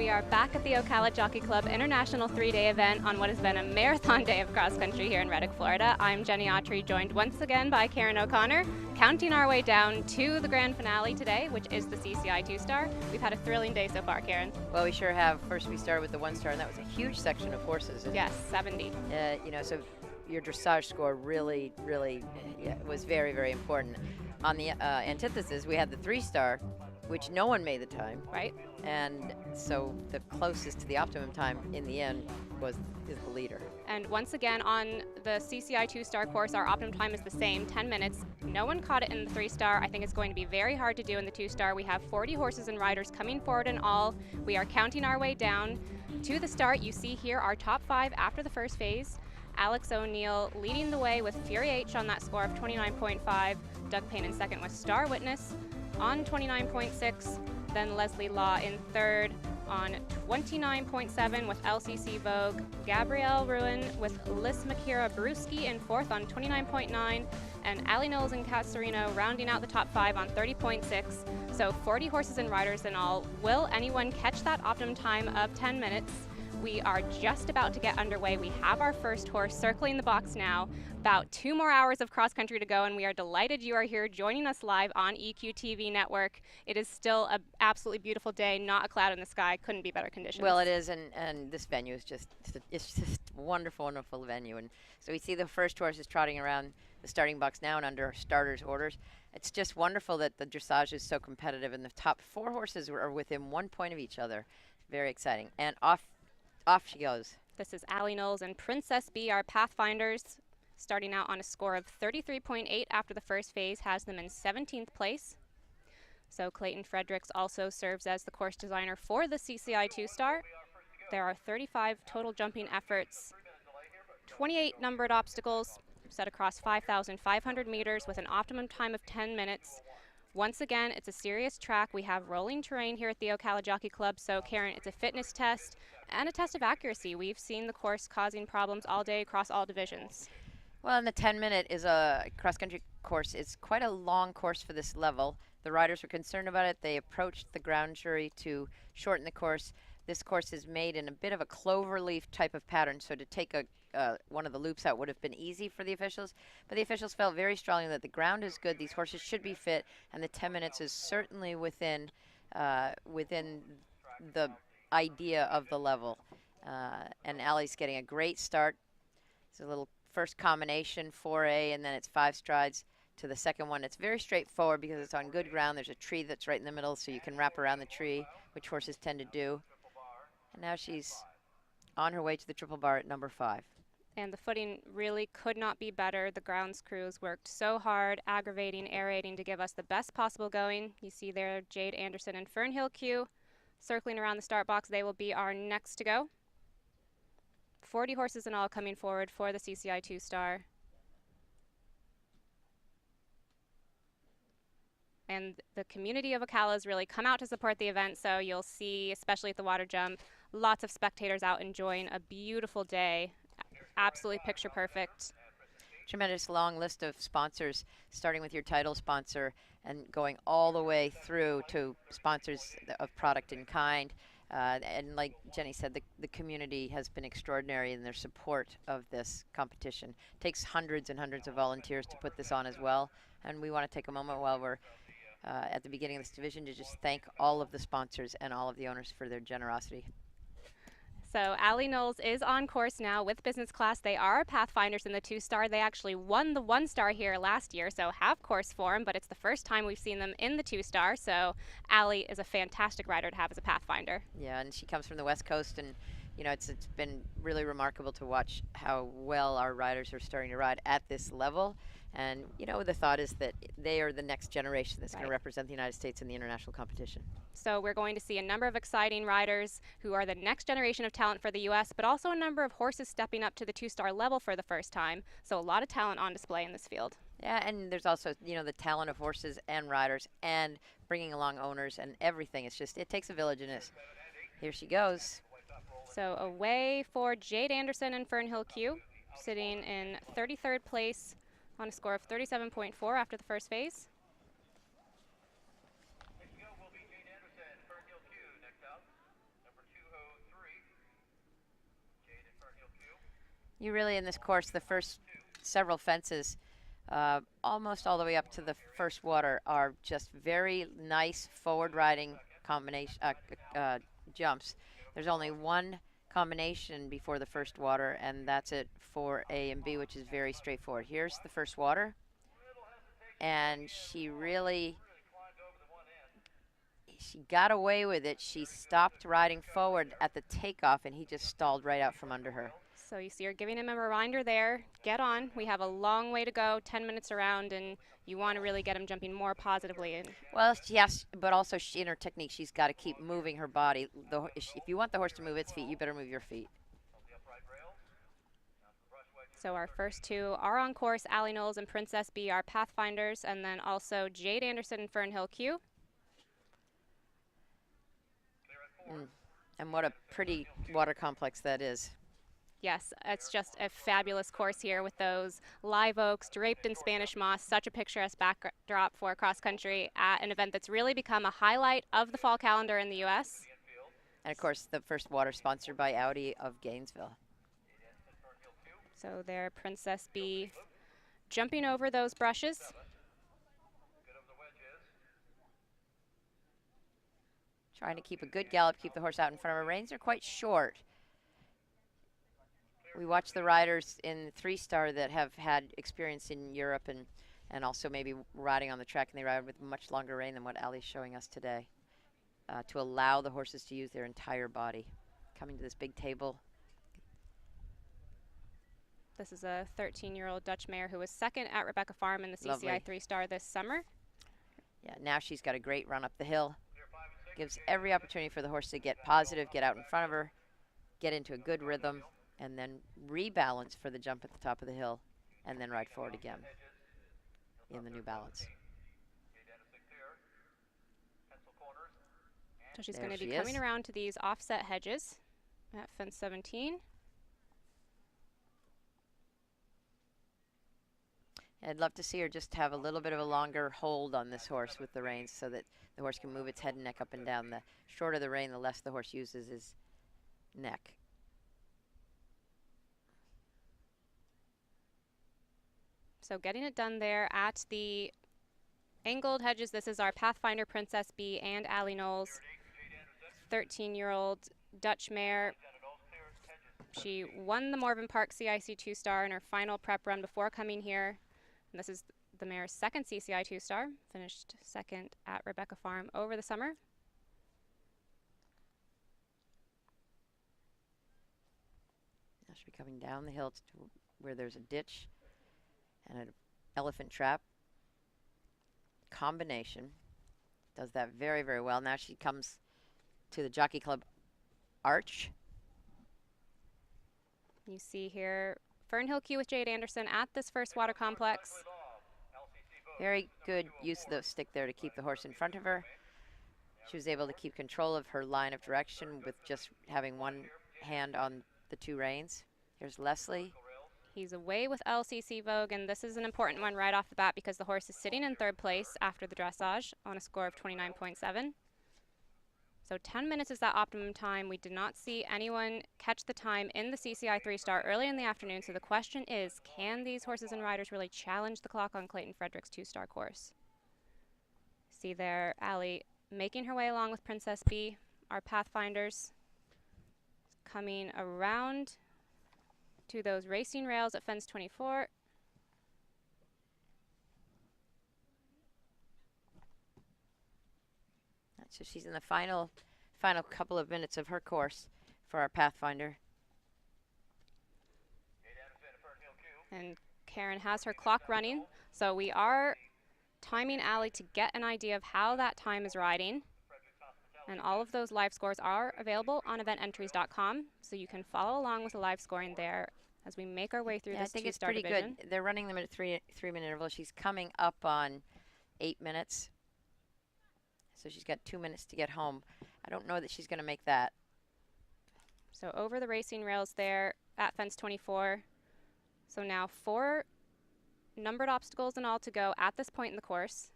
We are back at the Ocala Jockey Club International 3-day event on what has been a marathon day of cross country here in Reddick, Florida. I'm Jenny Autry, joined once again by Karen O'Connor, counting our way down to the grand finale today, which is the CCI 2-star. We've had a thrilling day so far, Karen. Well, we sure have. First, we started with the 1-star, and that was a huge section of horses. Yes, 70. So your dressage score really was very, very important. On the antithesis, we had the 3-star, which no one made the time. Right. And so the closest to the optimum time in the end is the leader. And once again, on the CCI 2-star course, our optimum time is the same, 10 minutes. No one caught it in the 3-star. I think it's going to be very hard to do in the 2-star. We have 40 horses and riders coming forward in all. We are counting our way down to the start. You see here our top 5 after the first phase. Alex O'Neill leading the way with Fury H on that score of 29.5. Doug Payne in second with Star Witness on 29.6. Then Leslie Law in third on 29.7 with LCC Vogue. Gabrielle Ruin with Liz Makira Brewski in fourth on 29.9. And Ali Knowles and Kat Serino rounding out the top 5 on 30.6. So 40 horses and riders in all. Will anyone catch that optimum time of 10 minutes? We are just about to get underway. We have our first horse circling the box now. About 2 more hours of cross country to go, and we are delighted you are here joining us live on EQTV Network. It is still an absolutely beautiful day, not a cloud in the sky. Couldn't be better conditions. Well, it is, and this venue is just a wonderful, wonderful venue. And so we see the first horses trotting around the starting box now and under starters' orders. It's just wonderful that the dressage is so competitive, and the top 4 horses are within 1 point of each other. Very exciting. And off she goes. This is Ali Knowles and Princess B, our Pathfinders, starting out on a score of 33.8 after the first phase, has them in 17th place. So Clayton Fredericks also serves as the course designer for the CCI 2-star. There are 35 total jumping efforts, 28 numbered obstacles set across 5,500 meters with an optimum time of 10 minutes. Once again, it's a serious track. We have rolling terrain here at the Ocala Jockey Club, so Karen, it's a fitness test and a test of accuracy. We've seen the course causing problems all day across all divisions. Well, and the 10-minute is a cross-country course. It's quite a long course for this level. The riders were concerned about it. They approached the ground jury to shorten the course. This course is made in a bit of a cloverleaf type of pattern, so to take one of the loops out would have been easy for the officials, but the officials felt very strongly that the ground is good, these horses should be fit, and the 10 minutes is certainly within the idea of the level. And Allie's getting a great start. It's a little first combination, 4A, and then it's 5 strides to the second one. It's very straightforward because it's on good ground. There's a tree that's right in the middle, so you can wrap around the tree, which horses tend to do. And now she's on her way to the triple bar at number 5. And the footing really could not be better. The grounds crews worked so hard, aggravating, aerating to give us the best possible going. You see there Jade Anderson and Fernhill Q circling around the start box. They will be our next to go. 40 horses in all coming forward for the CCI 2-star. And the community of Ocala has really come out to support the event, so you'll see, especially at the water jump, lots of spectators out enjoying a beautiful day. Absolutely picture perfect. Tremendous long list of sponsors, starting with your title sponsor and going all the way through to sponsors of product in kind. And like Jenny said, the community has been extraordinary in their support of this competition. It takes hundreds and hundreds of volunteers to put this on as well. And we want to take a moment while we're at the beginning of this division to just thank all of the sponsors and all of the owners for their generosity. So Ali Knowles is on course now with business class. They are Pathfinders in the 2-star. They actually won the 1-star here last year, so have course form, but it's the first time we've seen them in the 2-star, so Ali is a fantastic rider to have as a Pathfinder. Yeah, and she comes from the West Coast, and you know, it's been really remarkable to watch how well our riders are starting to ride at this level. And, you know, the thought is that they are the next generation that's going to represent the United States in the international competition. So we're going to see a number of exciting riders who are the next generation of talent for the U.S., but also a number of horses stepping up to the 2-star level for the first time. So a lot of talent on display in this field. Yeah, and there's also, you know, the talent of horses and riders and bringing along owners and everything. It's just, it takes a village in this. Here she goes. So away for Jade Anderson and Fernhill Q, sitting in 33rd place on a score of 37.4 after the first phase. You really, in this course, the first several fences, almost all the way up to the first water, are just very nice forward riding combination jumps. There's only one combination before the first water, and that's it for A and B, which is very straightforward. Here's the first water, and she got away with it. She stopped riding forward at the takeoff, and he just stalled right out from under her. So you see, you're giving him a reminder there. Get on. We have a long way to go, 10 minutes around, and you want to really get him jumping more positively. Well, yes, but also in her technique, she's got to keep moving her body. If you want the horse to move its feet, you better move your feet. So our first two are on course. Allie Knowles and Princess B are pathfinders, and then also Jade Anderson and Fernhill Q. And what a pretty water complex that is. Yes, it's just a fabulous course here with those live oaks draped in Spanish moss. Such a picturesque backdrop for cross country at an event that's really become a highlight of the fall calendar in the U.S. And of course, the first water sponsored by Audi of Gainesville. So there, Princess B jumping over those brushes. Trying to keep a good gallop, keep the horse out in front of her. Reins are quite short. We watch the riders in the 3-star that have had experience in Europe and also maybe riding on the track, and they ride with much longer rein than what Allie's showing us today, to allow the horses to use their entire body. Coming to this big table. This is a 13-year-old Dutch mare who was second at Rebecca Farm in the CCI 3-star this summer. Yeah, now she's got a great run up the hill. Gives every opportunity for the horse to get positive, get out in front of her, get into a good rhythm, and then rebalance for the jump at the top of the hill, and then ride forward again in the new balance. So she's going to be coming around to these offset hedges at fence 17. I'd love to see her just have a little bit of a longer hold on this horse with the reins so that the horse can move its head and neck up and down. The shorter the rein, the less the horse uses his neck. So getting it done there at the angled hedges. This is our Pathfinder Princess B and Allie Knowles, 13-year-old Dutch mare. She won the Morven Park CIC 2-star in her final prep run before coming here. And this is the mare's second CCI 2-star, finished second at Rebecca Farm over the summer. Now she'll be coming down the hill to where there's a ditch and an elephant trap combination. Does that very, very well. Now she comes to the Jockey Club arch. You see here Fernhill Q with Jade Anderson at this first water complex. Very good use of the stick there to keep the horse in front of her. She was able to keep control of her line of direction with just having one hand on the two reins. Here's Leslie. He's away with LCC Vogue, and this is an important one right off the bat because the horse is sitting in third place after the dressage on a score of 29.7. So 10 minutes is that optimum time. We did not see anyone catch the time in the CCI 3-star early in the afternoon, so the question is, can these horses and riders really challenge the clock on Clayton Frederick's 2-star course? See there, Allie making her way along with Princess B, our pathfinders, coming around to those racing rails at fence 24. So she's in the final couple of minutes of her course for our Pathfinder. And Karen has her clock running, so we are timing Allie to get an idea of how that time is riding. And all of those live scores are available on evententries.com, so you can follow along with the live scoring there as we make our way through this 2-star division. I think it's pretty good. They're running them at a three-minute interval. She's coming up on 8 minutes. So she's got 2 minutes to get home. I don't know that she's going to make that. So over the racing rails there at fence 24. So now 4 numbered obstacles in all to go at this point in the course.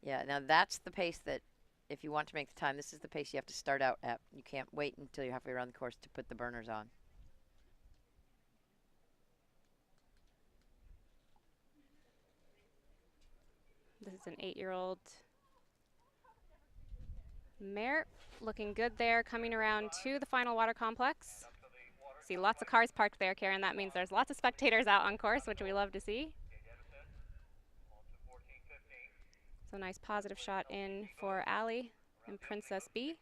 Yeah, now that's the pace that if you want to make the time, this is the pace you have to start out at. You can't wait until you're halfway around the course to put the burners on. This is an 8-year-old mare, looking good there, coming around to the final water complex. See lots of cars parked there, Karen. That means there's lots of spectators out on course, which we love to see. So nice positive shot in for Allie and Princess B.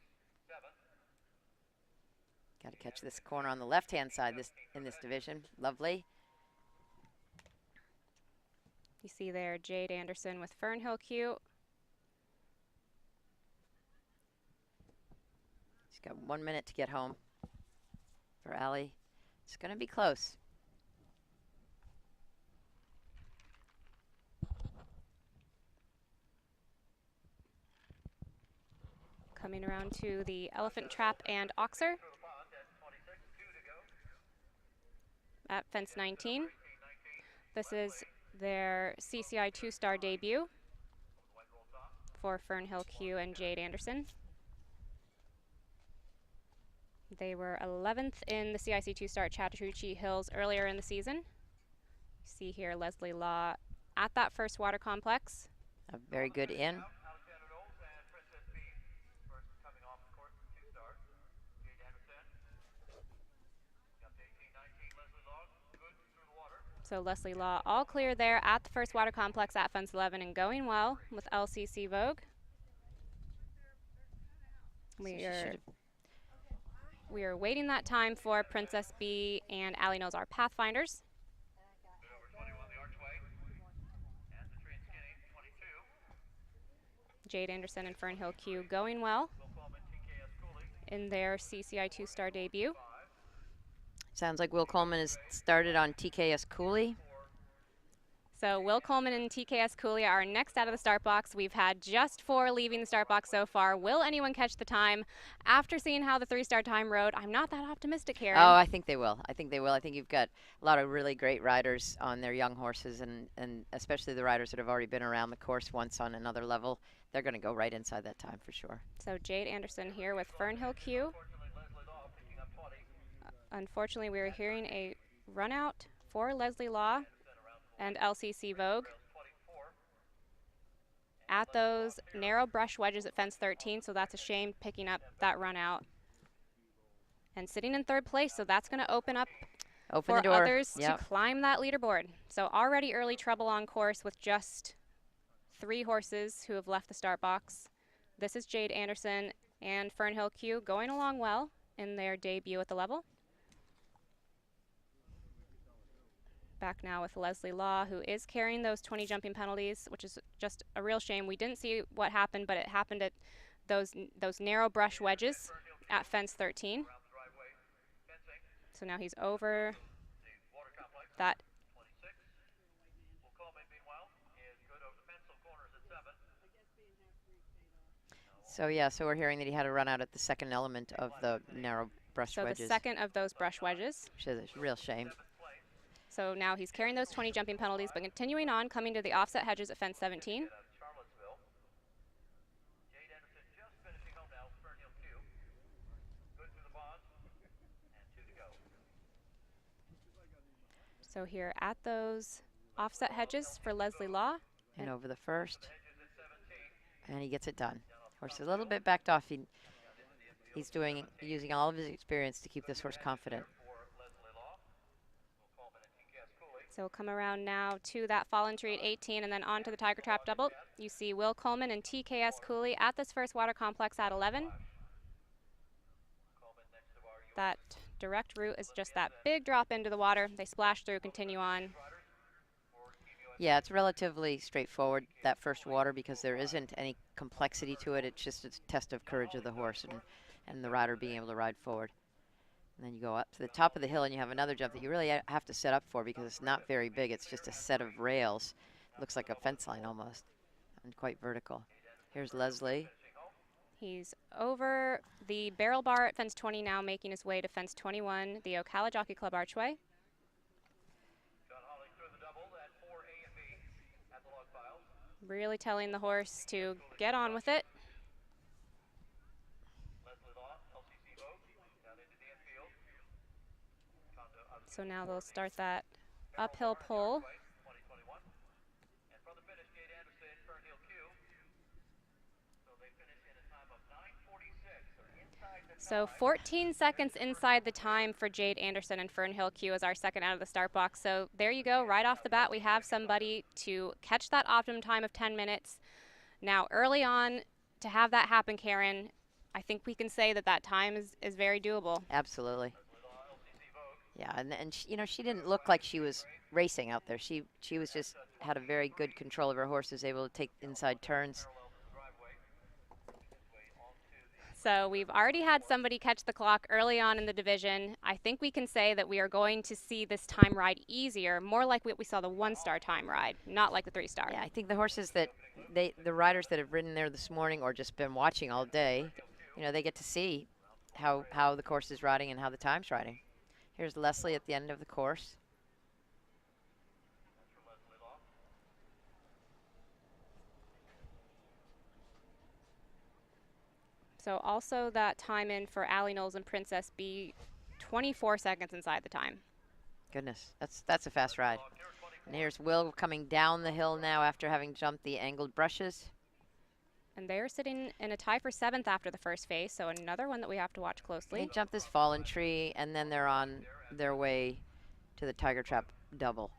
Got to catch this corner on the left-hand side in this division. Lovely. You see there Jade Anderson with Fernhill Q. She's got 1 minute to get home for Allie. It's going to be close. Coming around to the Elephant Trap and Oxer at fence 19. This is their CCI 2-star debut for Fernhill Q and Jade Anderson. They were 11th in the CIC 2-star at Chattahoochee Hills earlier in the season. You see here Leslie Law at that first water complex. A very good in. So Leslie Law all clear there at the first water complex at fence 11 and going well with LCC Vogue. We are waiting that time for Princess B and Allie knows our Pathfinders. Jade Anderson and Fernhill Q going well in their CCI 2-star debut. Sounds like Will Coleman has started on TKS Cooley. So Will Coleman and TKS Cooley are next out of the start box. We've had just 4 leaving the start box so far. Will anyone catch the time? After seeing how the 3-star time rode, I'm not that optimistic, Karen. Oh, I think they will. I think they will. I think you've got a lot of really great riders on their young horses, and especially the riders that have already been around the course once on another level. They're going to go right inside that time for sure. So Jade Anderson here with Fernhill Q. Unfortunately, we were hearing a run out for Leslie Law and LCC Vogue at those narrow brush wedges at fence 13, so that's a shame picking up that run out. And sitting in 3rd place, so that's going to open up for the door. Others to climb that leaderboard. So already early trouble on course with just 3 horses who have left the start box. This is Jade Anderson and Fernhill Q going along well in their debut at the level. Back now with Leslie Law, who is carrying those 20 jumping penalties, which is just a real shame. We didn't see what happened, but it happened at those narrow brush wedges at fence 13. So now he's over that. So yeah, so we're hearing that he had a run out at the second element of the narrow brush wedges. So the second of those brush wedges. Which is a real shame. So now he's carrying those 20 jumping penalties, but continuing on, coming to the offset hedges at fence 17. So here at those offset hedges for Leslie Law. And over the first. And he gets it done. Horse a little bit backed off. He's using all of his experience to keep this horse confident. So we'll come around now to that fallen tree at 18 and then on to the Tiger Trap double. You see Will Coleman and TKS Cooley at this first water complex at 11. That direct route is just that big drop into the water. They splash through, continue on. Yeah, it's relatively straightforward, that first water, because there isn't any complexity to it. It's just a test of courage of the horse and the rider being able to ride forward. And then you go up to the top of the hill and you have another jump that you really have to set up for because it's not very big. It's just a set of rails. It looks like a fence line almost and quite vertical. Here's Leslie. He's over the barrel bar at fence 20 now, making his way to fence 21, the Ocala Jockey Club archway. Really telling the horse to get on with it. So now they'll start that uphill pull. So 14 seconds inside the time for Jade Anderson and Fernhill Q as our second out of the start box. So there you go, right off the bat, we have somebody to catch that optimum time of 10 minutes. Now, early on, to have that happen, Karen, I think we can say that that time is very doable. Absolutely. Yeah, and she, you know, she didn't look like she was racing out there. She was just had a very good control of her horses, able to take inside turns. So we've already had somebody catch the clock early on in the division. I think we can say that we are going to see this time ride easier, more like what we saw the one-star time ride, not like the three-star. Yeah, I think the horses that the riders that have ridden there this morning or just been watching all day, you know, they get to see how the course is riding and how the time's riding. Here's Leslie at the end of the course. So also that time in for Allie Knowles and Princess B, 24 seconds inside the time. Goodness, that's a fast ride. And here's Will coming down the hill now after having jumped the angled brushes. And they're sitting in a tie for 7th after the first phase, so another one that we have to watch closely. They jumped this fallen tree, and then they're on their way to the Tiger Trap double.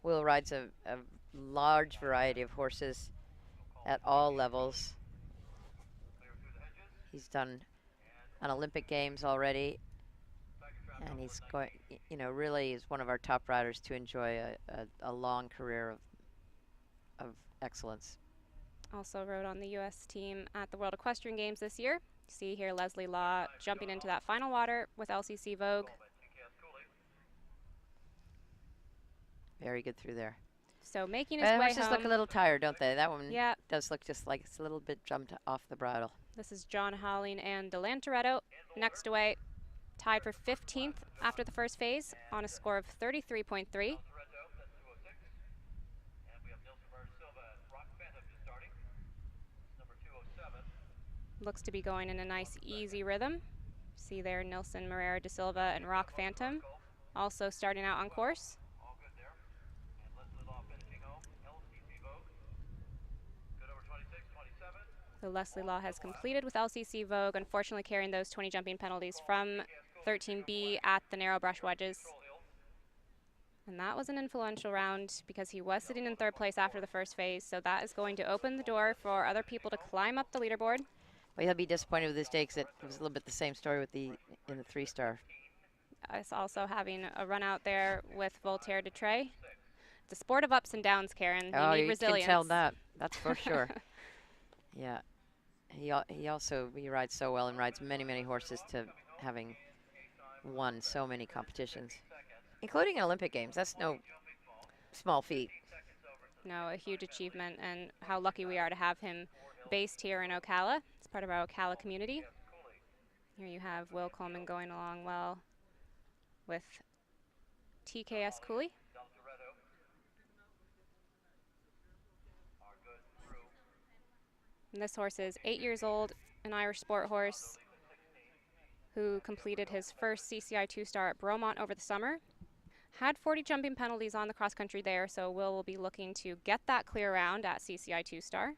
Will rides a large variety of horses at all levels. He's done an Olympic Games already, and he's going, you know, really is one of our top riders to enjoy a long career of excellence. Also rode on the U.S. team at the World Equestrian Games this year. See here Leslie Law jumping into that final water with LCC Vogue. Very good through there. So making his way home. Horses look a little tired, don't they? That one yeah. does look just like it's a little bit jumped off the bridle. This is John Holling and Delantoretto next away, tied for 15th after the first phase on a score of 33.3. Looks to be going in a nice easy rhythm. See there Nilson, Moreira de Silva, and Rock Phantom also starting out on course. So Leslie Law has completed with LCC Vogue, unfortunately carrying those 20 jumping penalties from 13B at the narrow brush wedges. And that was an influential round because he was sitting in 3rd place after the first phase, so that is going to open the door for other people to climb up the leaderboard. Well, he'll be disappointed with this day because it was a little bit the same story with in the 3-star. Us also having a run out there with Voltaire de Trey. It's a sport of ups and downs, Karen. You need resilience. You can tell that. That's for sure. Yeah. He also rides so well and rides many horses to having won so many competitions, including Olympic Games. That's no small feat. No, a huge achievement, and how lucky we are to have him based here in Ocala. It's part of our Ocala community. Here you have Will Coleman going along well with TKS Cooley. And this horse is 8 years old, an Irish sport horse who completed his first CCI 2-star at Bromont over the summer. Had 40 jumping penalties on the cross country there, so Will be looking to get that clear round at CCI 2-star.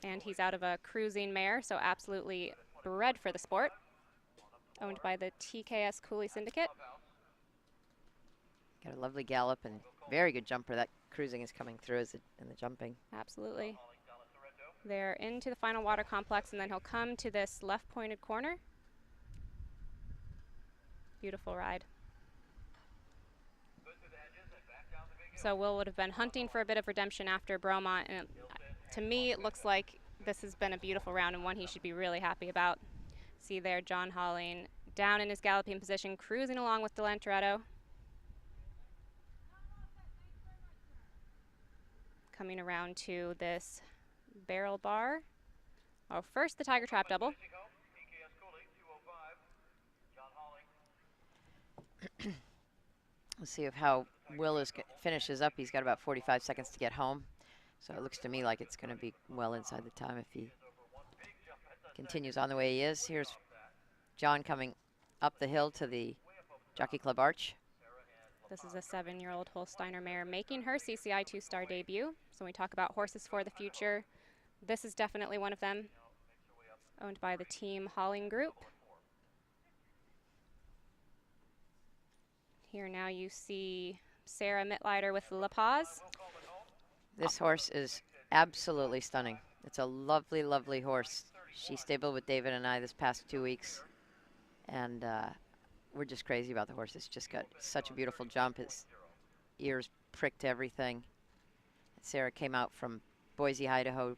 And he's out of a cruising mare, so absolutely bred for the sport. Owned by the TKS Cooley Syndicate. Got a lovely gallop and very good jumper. That cruising is coming through in the jumping. Absolutely. They're into the final water complex, and then he'll come to this left-pointed corner. Beautiful ride. So Will would have been hunting for a bit of redemption after Bromont, and to me it looks like this has been a beautiful round and one he should be really happy about. See there John Holling down in his galloping position, cruising along with Delantoretto. Coming around to this barrel bar. Oh, first the Tiger Trap double. Let's see how Will finishes up. He's got about 45 seconds to get home. So it looks to me like it's going to be well inside the time if he continues on the way he is. Here's John coming up the hill to the Jockey Club Arch. This is a 7-year-old Holsteiner mare making her CCI 2-star debut. So when we talk about horses for the future, this is definitely one of them, owned by the Team Halling Group. Here now you see Sarah Mittleider with La Paz. This horse is absolutely stunning. It's a lovely, lovely horse. She stabled with David and I this past 2 weeks, and we're just crazy about the horse. It's just got such a beautiful jump. His ears pricked everything. Sarah came out from Boise, Idaho,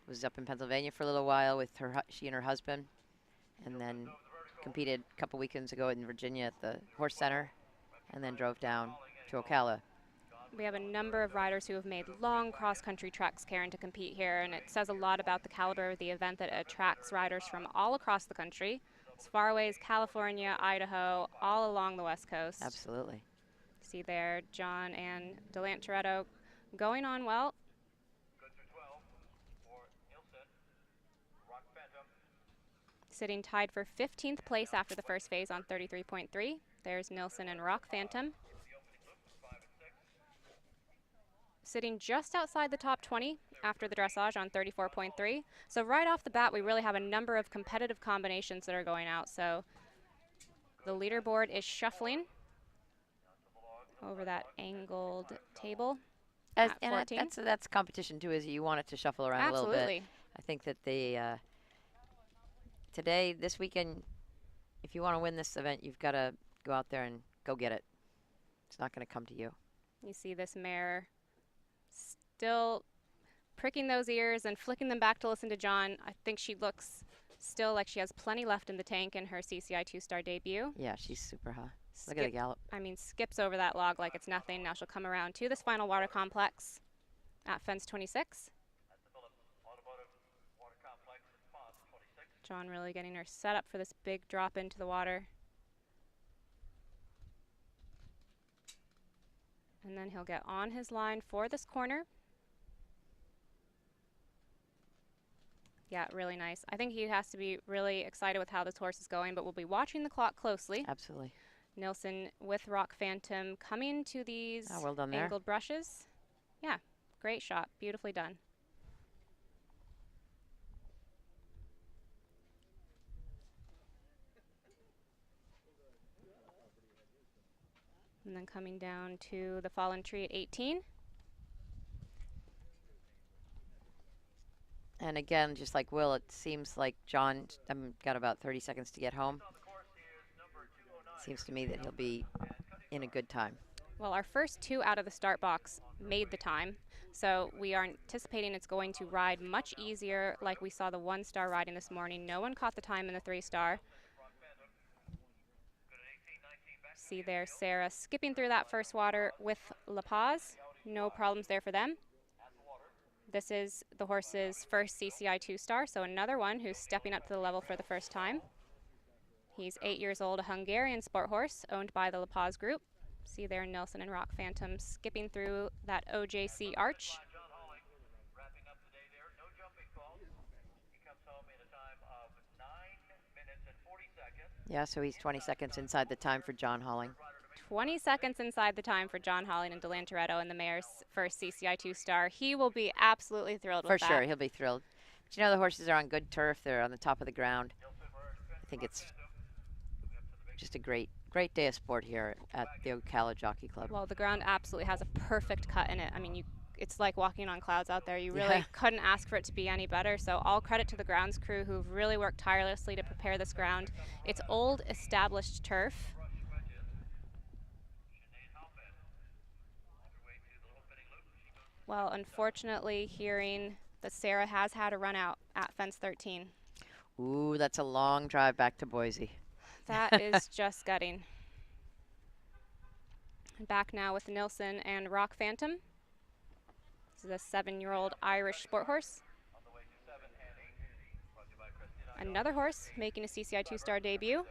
was up in Pennsylvania for a little while with she and her husband, and then competed a couple weekends ago in Virginia at the Horse Center, and then drove down to Ocala. We have a number of riders who have made long cross-country treks, Karen, to compete here, and it says a lot about the caliber of the event that attracts riders from all across the country, as far away as California, Idaho, all along the West Coast. Absolutely. See there, John and Delant Toretto going on well. Sitting tied for 15th place after the first phase on 33.3. There's Nilsson and Rock Phantom. Sitting just outside the top 20 after the dressage on 34.3. So right off the bat, we really have a number of competitive combinations that are going out. So the leaderboard is shuffling over that angled table at 14. That's competition too, is you want it to shuffle around a little bit. Absolutely. I think that this weekend, if you want to win this event, you've got to go out there and go get it. It's not going to come to you. You see this mare still pricking those ears and flicking them back to listen to John. I think she looks still like she has plenty left in the tank in her CCI 2-star debut. Yeah, she's super high. Look at the gallop. I mean, skips over that log like it's nothing. Now she'll come around to this final water complex at fence 26. John really getting her set up for this big drop into the water. And then he'll get on his line for this corner. Yeah, really nice. I think he has to be really excited with how this horse is going, but we'll be watching the clock closely. Absolutely. Nilsson with Rock Phantom coming to these well done there. angled brushes. Yeah, great shot. Beautifully done. And then coming down to the fallen tree at 18. And again, just like Will, it seems like John got about 30 seconds to get home. Seems to me that he'll be in a good time. Well, our first two out of the start box made the time. So we are anticipating it's going to ride much easier like we saw the 1-star riding this morning. No one caught the time in the 3-star. See there, Sarah skipping through that first water with La Paz. No problems there for them. This is the horse's first CCI 2-star, so another one who's stepping up to the level for the first time. He's 8 years old, a Hungarian sport horse owned by the La Paz Group. See there, Nilsson and Rock Phantom skipping through that OJC arch. Yeah, so he's 20 seconds inside the time for John Halling. 20 seconds inside the time for John Halling and Delant Toretto in the mare's first CCI 2-star. He will be absolutely thrilled with that. For sure, he'll be thrilled. But you know, the horses are on good turf. They're on the top of the ground. I think it's just a great day of sport here at the Ocala Jockey Club. Well, the ground absolutely has a perfect cut in it. I mean, it's like walking on clouds out there. You really couldn't ask for it to be any better. So all credit to the grounds crew who've really worked tirelessly to prepare this ground. It's old, established turf. Well, unfortunately, hearing that Sarah has had a run out at fence 13. Ooh, that's a long drive back to Boise. That is just gutting. Back now with Nilsson and Rock Phantom. This is a 7-year-old Irish sport horse. Another horse making a CCI 2-star debut.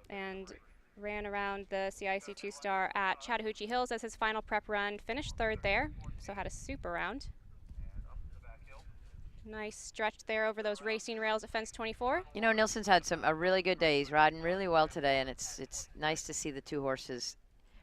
And ran around the CIC 2-star at Chattahoochee Hills as his final prep run, finished third there, so had a super round. Nice stretch there over those racing rails at fence 24. You know, Nilsson's had a really good day. He's riding really well today, and it's nice to see the two horses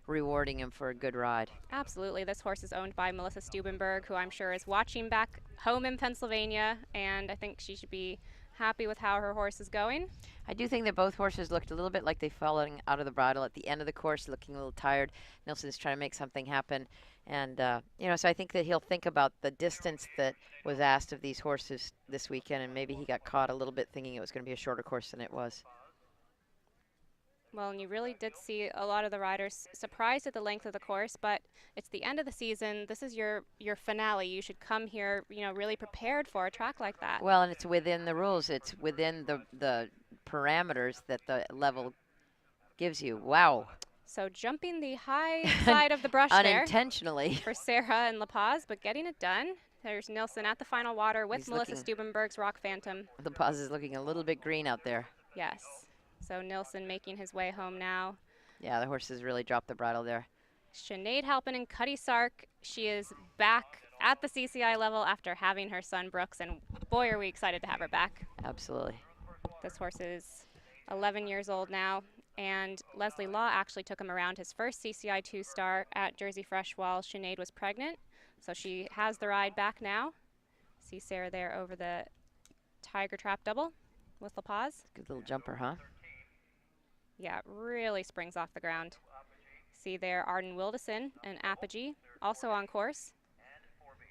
rewarding him for a good ride. Absolutely. This horse is owned by Melissa Stubenberg, who I'm sure is watching back home in Pennsylvania, and I think she should be happy with how her horse is going. I do think that both horses looked a little bit like they falling out of the bridle at the end of the course, looking a little tired. Nilsson's trying to make something happen. And, you know, so I think that he'll think about the distance that was asked of these horses this weekend, and maybe he got caught a little bit thinking it was going to be a shorter course than it was. Well, and you really did see a lot of the riders surprised at the length of the course, but it's the end of the season. This is your finale. You should come here, you know, really prepared for a track like that. Well, and it's within the rules. It's within the parameters that the level gives you. Wow. So jumping the high side of the brush there Unintentionally. for Sarah and La Paz, but getting it done. There's Nilsson at the final water with Melissa Stubenberg's Rock Phantom. La Paz is looking a little bit green out there. Yes. So Nilsson making his way home now. Yeah, the horses really dropped the bridle there. Sinead Halpin, Cuddy Sark. She is back at the CCI level after having her son Brooks, and boy, are we excited to have her back. Absolutely. This horse is 11 years old now, and Leslie Law actually took him around his first CCI 2-star at Jersey Fresh while Sinead was pregnant. So she has the ride back now. See Sarah there over the Tiger Trap double with La Paz. Good little jumper, huh? Yeah, it really springs off the ground. See there Arden Wildison and Apogee also on course,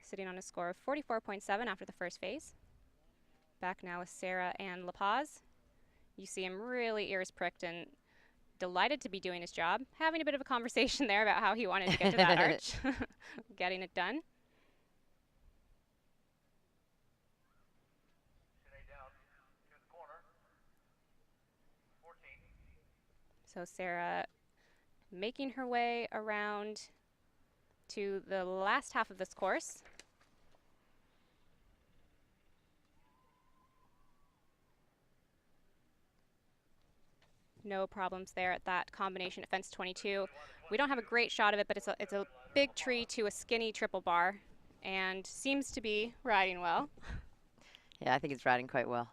sitting on a score of 44.7 after the first phase. Back now with Sarah and La Paz. You see him really ears pricked and delighted to be doing his job, having a bit of a conversation there about how he wanted to get to that arch, getting it done. So Sarah making her way around to the last half of this course. No problems there at that combination at fence 22. We don't have a great shot of it, but it's a big tree to a skinny triple bar and seems to be riding well. Yeah, I think it's riding quite well.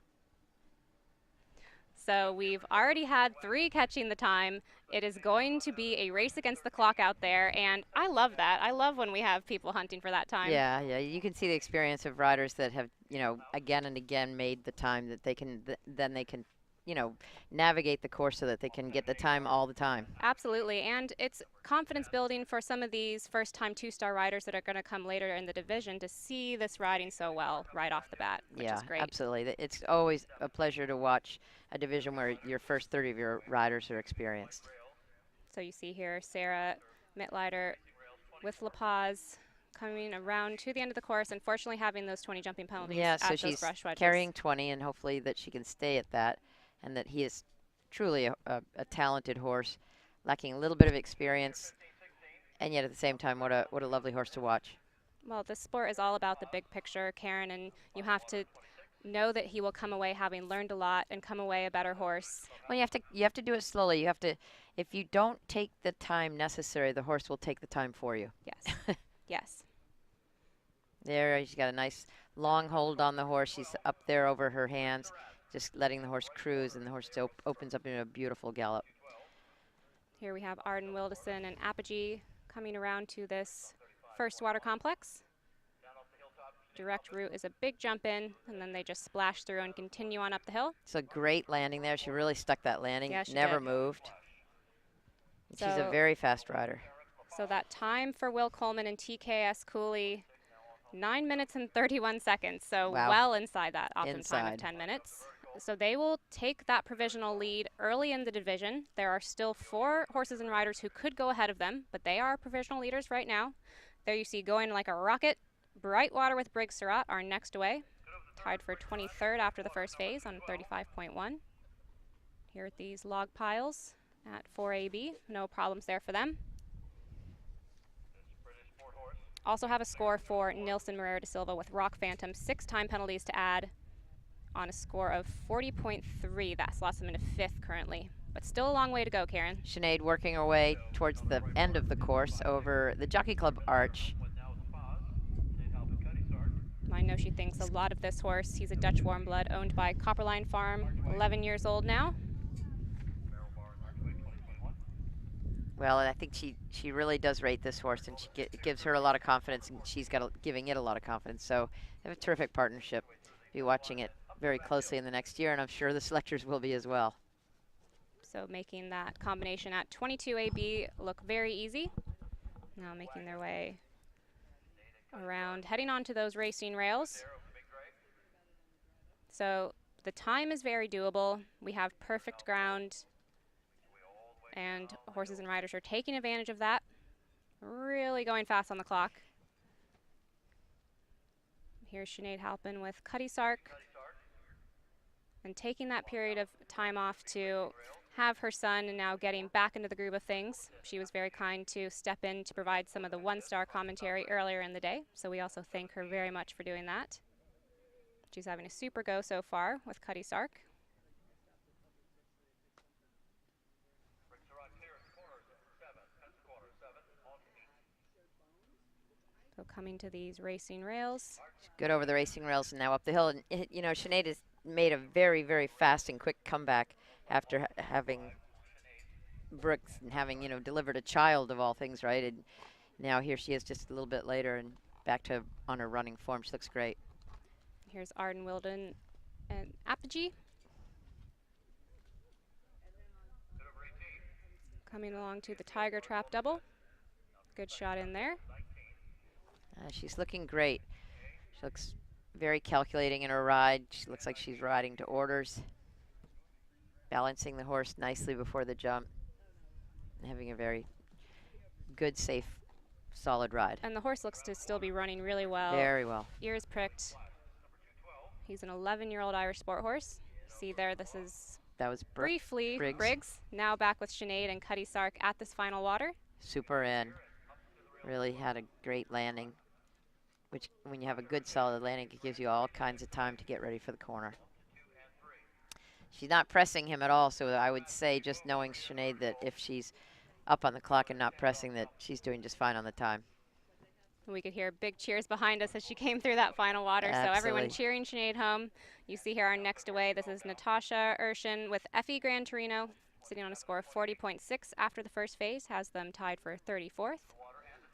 So we've already had 3 catching the time. It is going to be a race against the clock out there, and I love that. I love when we have people hunting for that time. Yeah, yeah. You can see the experience of riders that have, you know, again and again made the time that they can, then they can, you know, navigate the course so that they can get the time all the time. Absolutely, and it's confidence building for some of these first-time 2-star riders that are going to come later in the division to see this riding so well right off the bat, which is great. Absolutely. It's always a pleasure to watch a division where your first 30 of your riders are experienced. So you see here Sarah Mittleider with La Paz coming around to the end of the course, unfortunately having those 20 jumping penalties. Yeah, so at she's those brush wedges. carrying 20, and hopefully that she can stay at that, and that he is truly a talented horse, lacking a little bit of experience, and yet at the same time, what a lovely horse to watch. Well, this sport is all about the big picture, Karen, and you have to know that he will come away having learned a lot and come away a better horse. Well, you have to do it slowly. You have to, if you don't take the time necessary, the horse will take the time for you. Yes. Yes. There, she's got a nice long hold on the horse. She's up there over her hands, just letting the horse cruise, and the horse opens up in a beautiful gallop. Here we have Arden Wildison and Apogee coming around to this first water complex. Direct route is a big jump in, and then they just splash through and continue on up the hill. It's a great landing there. She really stuck that landing. Yeah, she never did. moved. So, she's a very fast rider. So that time for Will Coleman and TKS Cooley, 9 minutes and 31 seconds. So wow. Well inside that optimum time of 10 minutes. So they will take that provisional lead early in the division. There are still 4 horses and riders who could go ahead of them, but they are provisional leaders right now. There you see going like a rocket, Brightwater with Briggs Surratt are next away, tied for 23rd after the first phase on 35.1. Here at these log piles at 4AB, no problems there for them. Also have a score for Nilsson Moreira da Silva with Rock Phantom, 6 time penalties to add on a score of 40.3. That slots him into 5th currently, but still a long way to go, Karen. Sinead working her way towards the end of the course over the Jockey Club arch. I know she thinks a lot of this horse. He's a Dutch warm blood owned by Copperline Farm, 11 years old now. Well, and I think she really does rate this horse, and it gives her a lot of confidence, and she's giving it a lot of confidence. So they have a terrific partnership. Be watching it very closely in the next year, and I'm sure the selectors will be as well. So making that combination at 22 AB look very easy. Now making their way around, heading onto those racing rails. So the time is very doable. We have perfect ground, and horses and riders are taking advantage of that. Really going fast on the clock. Here's Sinead Halpin with Cuddy Sark, and taking that period of time off to have her son, and now getting back into the groove of things. She was very kind to step in to provide some of the one-star commentary earlier in the day, so we also thank her very much for doing that. She's having a super go so far with Cuddy Sark. So coming to these racing rails. Good over the racing rails and now up the hill. And, you know, Sinead has made a very, very fast and quick comeback after having Brooks and having, you know, delivered a child of all things, right? And now here she is just a little bit later and back to on her running form. She looks great. Here's Arden Wilden and Apogee. Coming along to the Tiger Trap double. Good shot in there. She's looking great. She looks very calculating in her ride. She looks like she's riding to orders. Balancing the horse nicely before the jump. And having a very good, safe, solid ride. And the horse looks to still be running really well. Very well. Ears pricked. He's an 11-year-old Irish sport horse. See there, this is that was briefly Briggs. Now back with Sinead and Cuddy Sark at this final water. Super in. Really had a great landing, which when you have a good solid landing, it gives you all kinds of time to get ready for the corner. She's not pressing him at all, so I would say, just knowing Sinead, that if she's up on the clock and not pressing, that she's doing just fine on the time. We could hear big cheers behind us as she came through that final water. Absolutely. So everyone cheering Sinead home. You see here our next away. This is Natasha Urshan with Effie Gran Torino, sitting on a score of 40.6 after the first phase, has them tied for 34th.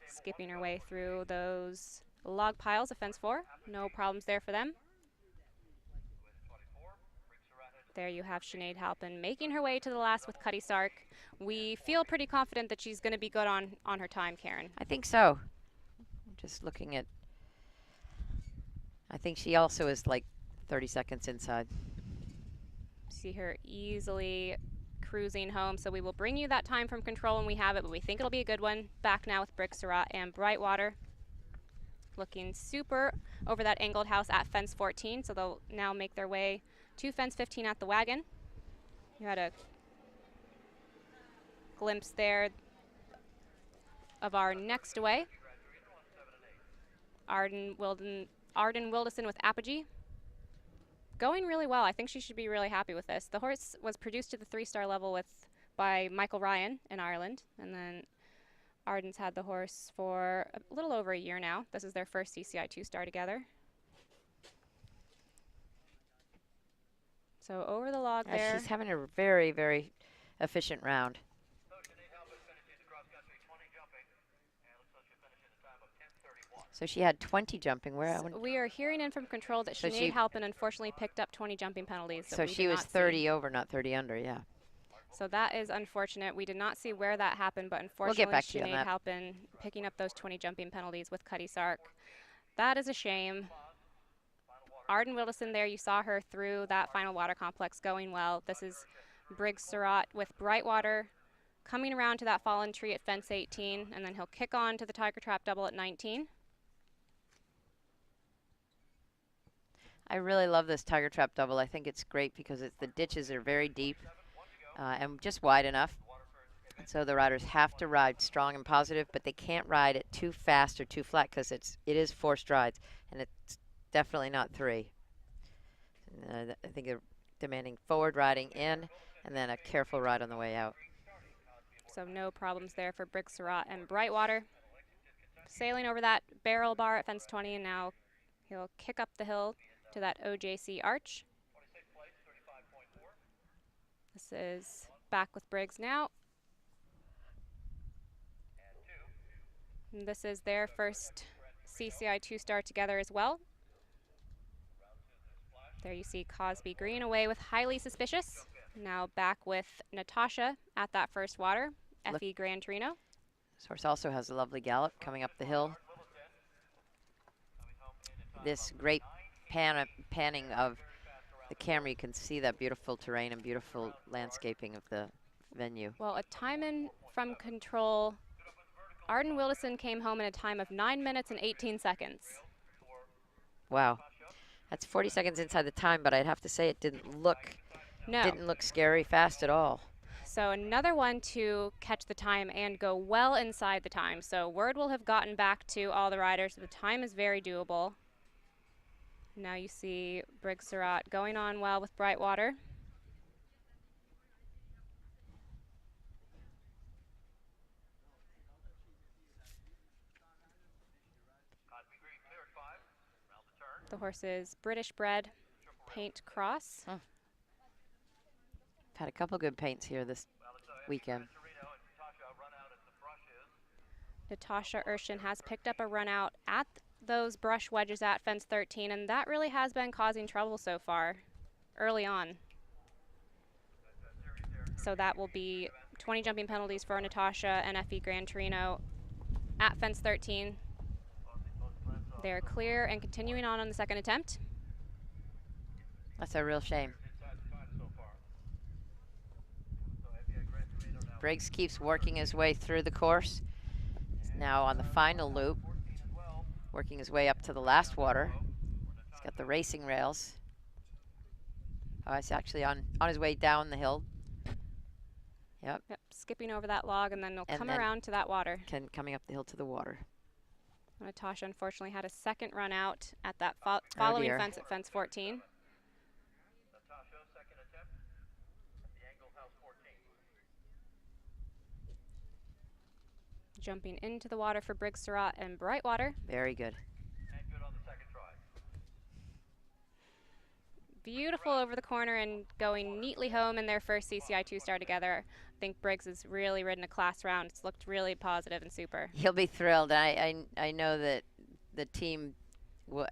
Skipping her way through those log piles of fence 4. No problems there for them. There you have Sinead Halpin making her way to the last with Cuddy Sark. We feel pretty confident that she's going to be good on her time, Karen. I think so. Just looking at, I think she also is like 30 seconds inside. See her easily cruising home, so we will bring you that time from control when we have it, but we think it'll be a good one. Back now with Brick Surratt and Brightwater. Looking super over that angled house at fence 14, so they'll now make their way to fence 15 at the wagon. You had a glimpse there of our next away. Arden Wildison with Apogee. Going really well. I think she should be really happy with this. The horse was produced to the 3-star level by Michael Ryan in Ireland, and then Arden's had the horse for a little over a year now. This is their first CCI 2-star together. So over the log there. She's having a very, very efficient round. So she had 20 jumping. So we are hearing in from control that so Sinead Halpin unfortunately picked up 20 jumping penalties. So she was 30 over, not 30 under, yeah. So that is unfortunate. We did not see where that happened, but unfortunately we'll get back to you on Sinead that. Halpin picking up those 20 jumping penalties with Cuddy Sark. That is a shame. Arden Wildison there, you saw her through that final water complex going well. This is Briggs Surratt with Brightwater coming around to that fallen tree at fence 18, and then he'll kick on to the Tiger Trap double at 19. I really love this Tiger Trap double. I think it's great because the ditches are very deep and just wide enough. And so the riders have to ride strong and positive, but they can't ride it too fast or too flat because it is 4 strides, and it's definitely not 3. I think they're demanding forward riding in and then a careful ride on the way out. So no problems there for Briggs Surratt and Brightwater. Sailing over that barrel bar at fence 20, and now he'll kick up the hill to that OJC arch. This is back with Briggs now. And this is their first CCI two-star together as well. There you see Cosby Green away with Highly Suspicious. Now back with Natasha at that first water, Effie Gran Torino. This horse also has a lovely gallop coming up the hill. This great panning of the camera, you can see that beautiful terrain and beautiful landscaping of the venue. Well, a time in from control. Arden Wildison came home in a time of 9 minutes and 18 seconds. Wow. That's 40 seconds inside the time, but I'd have to say it didn't look scary fast at all. So another one to catch the time and go well inside the time. So word will have gotten back to all the riders. The time is very doable. Now you see Briggs Surratt going on well with Brightwater. The horse is British bred paint cross. Had a couple good paints here this weekend. Natasha Urshan has picked up a run out at those brush wedges at fence 13, and that really has been causing trouble so far early on. So that will be 20 jumping penalties for Natasha and Effie Gran Torino at fence 13. They're clear and continuing on the second attempt. That's a real shame. Briggs keeps working his way through the course. He's now on the final loop, working his way up to the last water. He's got the racing rails. Oh, he's actually on his way down the hill. Yep, skipping over that log, and then he'll come around to that water. Coming up the hill to the water. Natasha unfortunately had a second run out at that following fence at fence 14. Jumping into the water for Briggs Surratt and Brightwater. Very good. And good on the second try. Beautiful over the corner and going neatly home in their first CCI two-star together. I think Briggs has really ridden a class round. It's looked really positive and super. He'll be thrilled. I know that the team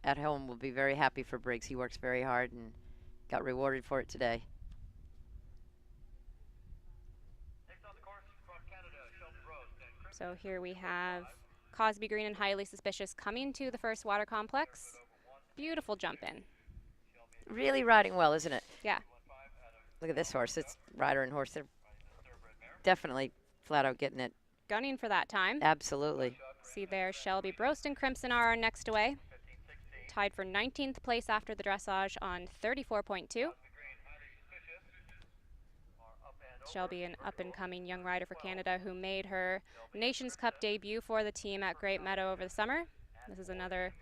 at home will be very happy for Briggs. He works very hard and got rewarded for it today. So here we have Cosby Green and Highly Suspicious coming to the first water complex. Beautiful jump in. Really riding well, isn't it? Yeah. Look at this horse. It's rider and horse. They're definitely flat out getting it. Gunning for that time. Absolutely. See there, Shelby Brost and Crimson are next away. Tied for 19th place after the dressage on 34.2. Shelby, an up-and-coming young rider for Canada who made her Nations Cup debut for the team at Great Meadow over the summer. This is another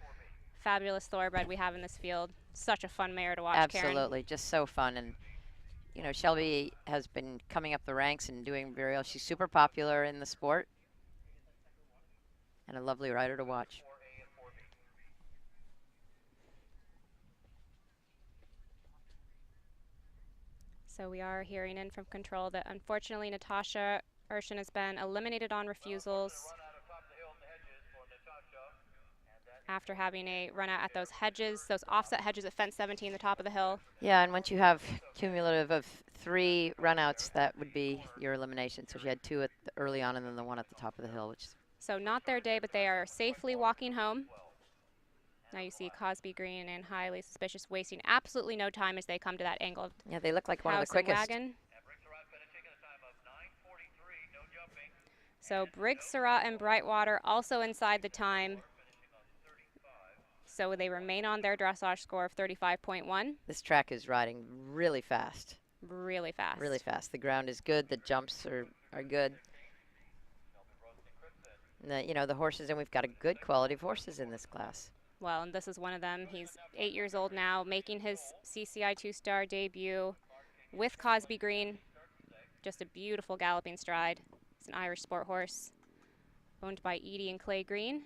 fabulous thoroughbred we have in this field. Such a fun mare to watch, Absolutely, Karen. Just so fun. And, you know, Shelby has been coming up the ranks and doing very well. She's super popular in the sport and a lovely rider to watch. So we are hearing in from control that unfortunately Natasha Urshan has been eliminated on refusals after having a run out at those hedges, those offset hedges at fence 17, the top of the hill. Yeah, and once you have cumulative of 3 runouts, that would be your elimination. So she had 2 at early on and then the 1 at the top of the hill. Which so not their day, but they are safely walking home. Now you see Cosby Green and Highly Suspicious wasting absolutely no time as they come to that angle. Yeah, they look like one of the quickest. Wagon. So Briggs Surratt and Brightwater also inside the time. So they remain on their dressage score of 35.1. This track is riding really fast. Really fast. Really fast. The ground is good. The jumps are good. And you know, the horses, and we've got a good quality of horses in this class. Well, and this is one of them. He's 8 years old now, making his CCI two-star debut with Cosby Green. Just a beautiful galloping stride. It's an Irish sport horse owned by Edie and Clay Green.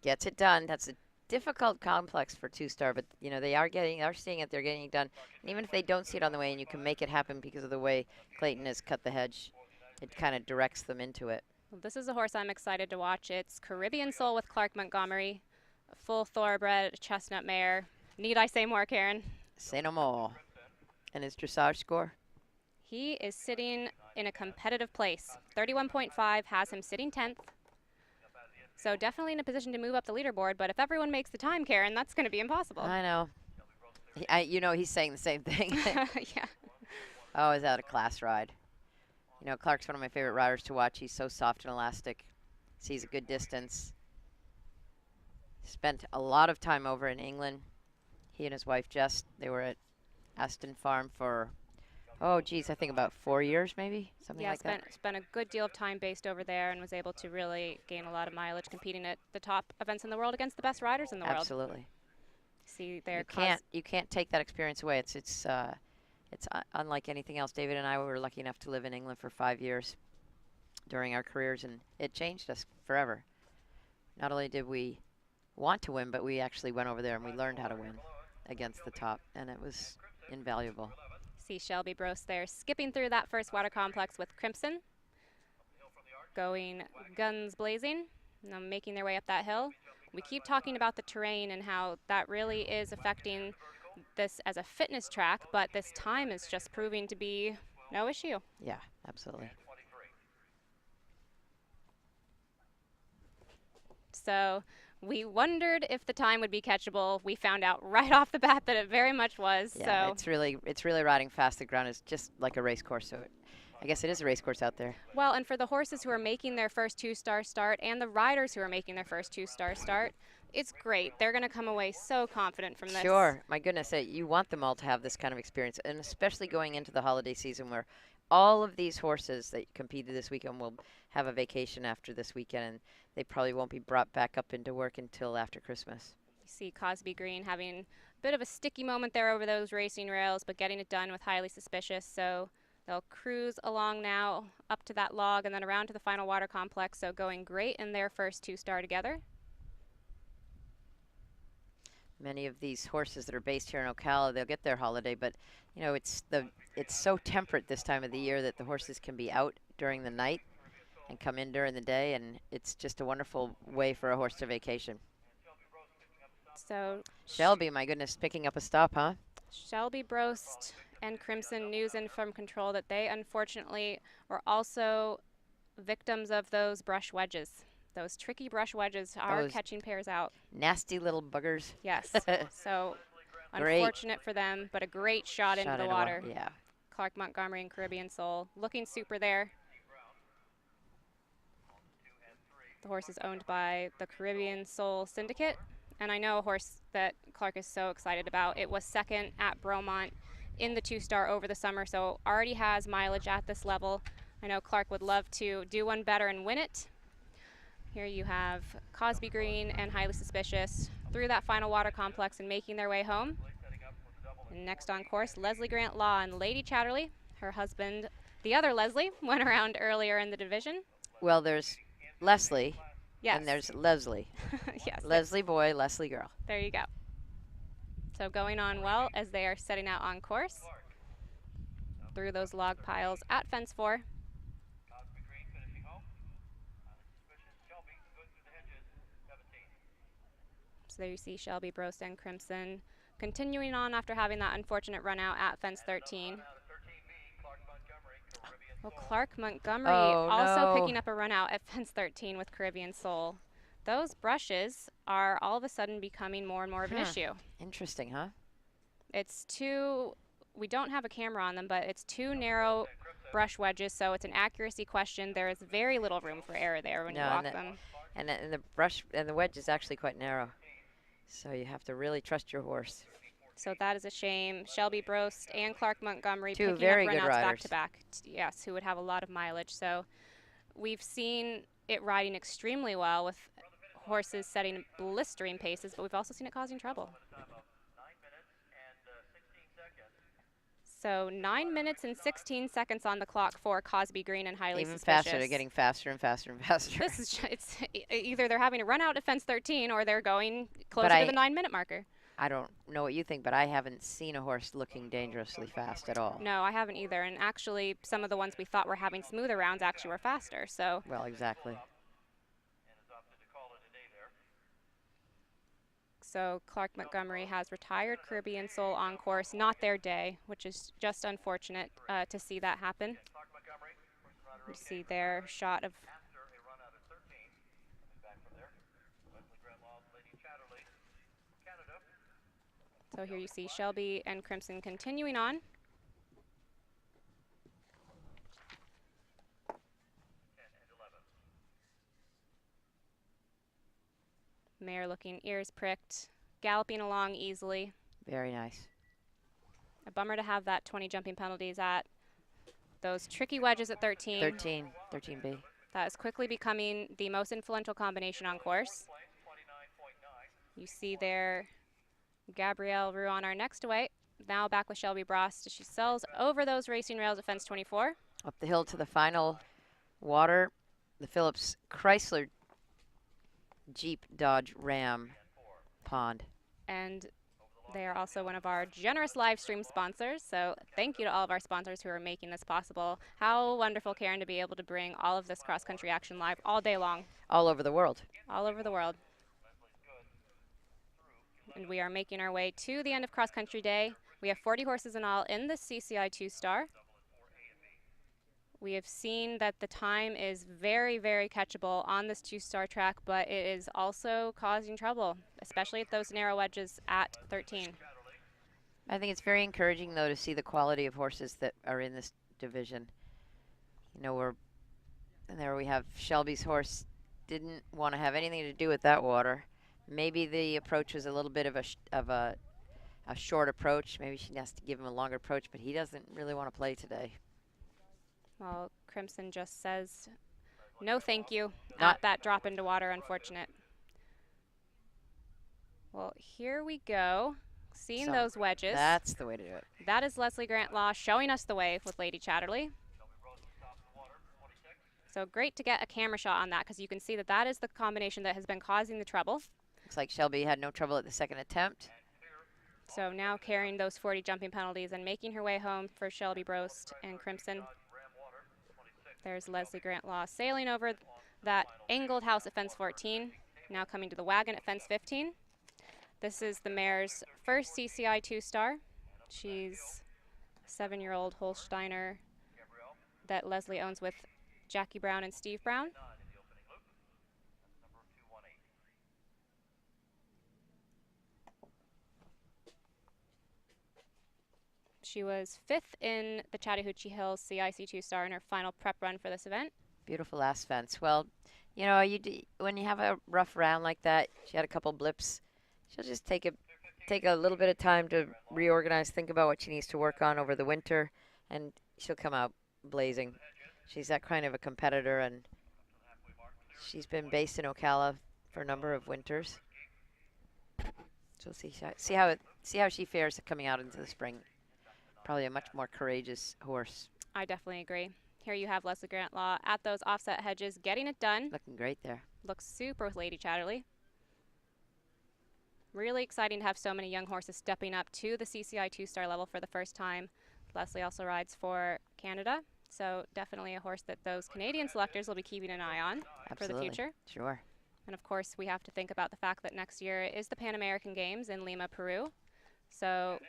Gets it done. That's a difficult complex for two-star, but you know they are seeing it. They're getting it done. And even if they don't see it on the way, and you can make it happen because of the way Clayton has cut the hedge, it kind of directs them into it. Well, this is a horse I'm excited to watch. It's Caribbean Soul with Clark Montgomery, a full thoroughbred chestnut mare. Need I say more, Karen? Say no more. And his dressage score? He is sitting in a competitive place. 31.5 has him sitting 10th. So definitely in a position to move up the leaderboard, but if everyone makes the time, Karen, that's going to be impossible. I know. You know, he's saying the same thing. Yeah. Oh, is that a class ride? You know, Clark's one of my favorite riders to watch. He's so soft and elastic. Sees a good distance. Spent a lot of time over in England. He and his wife, Jess, they were at Aston Farm for, oh, geez, I think about 4 years maybe, something like that. Spent a good deal of time based over there and was able to really gain a lot of mileage competing at the top events in the world against the best riders in the world. Absolutely. See, there you can't take that experience away. It's unlike anything else. David and I were lucky enough to live in England for 5 years during our careers, and it changed us forever. Not only did we want to win, but we actually went over there and we learned how to win against the top, and it was invaluable. See Shelby Brose there skipping through that first water complex with Crimson, going guns blazing, now making their way up that hill. We keep talking about the terrain and how that really is affecting this as a fitness track, but this time is just proving to be no issue. Yeah, absolutely. So we wondered if the time would be catchable. We found out right off the bat that it very much was. Yeah, so it's really riding fast. The ground is just like a race course, so I guess it is a race course out there. Well, and for the horses who are making their first two-star start and the riders who are making their first two-star start, it's great. They're going to come away so confident from this. Sure. My goodness, you want them all to have this kind of experience, and especially going into the holiday season where all of these horses that competed this weekend will have a vacation after this weekend, and they probably won't be brought back up into work until after Christmas. You see Cosby Green having a bit of a sticky moment there over those racing rails, but getting it done with Highly Suspicious. So they'll cruise along now up to that log and then around to the final water complex. So going great in their first two-star together. Many of these horses that are based here in Ocala, they'll get their holiday, but you know it's so temperate this time of the year that the horses can be out during the night and come in during the day, and it's just a wonderful way for a horse to vacation. So Shelby, my goodness, picking up a stop, huh? Shelby Brose and Crimson news in from control that they unfortunately were also victims of those brush wedges. Those tricky brush wedges are catching pairs out. Nasty little buggers. Yes. So Great. unfortunate for them, but a great shot into the water. Yeah. Clark Montgomery and Caribbean Soul looking super there. The horse is owned by the Caribbean Soul Syndicate, and I know a horse that Clark is so excited about. It was second at Bromont in the two-star over the summer, so already has mileage at this level. I know Clark would love to do one better and win it. Here you have Cosby Green and Highly Suspicious through that final water complex and making their way home. And next on course, Leslie Grant Law and Lady Chatterley. Her husband, the other Leslie, went around earlier in the division. Well, there's Leslie. Yes. And there's Leslie. Yes. Leslie boy, Leslie girl. There you go. So going on well as they are setting out on course through those log piles at fence 4. So there you see Shelby Brose and Crimson continuing on after having that unfortunate run out at fence 13. Well, Clark Montgomery also picking up a run out at fence 13 with Caribbean Soul. Those brushes are all of a sudden becoming more and more of an issue. Interesting, huh? It's we don't have a camera on them, but it's two narrow brush wedges, so it's an accuracy question. There is very little room for error there when you walk them. And the brush and the wedge is actually quite narrow. So you have to really trust your horse. So that is a shame. Shelby Brose and Clark Montgomery Two picking very up good runouts riders. back-to-back. Yes, who would have a lot of mileage. So we've seen it riding extremely well with horses setting blistering paces, but we've also seen it causing trouble. So 9 minutes and 16 seconds on the clock for Cosby Green and highly Even suspicious. faster. They're getting faster and faster and faster. This is it's either they're having to run out at fence 13 or they're going closer to the 9-minute marker. I don't know what you think, but I haven't seen a horse looking dangerously fast at all. No, I haven't either. And actually, some of the ones we thought were having smoother rounds actually were faster. So. Well, exactly. So Clark Montgomery has retired Caribbean Soul on course, not their day, which is just unfortunate to see that happen. You see their shot of so here you see Shelby and Crimson continuing on. Mare looking ears pricked, galloping along easily. Very nice. A bummer to have that 20 jumping penalties at those tricky wedges at 13. 13B. That is quickly becoming the most influential combination on course. You see there Gabrielle Ruan, our next away. Now back with Shelby Brost as she sells over those racing rails at fence 24. Up the hill to the final water, the Phillips Chrysler Jeep Dodge Ram pond. And they are also one of our generous live stream sponsors, so thank you to all of our sponsors who are making this possible. How wonderful, Karen, to be able to bring all of this cross-country action live all day long. All over the world. All over the world. And we are making our way to the end of cross-country day. We have 40 horses in all in the CCI 2-star. We have seen that the time is very, very catchable on this 2-star track, but it is also causing trouble, especially at those narrow wedges at 13. I think it's very encouraging, though, to see the quality of horses that are in this division. You know, and there we have Shelby's horse didn't want to have anything to do with that water. Maybe the approach was a little bit of a short approach. Maybe she has to give him a longer approach, but he doesn't really want to play today. Well, Crimson just says, no thank you, at that drop into water, unfortunate. Well, here we go, seeing those wedges. That's the way to do it. That is Leslie Grant Law showing us the way with Lady Chatterley. So great to get a camera shot on that because you can see that that is the combination that has been causing the trouble. Looks like Shelby had no trouble at the second attempt. So now carrying those 40 jumping penalties and making her way home for Shelby Brost and Crimson. There's Leslie Grant Law sailing over that angled house at fence 14, now coming to the wagon at fence 15. This is the mare's first CCI 2-star. She's a 7-year-old Holsteiner that Leslie owns with Jackie Brown and Steve Brown. She was 5th in the Chattahoochee Hills CIC 2-star in her final prep run for this event. Beautiful last fence. Well, you know, when you have a rough round like that, she had a couple blips. She'll just take a little bit of time to reorganize, think about what she needs to work on over the winter, and she'll come out blazing. She's that kind of a competitor, and she's been based in Ocala for a number of winters. So we'll see how she fares coming out into the spring. Probably a much more courageous horse. I definitely agree. Here you have Leslie Grant Law at those offset hedges, getting it done. Looking great there. Looks super with Lady Chatterley. Really exciting to have so many young horses stepping up to the CCI 2-star level for the first time. Leslie also rides for Canada, so definitely a horse that those Canadian selectors will be keeping an eye on for the future. Sure. And of course, we have to think about the fact that next year is the Pan American Games in Lima, Peru. So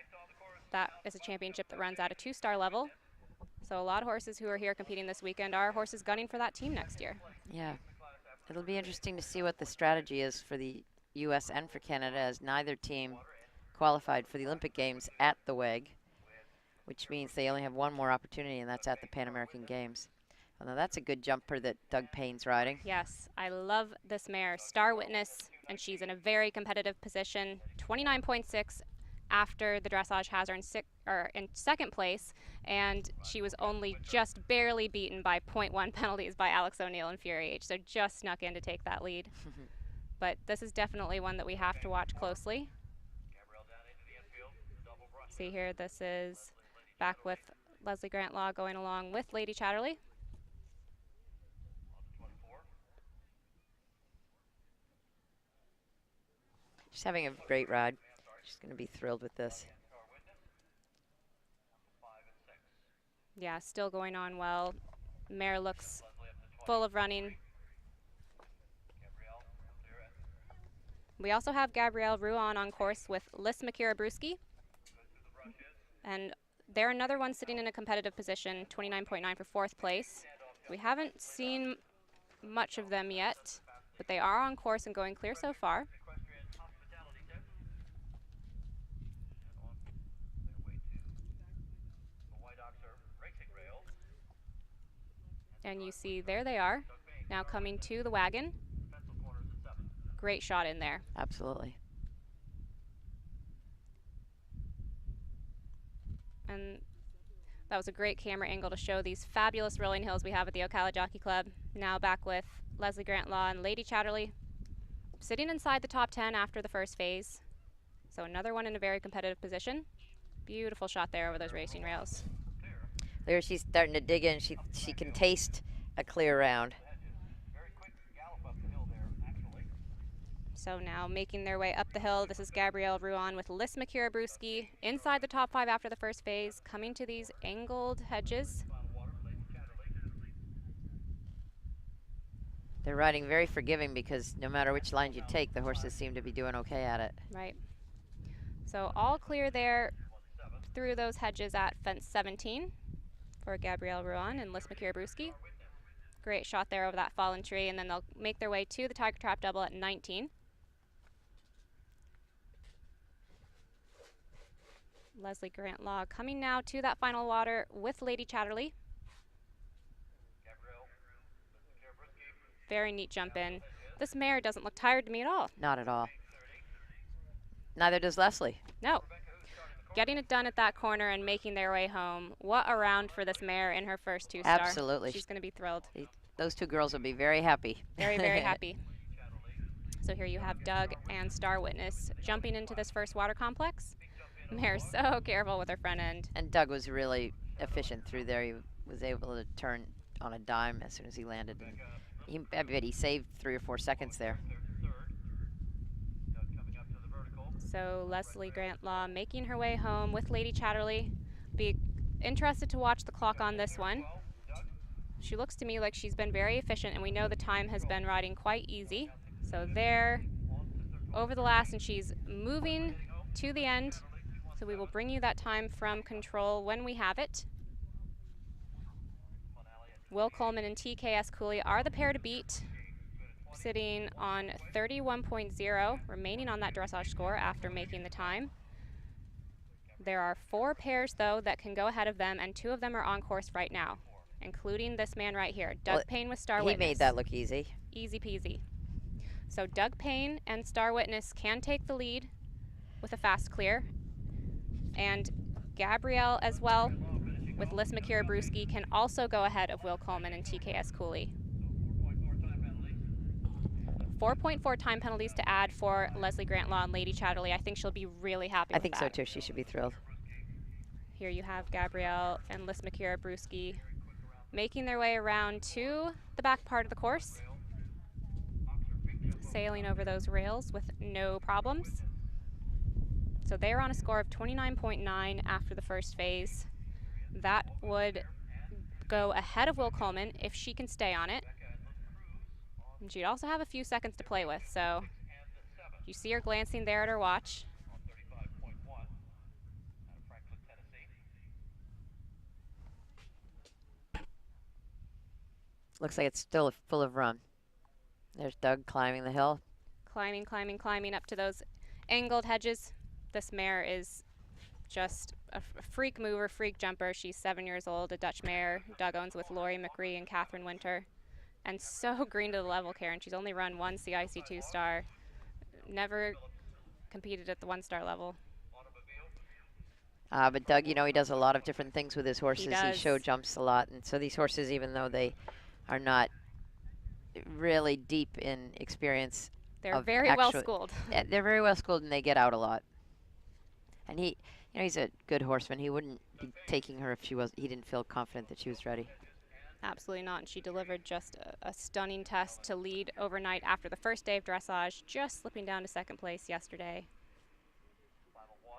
that is a championship that runs at a 2-star level. So a lot of horses who are here competing this weekend are horses gunning for that team next year. Yeah. It'll be interesting to see what the strategy is for the U.S. and for Canada, as neither team qualified for the Olympic Games at the WEG, which means they only have one more opportunity, and that's at the Pan American Games. Now that's a good jumper that Doug Payne's riding. Yes, I love this mare, Star Witness, and she's in a very competitive position, 29.6 after the dressage has her in second place, and she was only just barely beaten by 0.1 penalties by Alex O'Neill and Fury H, so just snuck in to take that lead. But this is definitely one that we have to watch closely. See here, this is Back with Leslie Grant Law going along with Lady Chatterley. She's having a great ride. She's going to be thrilled with this. Yeah, still going on well. Mare looks full of running. We also have Gabrielle Ruan on course with Liz McKira-Brewski. And they're another one sitting in a competitive position, 29.9 for fourth place. We haven't seen much of them yet, but they are on course and going clear so far. And you see, there they are, now coming to the wagon. Great shot in there. Absolutely. And that was a great camera angle to show these fabulous rolling hills we have at the Ocala Jockey Club. Now back with Leslie Grant Law and Lady Chatterley, sitting inside the top 10 after the first phase. So another one in a very competitive position. Beautiful shot there over those racing rails. There she's starting to dig in. She can taste a clear round. So now making their way up the hill, this is Gabrielle Ruan with Liz McKira-Brewski inside the top 5 after the first phase, coming to these angled hedges. They're riding very forgiving because no matter which lines you take, the horses seem to be doing okay at it. Right. So all clear there through those hedges at fence 17 for Gabrielle Ruan and Liz McKira-Brewski. Great shot there over that fallen tree, and then they'll make their way to the Tiger Trap double at 19. Leslie Grant Law coming now to that final water with Lady Chatterley. Very neat jump in. This mare doesn't look tired to me at all. Not at all. Neither does Leslie. No. Getting it done at that corner and making their way home. What a round for this mare in her first two-star. Absolutely. She's going to be thrilled. Those two girls will be very happy. Very, very happy. So here you have Doug and Star Witness jumping into this first water complex. Mare's so careful with her front end. And Doug was really efficient through there. He was able to turn on a dime as soon as he landed. And I bet he saved 3 or 4 seconds there. So Leslie Grant Law making her way home with Lady Chatterley. Be interested to watch the clock on this one. She looks to me like she's been very efficient, and we know the time has been riding quite easy. So there, over the last, and she's moving to the end. So we will bring you that time from control when we have it. Will Coleman and TKS Cooley are the pair to beat, sitting on 31.0, remaining on that dressage score after making the time. There are 4 pairs, though, that can go ahead of them, and 2 of them are on course right now, including this man right here, Doug Payne with Star Witness. He made that look easy. Easy peasy. So Doug Payne and Star Witness can take the lead with a fast clear, and Gabrielle as well with Liz McKira-Brewski can also go ahead of Will Coleman and TKS Cooley. 4.4 time penalties to add for Leslie Grant Law and Lady Chatterley. I think she'll be really happy with that. I think so too. She should be thrilled. Here you have Gabrielle and Liz McKira-Brewski making their way around to the back part of the course, sailing over those rails with no problems. So they're on a score of 29.9 after the first phase. That would go ahead of Will Coleman if she can stay on it. And she'd also have a few seconds to play with, so you see her glancing there at her watch. Looks like it's still full of run. There's Doug climbing the hill. Climbing, climbing, climbing up to those angled hedges. This mare is just a freak mover, freak jumper. She's 7 years old, a Dutch mare Doug owns with Lori McRee and Catherine Winter. And so green to the level, Karen. She's only run 1 CIC 2-star. Never competed at the 1-star level. But Doug, you know, he does a lot of different things with his horses. He show jumps a lot. And so these horses, even though they are not really deep in experience, they're very well schooled. Yeah, they're very well schooled, and they get out a lot. And he, you know, he's a good horseman. He wouldn't be taking her if he didn't feel confident that she was ready. Absolutely not. And she delivered just a stunning test to lead overnight after the first day of dressage, just slipping down to second place yesterday.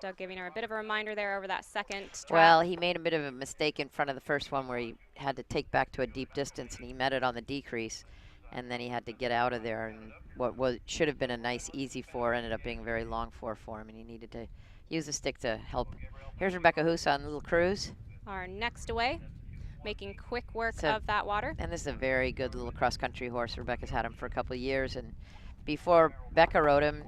Doug giving her a bit of a reminder there over that second strap. Well, he made a bit of a mistake in front of the first one where he had to take back to a deep distance, and he met it on the decrease, and then he had to get out of there. And what should have been a nice easy four ended up being a very long four for him, and he needed to use the stick to help. Here's Rebecca Hoos on Little Cruise. Our next away, making quick work of that water. And this is a very good little cross-country horse. Rebecca's had him for a couple of years, and before Becca rode him,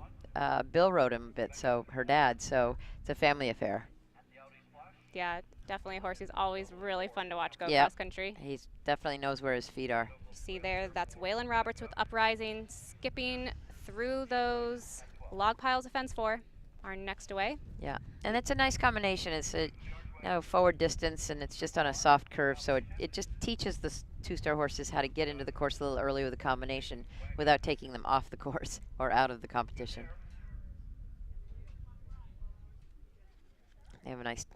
Bill rode him a bit, so her dad, so it's a family affair. Yeah, definitely a horse who's always really fun to watch go cross country. He definitely knows where his feet are. You see there, that's Waylon Roberts with Uprising, skipping through those log piles of fence 4. Our next away. Yeah, and it's a nice combination. It's a forward distance, and it's just on a soft curve, so it just teaches the two-star horses how to get into the course a little early with a combination without taking them off the course or out of the competition. They have a nice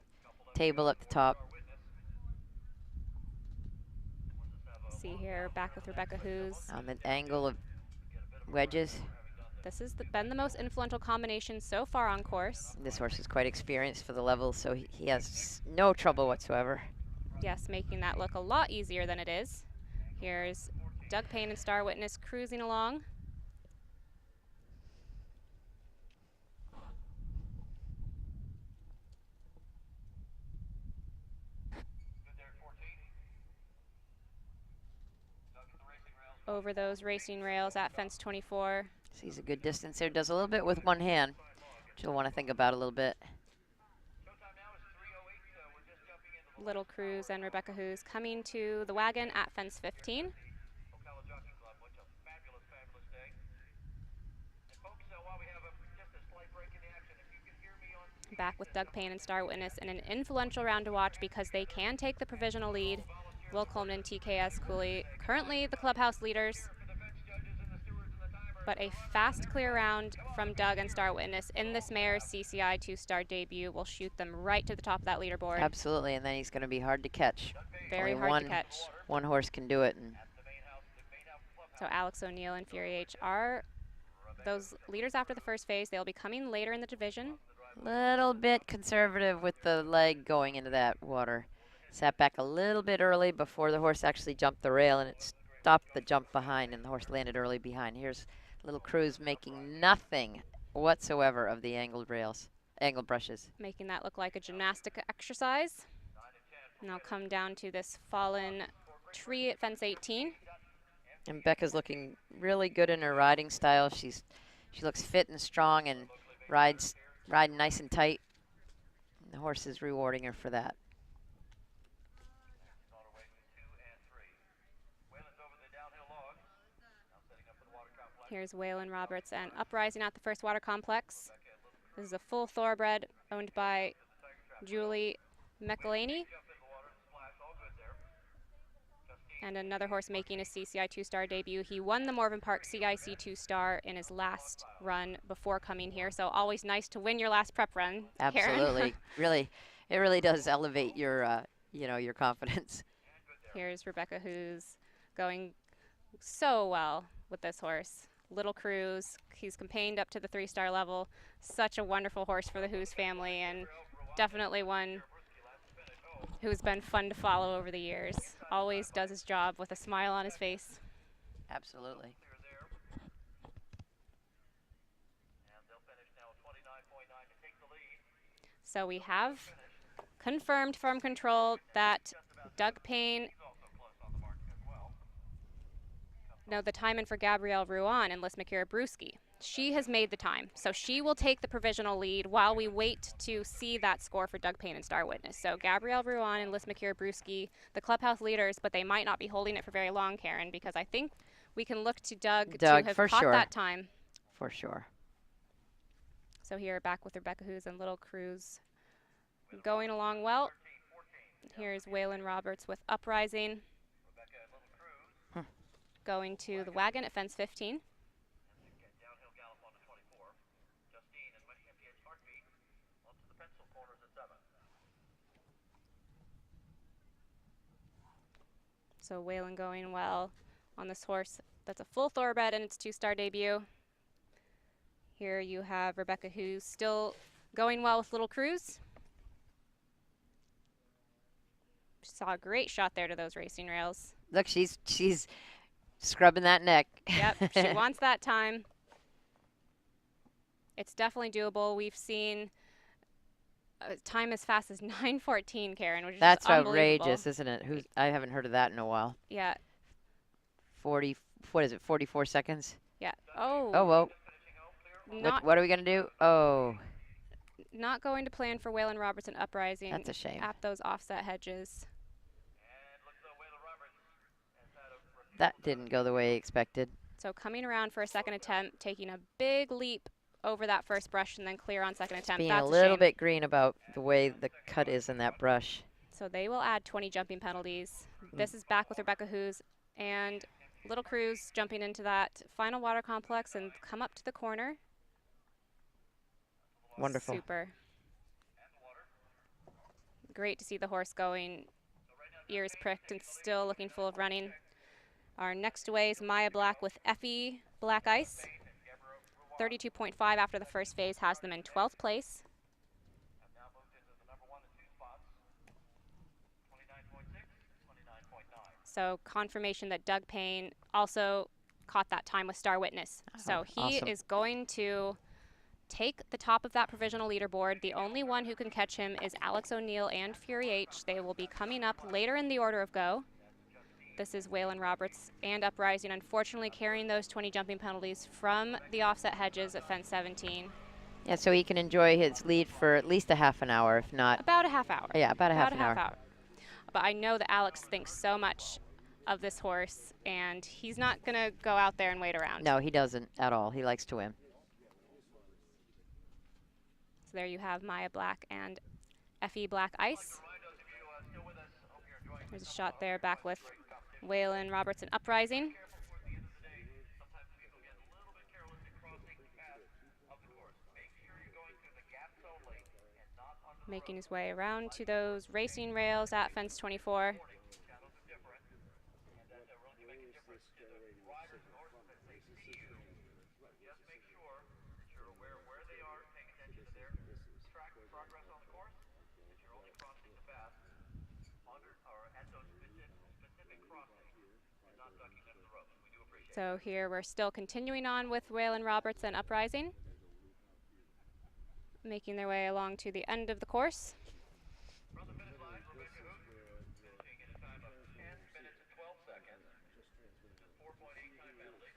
table at the top. See here, back with Rebecca Hoos. On the angle of wedges. This has been the most influential combination so far on course. This horse is quite experienced for the level, so he has no trouble whatsoever. Yes, making that look a lot easier than it is. Here's Doug Payne and Star Witness cruising along. Over those racing rails at fence 24. Sees a good distance there. Does a little bit with one hand, which you'll want to think about a little bit. Little Cruz and Rebecca Hoos coming to the wagon at fence 15. Back with Doug Payne and Star Witness in an influential round to watch because they can take the provisional lead. Will Coleman, TKS Cooley, currently the clubhouse leaders. But a fast, clear round from Doug and Star Witness in this mare's CCI 2-star debut will shoot them right to the top of that leaderboard. Absolutely, and then he's going to be hard to catch. Very hard to catch. One horse can do it. And so Alex O'Neill and Fury H are those leaders after the first phase. They'll be coming later in the division. Little bit conservative with the leg going into that water. Sat back a little bit early before the horse actually jumped the rail, and it stopped the jump behind, and the horse landed early behind. Here's Little Cruz making nothing whatsoever of the angled rails, angled brushes. Making that look like a gymnastic exercise. And I'll come down to this fallen tree at fence 18. And Becca's looking really good in her riding style. She looks fit and strong and riding nice and tight. And the horse is rewarding her for that. Here's Waylon Roberts and Uprising at the first water complex. This is a full thoroughbred owned by Julie McElhaney. And another horse making a CCI 2-star debut. He won the Morven Park CIC 2-star in his last run before coming here. So always nice to win your last prep run, Absolutely. Really, it really does elevate your, your confidence. Here's Rebecca Hoos going so well with this horse. Little Cruz, he's campaigned up to the 3-star level. Such a wonderful horse for the Hoos family, and definitely one who's been fun to follow over the years. Always does his job with a smile on his face. Absolutely. So we have confirmed from control that Doug Payne, the time in for Gabrielle Ruan and Liz McCura-Brewski. She has made the time, so she will take the provisional lead while we wait to see that score for Doug Payne and Star Witness. So Gabrielle Ruan and Liz McCura-Brewski, the clubhouse leaders, but they might not be holding it for very long, Karen, because I think we can look to Doug to have for caught sure. that time. For sure. So here back with Rebecca Hoos and Little Cruz going along well. Here's Waylon Roberts with Uprising. Going to the wagon at fence 15. So Whalen going well on this horse. That's a full thoroughbred in its 2-star debut. Here you have Rebecca, who's still going well with Little Cruise. Saw a great shot there to those racing rails. Look, she's scrubbing that neck. Yep, she wants that time. It's definitely doable. We've seen time as fast as 9:14, Karen, which That's is unbelievable. outrageous, isn't it? I haven't heard of that in a while. Yeah. 40, what is it, 44 seconds? Yeah. Oh. Oh, well. Not, what are we going to do? Oh. Not going to plan for Whalen Robertson Uprising. That's a shame. At those offset hedges. That didn't go the way expected. So coming around for a second attempt, taking a big leap over that first brush and then clear on second attempt. Being That's a little shame. bit green about the way the cut is in that brush. So they will add 20 jumping penalties. This is back with Rebecca Hoos and Little Cruise jumping into that final water complex and come up to the corner. Wonderful. Super. Great to see the horse going, ears pricked and still looking full of running. Our next away is Maya Black with Effie Black Ice. 32.5 after the first phase has them in 12th place. So confirmation that Doug Payne also caught that time with Star Witness. So he awesome. is going to take the top of that provisional leaderboard. The only one who can catch him is Alex O'Neill and Fury H. They will be coming up later in the order of go. This is Whalen Roberts and Uprising, unfortunately carrying those 20 jumping penalties from the offset hedges at fence 17. Yeah, so he can enjoy his lead for at least a half an hour, if not. About a half hour. Yeah, about a half an hour. But I know that Alex thinks so much of this horse, and he's not going to go out there and wait around. No, he doesn't at all. He likes to win. So there you have Maya Black and Effie Black Ice. There's a shot there back with Whalen Robertson Uprising. Making his way around to those racing rails at fence 24. So here we're still continuing on with Whalen Robertson Uprising, making their way along to the end of the course. From the finish line, Rebecca Hoos finishing in a time of 10 minutes and 12 seconds. 4.8 time penalty.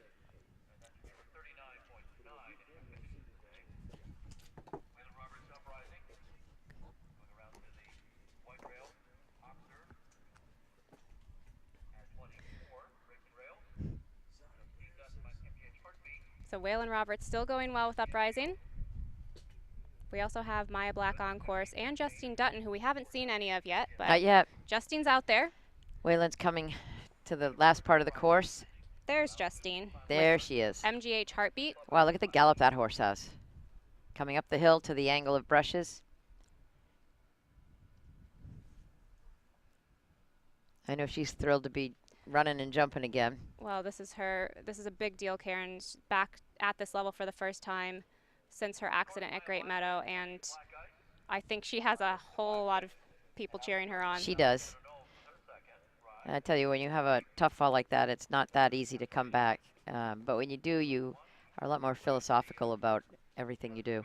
And that's number 39.9. Whalen Roberts Uprising. Going around to the white rail. Oxer. And 24. Racing rail. So Whalen Roberts still going well with Uprising. We also have Maya Black on course and Justine Dutton, who we haven't seen any of yet. But not yet. Justine's out there. Whalen's coming to the last part of the course. There's Justine. There she is. MGH Heartbeat. Wow, look at the gallop that horse has. Coming up the hill to the angle of brushes. I know she's thrilled to be running and jumping again. Well, this is a big deal, Karen. She's back at this level for the first time since her accident at Great Meadow, and I think she has a whole lot of people cheering her on. She does. And I tell you, when you have a tough fall like that, it's not that easy to come back. But when you do, you are a lot more philosophical about everything you do.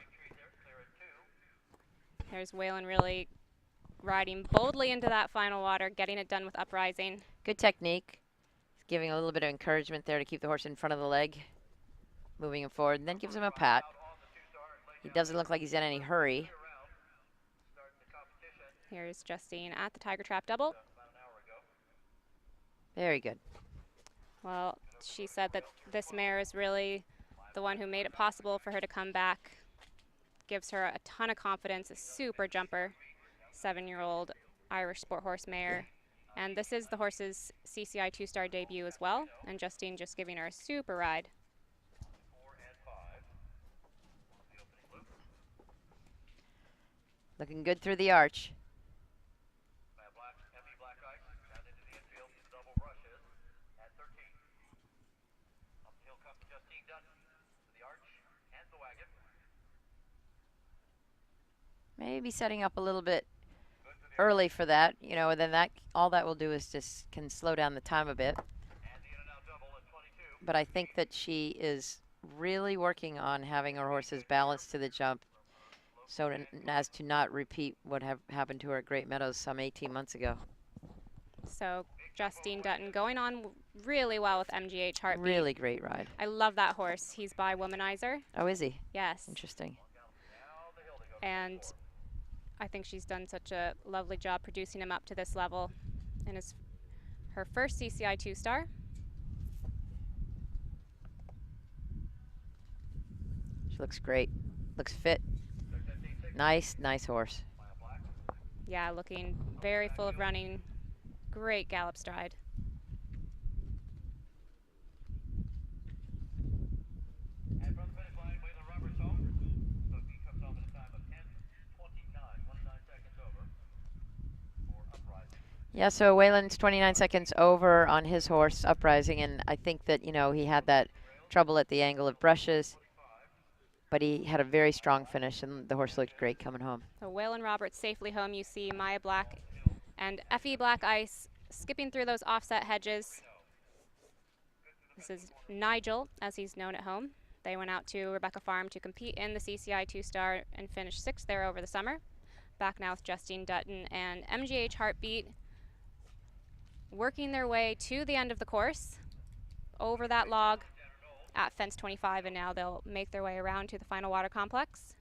There's Whalen really riding boldly into that final water, getting it done with Uprising. Good technique. Giving a little bit of encouragement there to keep the horse in front of the leg, moving him forward, and then gives him a pat. He doesn't look like he's in any hurry. Here's Justine at the Tiger Trap double. Very good. Well, she said that this mare is really the one who made it possible for her to come back. Gives her a ton of confidence, a super jumper, 7-year-old Irish sport horse mare. And this is the horse's CCI 2-star debut as well. And Justine just giving her a super ride. Looking good through the arch. Black Ice down into the infield, double rush. Here comes Justine Dutton to the arch and the wagon. Maybe setting up a little bit Good to the early for that, you know, then that all that will do is just can slow down the time a bit. and the in and out double at 22. But I think that she is really working on having her horses balanced to the jump so as to not repeat what happened to her at Great Meadows some 18 months ago. So Justine Dutton going on really well with MGH Heartbeat. Really great ride. I love that horse. He's by Womanizer. Oh, is he? Yes. Interesting. And I think she's done such a lovely job producing him up to this level. And is her first CCI 2-star. She looks great. Looks fit. Nice, nice horse. Yeah, looking very full of running. Great gallop stride. And from the finish line, Waylon Roberts home. So he comes home at a time of 10:29, 29 seconds over for Uprising. Yeah, so Waylon's 29 seconds over on his horse, Uprising, and I think that, you know, he had that trouble at the angle of brushes, but he had a very strong finish, and the horse looked great coming home. So Waylon Roberts safely home. You see Maya Black and Effie Black Ice skipping through those offset hedges. This is Nigel, as he's known at home. They went out to Rebecca Farm to compete in the CCI 2-star and finished 6th there over the summer. Back now with Justine Dutton and MGH Heartbeat working their way to the end of the course over that log at fence 25, and now they'll make their way around to the final water complex.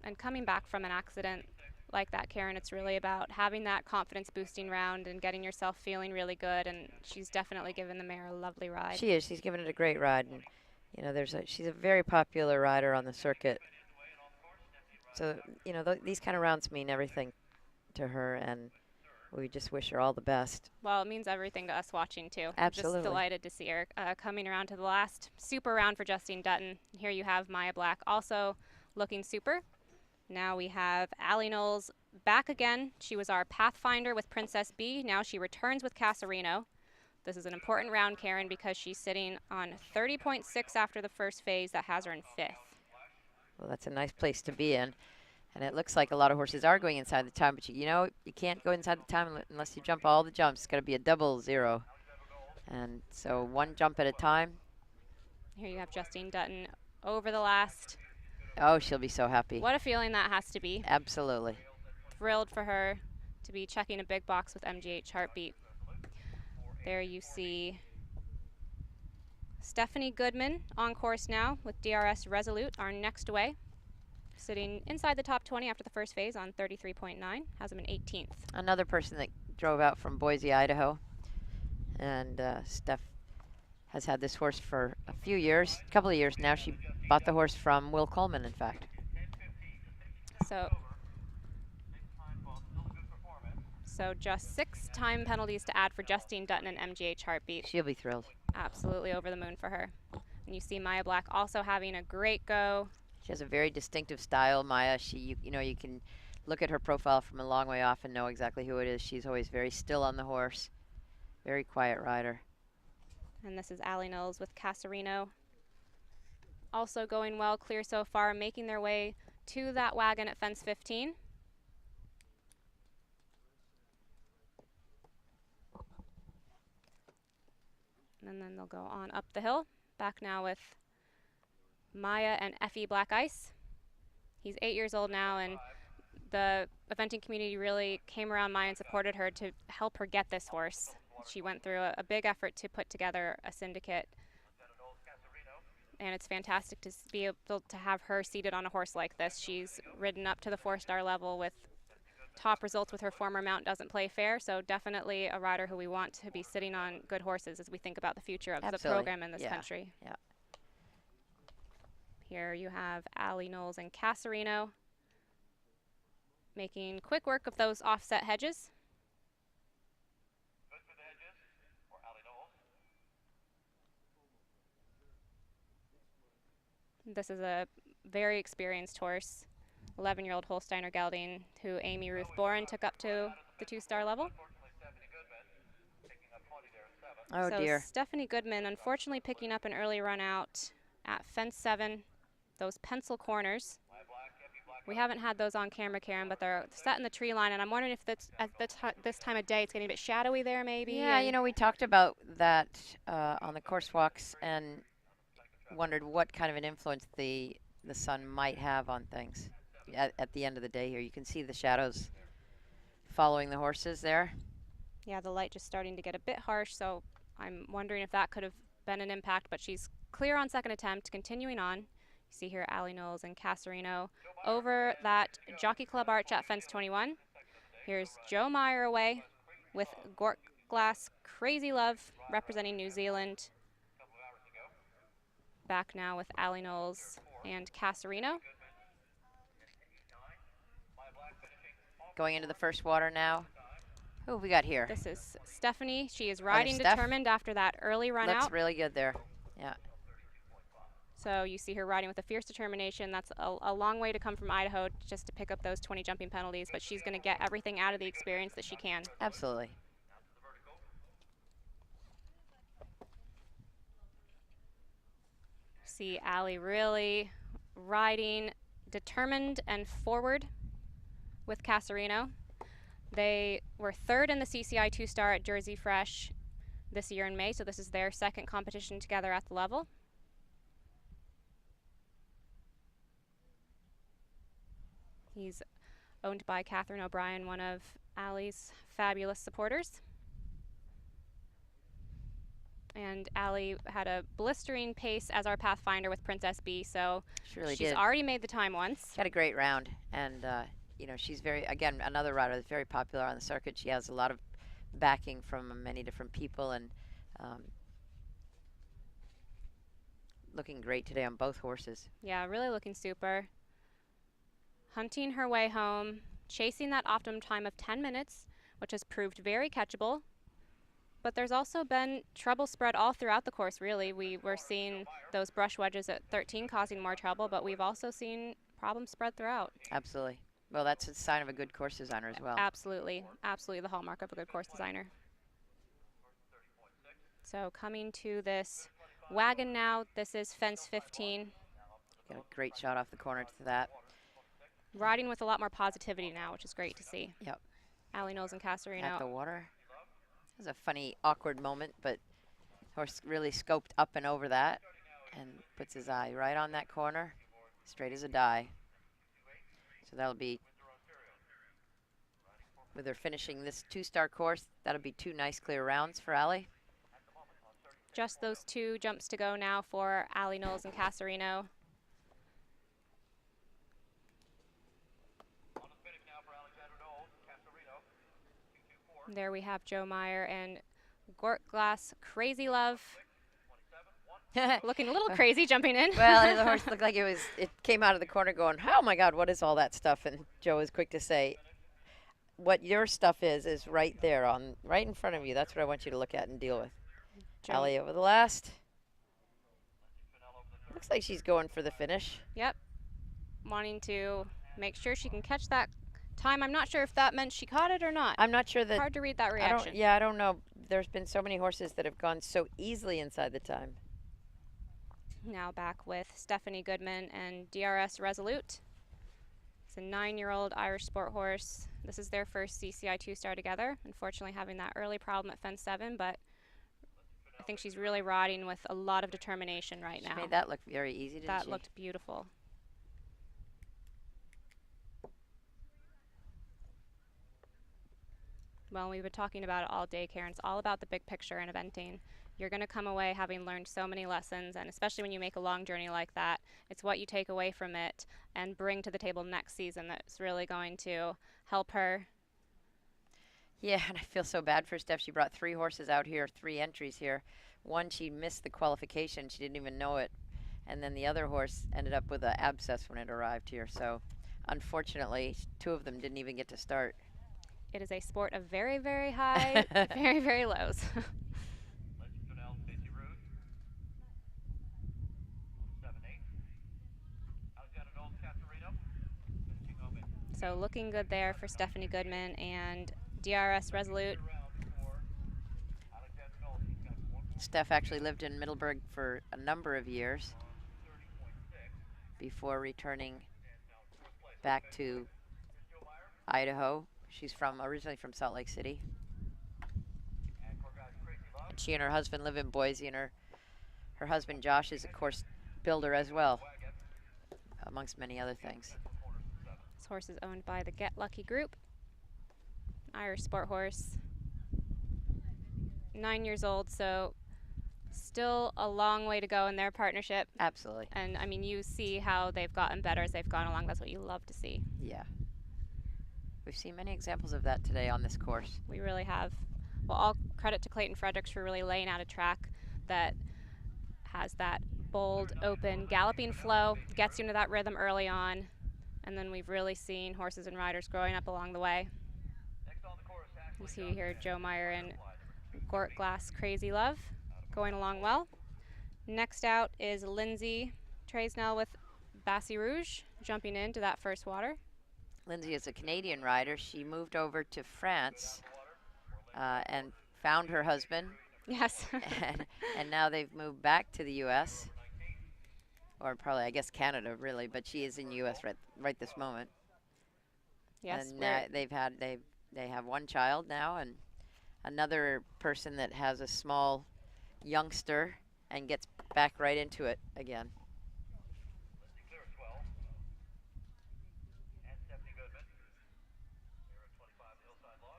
And coming back from an accident like that, Karen, it's really about having that confidence boosting round and getting yourself feeling really good, and she's definitely given the mare a lovely ride. She is. She's given it a great ride, and you know, she's a very popular rider on the circuit. So, you know, these kind of rounds mean everything to her, and we just wish her all the best. Well, it means everything to us watching too. Absolutely. Just delighted to see her coming around to the last super round for Justine Dutton. Here you have Maya Black also looking super. Now we have Allie Knowles back again. She was our Pathfinder with Princess B. Now she returns with Casarino. This is an important round, Karen, because she's sitting on 30.6 after the first phase. That has her in 5th. Well, that's a nice place to be in. And it looks like a lot of horses are going inside the time, but you know, you can't go inside the time unless you jump all the jumps. It's got to be a double zero. And so one jump at a time. Here you have Justine Dutton over the last. Oh, she'll be so happy. What a feeling that has to be. Absolutely. Thrilled for her to be checking a big box with MGH Heartbeat. There you see Stephanie Goodman on course now with DRS Resolute, our next away. Sitting inside the top 20 after the first phase on 33.9, has him in 18th. Another person that drove out from Boise, Idaho. And Steph has had this horse for a few years, a couple of years now. She bought the horse from Will Coleman, in fact. So just 6 time penalties to add for Justine Dutton and MGH Heartbeat. She'll be thrilled. Absolutely over the moon for her. And you see Maya Black also having a great go. She has a very distinctive style, Maya. You know, you can look at her profile from a long way off and know exactly who it is. She's always very still on the horse. Very quiet rider. And this is Allie Knowles with Casarino. Also going well, clear so far, making their way to that wagon at fence 15. And then they'll go on up the hill. Back now with Maya and Effie Black Ice. He's 8 years old now, and the eventing community really came around Maya and supported her to help her get this horse. She went through a big effort to put together a syndicate, and it's fantastic to be able to have her seated on a horse like this. She's ridden up to the 4-star level with top results with her former mount Doesn't Play Fair, so definitely a rider who we want to be sitting on good horses as we think about the future of the program in this country. Yeah. Here you have Allie Knowles and Casarino making quick work of those offset hedges. Good for the hedges for Allie Knowles. This is a very experienced horse, 11-year-old Holsteiner gelding, who Amy Ruth Boren took up to the 2-star level. Unfortunately, Stephanie Goodman Oh So dear. Stephanie Goodman unfortunately picking up an early run out at fence 7. Those pencil corners. We haven't had those on camera, Karen, but they're set in the tree line, and I'm wondering if that's at this time of day it's getting a bit shadowy there maybe. Yeah, you know, we talked about that on the course walks and wondered what kind of an influence the sun might have on things at the end of the day here. You can see the shadows following the horses there. Yeah, the light just starting to get a bit harsh, so I'm wondering if that could have been an impact, but she's clear on second attempt, continuing on. You see here Ali Knowles and Casarino over that Jockey Club arch at fence 21. Here's Joe Meyer away with Gort Glass Crazy Love representing New Zealand. Back now with Ali Knowles and Casarino. Going into the first water now. Who have we got here? This is Stephanie. She is riding Steph. determined after that early run Looks out. really good there. Yeah. So you see her riding with a fierce determination. That's a long way to come from Idaho just to pick up those 20 jumping penalties, but she's going to get everything out of the experience that she can. Absolutely. See Ali really riding determined and forward with Casarino. They were third in the CCI 2-star at Jersey Fresh this year in May, so this is their second competition together at the level. He's owned by Catherine O'Brien, one of Ali's fabulous supporters. And Ali had a blistering pace as our Pathfinder with Princess B, so she's already made the time once. She had a great round, and you know, she's again, another rider that's very popular on the circuit. She has a lot of backing from many different people, and looking great today on both horses. Yeah, really looking super. Hunting her way home, chasing that optimum time of 10 minutes, which has proved very catchable. But there's also been trouble spread all throughout the course, really. We were seeing those brush wedges at 13 causing more trouble, but we've also seen problems spread throughout. Absolutely. Well, that's a sign of a good course designer as well. Absolutely. Absolutely the hallmark of a good course designer. So coming to this wagon now, this is fence 15. Got a great shot off the corner to that. Riding with a lot more positivity now, which is great to see. Yep. Ali Knowles and Casarino. At the water. It was a funny, awkward moment, but horse really scoped up and over that and puts his eye right on that corner, straight as a die. So that'll be, with her finishing this 2-star course, that'll be 2 nice clear rounds for Ali. Just those 2 jumps to go now for Ali Knowles and Casarino. There we have Joe Meyer and Gort Glass Crazy Love. Looking a little crazy jumping in. Well, the horse looked like it came out of the corner going, oh my God, what is all that stuff? And Joe is quick to say, what your stuff is right there, right in front of you. That's what I want you to look at and deal with. Ali over the last. Looks like she's going for the finish. Yep. Wanting to make sure she can catch that time. I'm not sure if that meant she caught it or not. I'm not sure that. Hard to read that reaction. I don't know. There's been so many horses that have gone so easily inside the time. Now back with Stephanie Goodman and DRS Resolute. It's a 9-year-old Irish sport horse. This is their first CCI 2-star together. Unfortunately having that early problem at fence 7, but I think she's really riding with a lot of determination right now. She made that look very easy, didn't she? That looked beautiful. Well, we've been talking about it all day, Karen. It's all about the big picture in eventing. You're going to come away having learned so many lessons, and especially when you make a long journey like that, it's what you take away from it and bring to the table next season that's really going to help her. Yeah, and I feel so bad for Steph. She brought 3 horses out here, 3 entries here. One, she missed the qualification. She didn't even know it. And then the other horse ended up with an abscess when it arrived here. So, unfortunately, 2 of them didn't even get to start. It is a sport of very, very high, very, very lows. So looking good there for Stephanie Goodman and DRS Resolute. Steph actually lived in Middleburg for a number of years before returning back to Idaho. She's originally from Salt Lake City. And she and her husband live in Boise, and her husband Josh is a course builder as well, amongst many other things. This horse is owned by the Get Lucky Group, Irish sport horse. 9 years old, so still a long way to go in their partnership. Absolutely. And I mean, you see how they've gotten better as they've gone along. That's what you love to see. Yeah. We've seen many examples of that today on this course. We really have. Well, all credit to Clayton Fredericks for really laying out a track that has that bold, open, galloping flow, gets you into that rhythm early on, and then we've really seen horses and riders growing up along the way. You see here Joe Meyer and Gort Glass Crazy Love going along well. Next out is Lindsay Tresnell with Bassi Rouge jumping into that first water. Lindsay is a Canadian rider. She moved over to France and found her husband. Yes. and now they've moved back to the U.S. Or probably, I guess, Canada, really. But she is in the U.S. right this moment. Yes. And they have one child now, and another person that has a small youngster and gets back right into it again.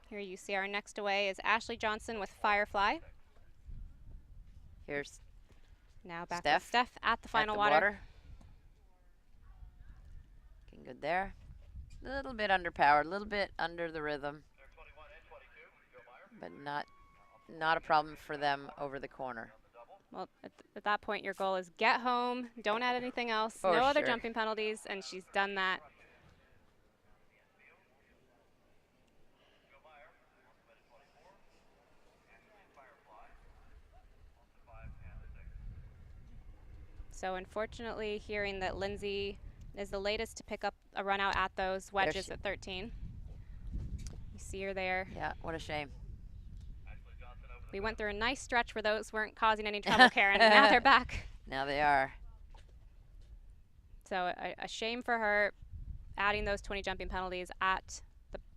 Here you see our next away is Ashley Johnson with Firefly. Here's now back Steph with Steph at the final the water. Looking good there. A little bit underpowered, a little bit under the rhythm, but not a problem for them over the corner. Well, at that point, your goal is get home, don't add anything else, For no other sure. jumping penalties, and she's done that. So unfortunately, hearing that Lindsay is the latest to pick up a run out at those wedges at 13. You see her there. Yeah, what a shame. We went through a nice stretch where those weren't causing any trouble, Karen, and now they're back. Now they are. So a shame for her adding those 20 jumping penalties at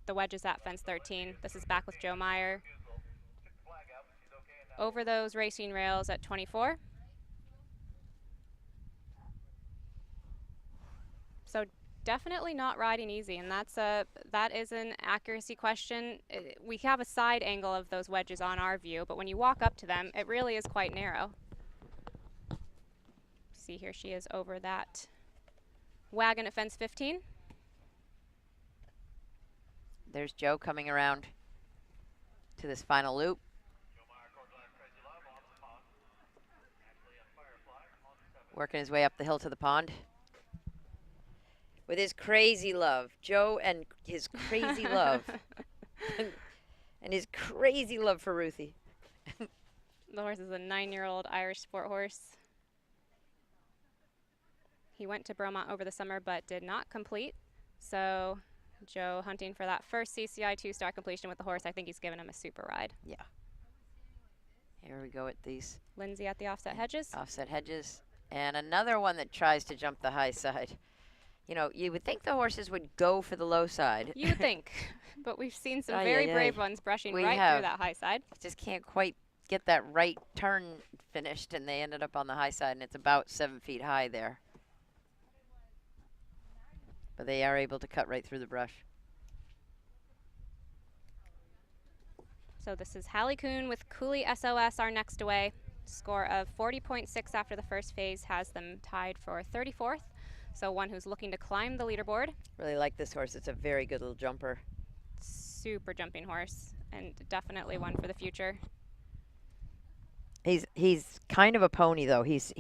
the wedges at fence 13. This is back with Joe Meyer. Over those racing rails at 24. So definitely not riding easy, and that is an accuracy question. We have a side angle of those wedges on our view, but when you walk up to them, it really is quite narrow. See here, she is over that wagon at fence 15. There's Joe coming around to this final loop. Working his way up the hill to the pond. With his crazy love. Joe and his crazy love. And his crazy love for Ruthie. The horse is a 9-year-old Irish sport horse. He went to Bromont over the summer but did not complete. So Joe hunting for that first CCI 2-star completion with the horse. I think he's given him a super ride. Yeah. Here we go at these. Lindsay at the offset hedges. Offset hedges. And another one that tries to jump the high side. You know, you would think the horses would go for the low side. You would think, but we've seen some very brave ones brushing right through that high side. Just can't quite get that right turn finished, and they ended up on the high side, and it's about 7 feet high there. But they are able to cut right through the brush. So this is Hallie Kuhn with Cooley SOS, our next away. Score of 40.6 after the first phase has them tied for 34th. So one who's looking to climb the leaderboard. Really like this horse. It's a very good little jumper. Super jumping horse, and definitely one for the future. He's kind of a pony though. He's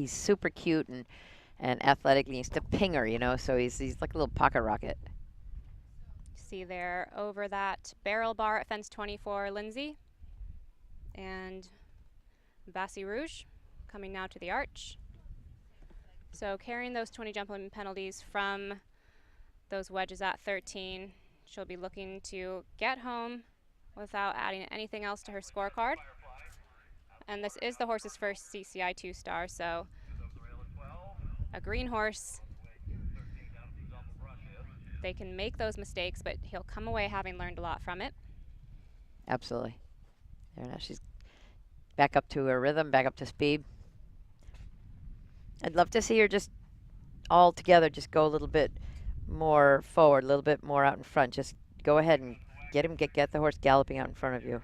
super cute and athletic, and he's a pinger, you know. So he's like a little pocket rocket. See there over that barrel bar at fence 24, Lindsay, and Bassi Rouge coming now to the arch. So carrying those 20 jumping penalties from those wedges at 13, she'll be looking to get home without adding anything else to her scorecard. And this is the horse's first CCI 2-star, so a green horse. They can make those mistakes, but he'll come away having learned a lot from it. Absolutely. There now she's back up to her rhythm, back up to speed. I'd love to see her just all together, just go a little bit more forward, a little bit more out in front. Just go ahead and get the horse galloping out in front of you.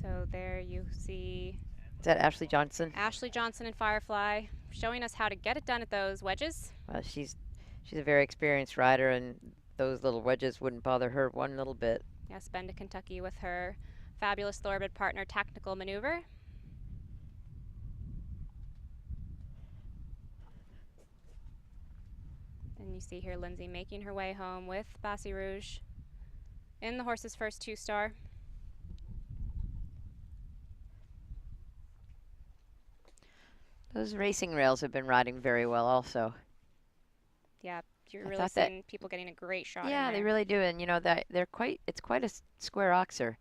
So there you see Is that Ashley Johnson? Ashley Johnson and Firefly showing us how to get it done at those wedges. She's a very experienced rider, and those little wedges wouldn't bother her one little bit. Yes, Bend to Kentucky with her fabulous thoroughbred partner, Tactical Maneuver. And you see here Lindsay making her way home with Bassi Rouge in the horse's first 2-star. Those racing rails have been riding very well also. Yeah, you're I really thought that- seeing people getting a great shot in Yeah, there. they really do, and you know that it's quite a square oxer.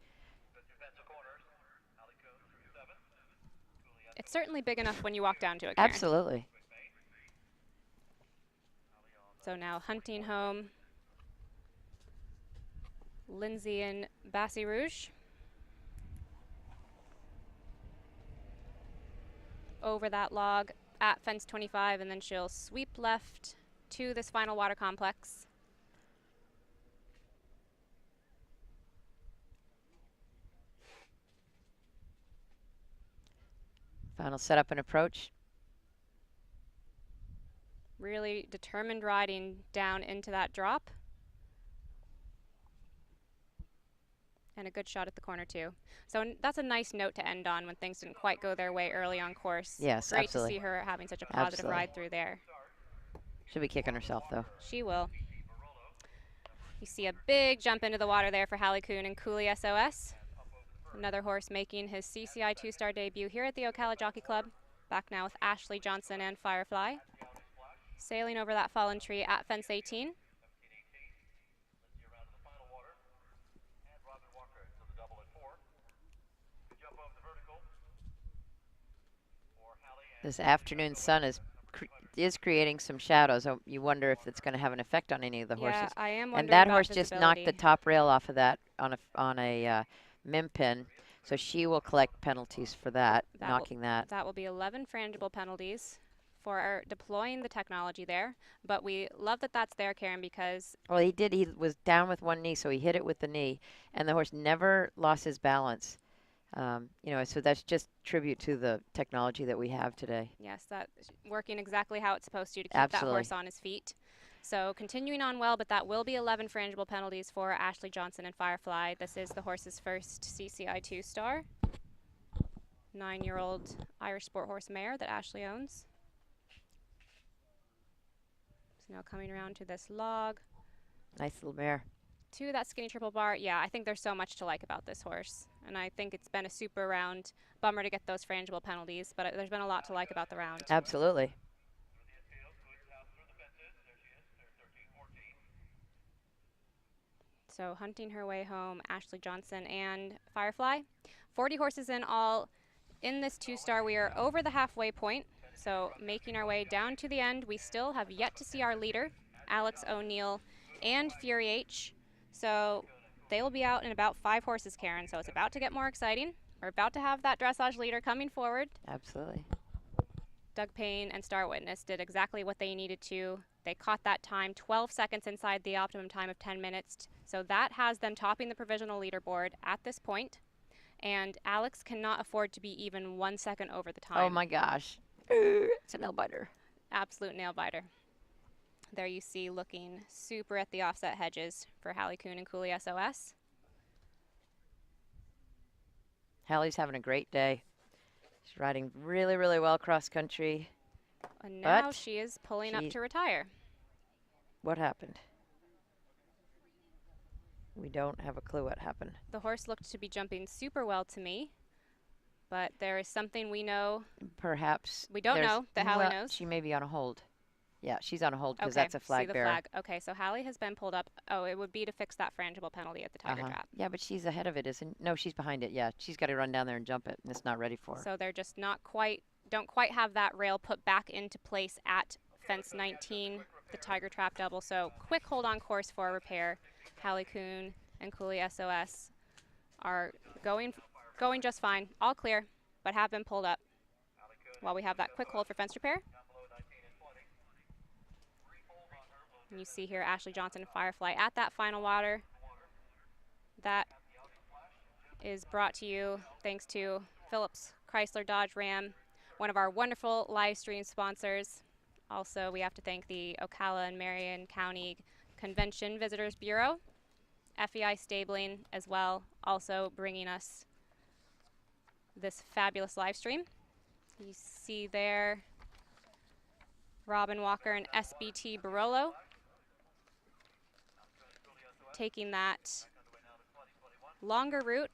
It's certainly big enough when you walk down to it, Karen. Absolutely. So now hunting home Lindsay and Bassi Rouge. Over that log at fence 25, and then she'll sweep left to this final water complex. Final setup and approach. Really determined riding down into that drop. And a good shot at the corner too. So that's a nice note to end on when things didn't quite go their way early on course. Yes, Great absolutely. to see her having such a positive Absolutely. ride through there. She'll be kicking herself though. She will. You see a big jump into the water there for Hallie Kuhn and Cooley SOS. Another horse making his CCI 2-star debut here at the Ocala Jockey Club. Back now with Ashley Johnson and Firefly. Sailing over that fallen tree at fence 18. This afternoon sun is creating some shadows. So you wonder if it's going to have an effect on any of the horses. Yeah, I am wondering And that about horse just knocked the visibility. top rail off of that on a mim pin, so she will collect penalties for that, knocking that. That will be 11 frangible penalties for deploying the technology there. But we love that that's there, Karen, because Well, he was down with one knee, so he hit it with the knee, and the horse never lost his balance. You know, so that's just tribute to the technology that we have today. yes, that's working exactly how it's supposed to keep Absolutely. that horse on his feet. So continuing on well, but that will be 11 frangible penalties for Ashley Johnson and Firefly. This is the horse's first CCI 2-star. 9-year-old Irish sport horse mare that Ashley owns. So now coming around to this log. Nice little mare. To that skinny triple bar. Yeah, I think there's so much to like about this horse. And I think it's been a super round. Bummer to get those frangible penalties, but there's been a lot to like about the round. Absolutely. So hunting her way home, Ashley Johnson and Firefly. 40 horses in all in this 2-star. We are over the halfway point, so making our way down to the end. We still have yet to see our leader, Alex O'Neill and Fury H. So they will be out in about 5 horses, Karen, so it's about to get more exciting. We're about to have that dressage leader coming forward. Absolutely. Doug Payne and Star Witness did exactly what they needed to. They caught that time 12 seconds inside the optimum time of 10 minutes. So that has them topping the provisional leaderboard at this point. And Alex cannot afford to be even 1 second over the time. Oh my gosh. It's a nail biter. Absolute nail biter. There you see looking super at the offset hedges for Hallie Kuhn and Cooley SOS. Hallie's having a great day. She's riding really, really well cross country. And now But she is pulling up she- to retire. What happened? We don't have a clue what happened. The horse looked to be jumping super well to me, but there is something we know. Perhaps We don't there's- know that Hallie well, knows. She may be on a hold. Yeah, she's on hold because Okay, that's a see flag the bearer. flag. Okay, so Hallie has been pulled up. Oh, it would be to fix that frangible penalty at the Tiger Trap. Yeah, but she's ahead of it, isn't? No, she's behind it. Yeah, she's got to run down there and jump it, and it's not ready for her. So they're just not quite, don't quite have that rail put back into place at fence 19, the Tiger Trap double. So quick hold on course for repair. Hallie Kuhn and Cooley SOS are going just fine. All clear, but have been pulled up. While we have that quick hold for fence repair. And you see here Ashley Johnson and Firefly at that final water. That is brought to you thanks to Phillips Chrysler Dodge Ram, one of our wonderful live stream sponsors. Also, we have to thank the Ocala and Marion County Convention Visitors Bureau, FEI Stabling as well, also bringing us this fabulous live stream. You see there Robin Walker and SBT Barolo taking that longer route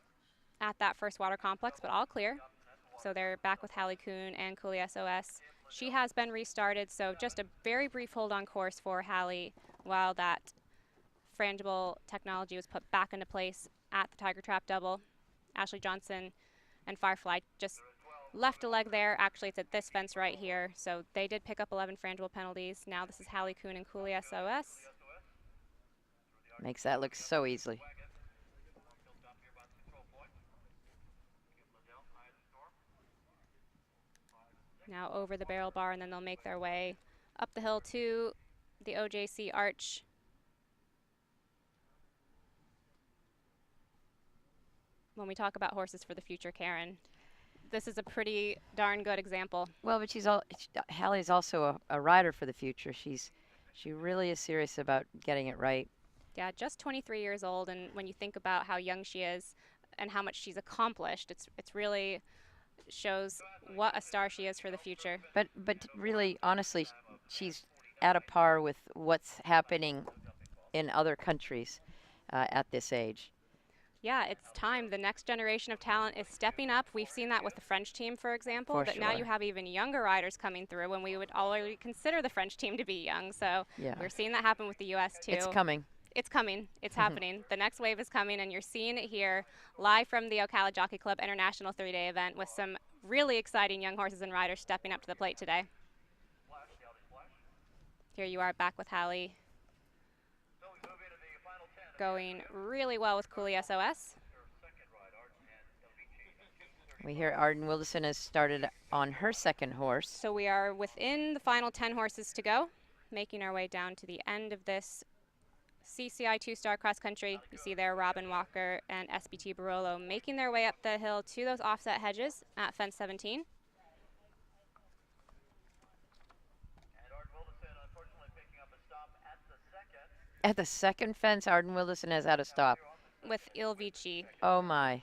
at that first water complex, but all clear. So they're back with Hallie Kuhn and Cooley SOS. She has been restarted, so just a very brief hold on course for Hallie while that frangible technology was put back into place at the Tiger Trap double. Ashley Johnson and Firefly just left a leg there. Actually, it's at this fence right here. So they did pick up 11 frangible penalties. Now this is Hallie Kuhn and Cooley SOS. Makes that look so easily. Now over the barrel bar, and then they'll make their way up the hill to the OJC arch. When we talk about horses for the future, Karen, this is a pretty darn good example. Well, but Hallie's also a rider for the future. She really is serious about getting it right. Yeah, just 23 years old, and when you think about how young she is and how much she's accomplished, it's really shows what a star she is for the future. But really, honestly, she's at a par with what's happening in other countries at this age. Yeah, it's time. The next generation of talent is stepping up. We've seen that with the French team, for example, but now you have even younger riders coming through when we would already consider the French team to be young. So we're seeing that happen with the U.S. too. It's coming. It's coming. It's happening. The next wave is coming, and you're seeing it here live from the Ocala Jockey Club International 3-day event with some really exciting young horses and riders stepping up to the plate today. Here you are back with Hallie, going really well with Cooley SOS. We hear Arden Wilderson has started on her second horse. So we are within the final 10 horses to go, making our way down to the end of this CCI 2-star cross country. You see there Robin Walker and SBT Barolo making their way up the hill to those offset hedges at fence 17. At the second fence, Arden Wilderson has had a stop. With Il Vici. Oh my.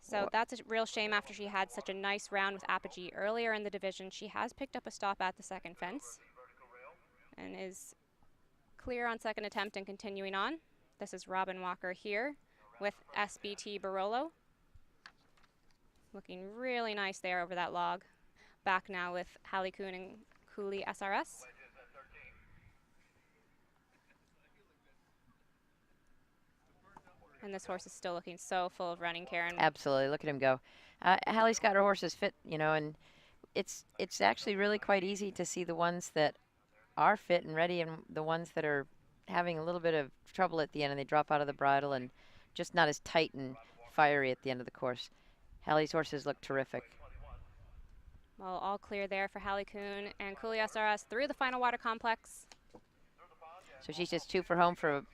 So that's a real shame after she had such a nice round with Apogee earlier in the division. She has picked up a stop at the second fence and is clear on second attempt and continuing on. This is Robin Walker here with SBT Barolo. Looking really nice there over that log. Back now with Hallie Kuhn and Cooley SRS. And this horse is still looking so full of running, Karen. Absolutely. Look at him go. Hallie's got her horses fit, you know, and it's actually really quite easy to see the ones that are fit and ready and the ones that are having a little bit of trouble at the end and they drop out of the bridle and just not as tight and fiery at the end of the course. Hallie's horses look terrific. Well, all clear there for Hallie Kuhn and Cooley SRS through the final water complex. So she's just 2 for home for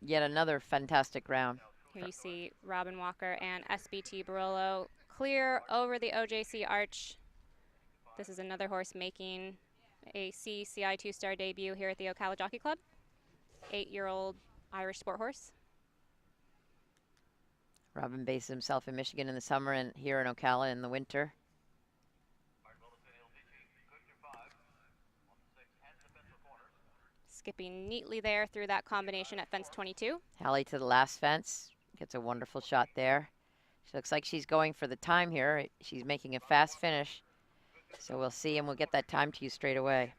yet another fantastic round. Here you see Robin Walker and SBT Barolo clear over the OJC arch. This is another horse making a CCI 2-star debut here at the Ocala Jockey Club. 8-year-old Irish sport horse. Robin bases himself in Michigan in the summer and here in Ocala in the winter. Skipping neatly there through that combination at fence 22. Hallie to the last fence. Gets a wonderful shot there. She looks like she's going for the time here. She's making a fast finish. So we'll see, and we'll get that time to you straight away.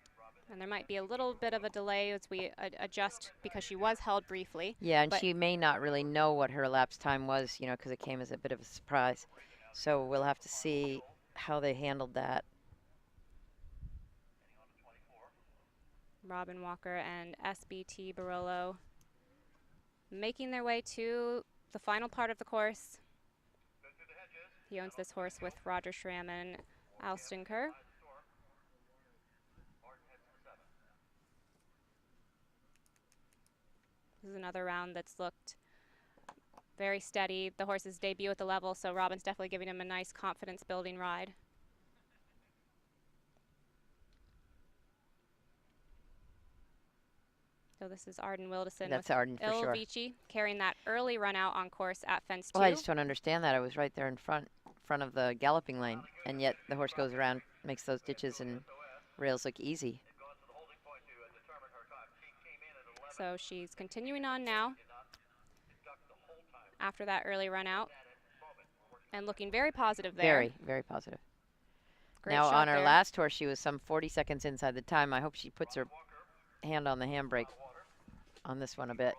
And there might be a little bit of a delay as we adjust because she was held briefly. Yeah, and but she may not really know what her elapsed time was, you know, because it came as a bit of a surprise. So we'll have to see how they handled that. Robin Walker and SBT Barolo making their way to the final part of the course. He owns this horse with Roger Schramm and Alston Kerr. This is another round that's looked very steady. The horse's debut at the level, so Robin's definitely giving him a nice confidence-building ride. So this is Arden Wildison That's with Arden for Il sure. Vici carrying that early run out on course at fence 2. Well, I just don't understand that. I was right there in front of the galloping lane, and yet the horse goes around, makes those ditches and rails look easy. So she's continuing on now after that early run out and looking very positive there. Very, very positive. Great now, shot on her there. last horse, she was some 40 seconds inside the time. I hope she puts her hand on the handbrake on this one a bit.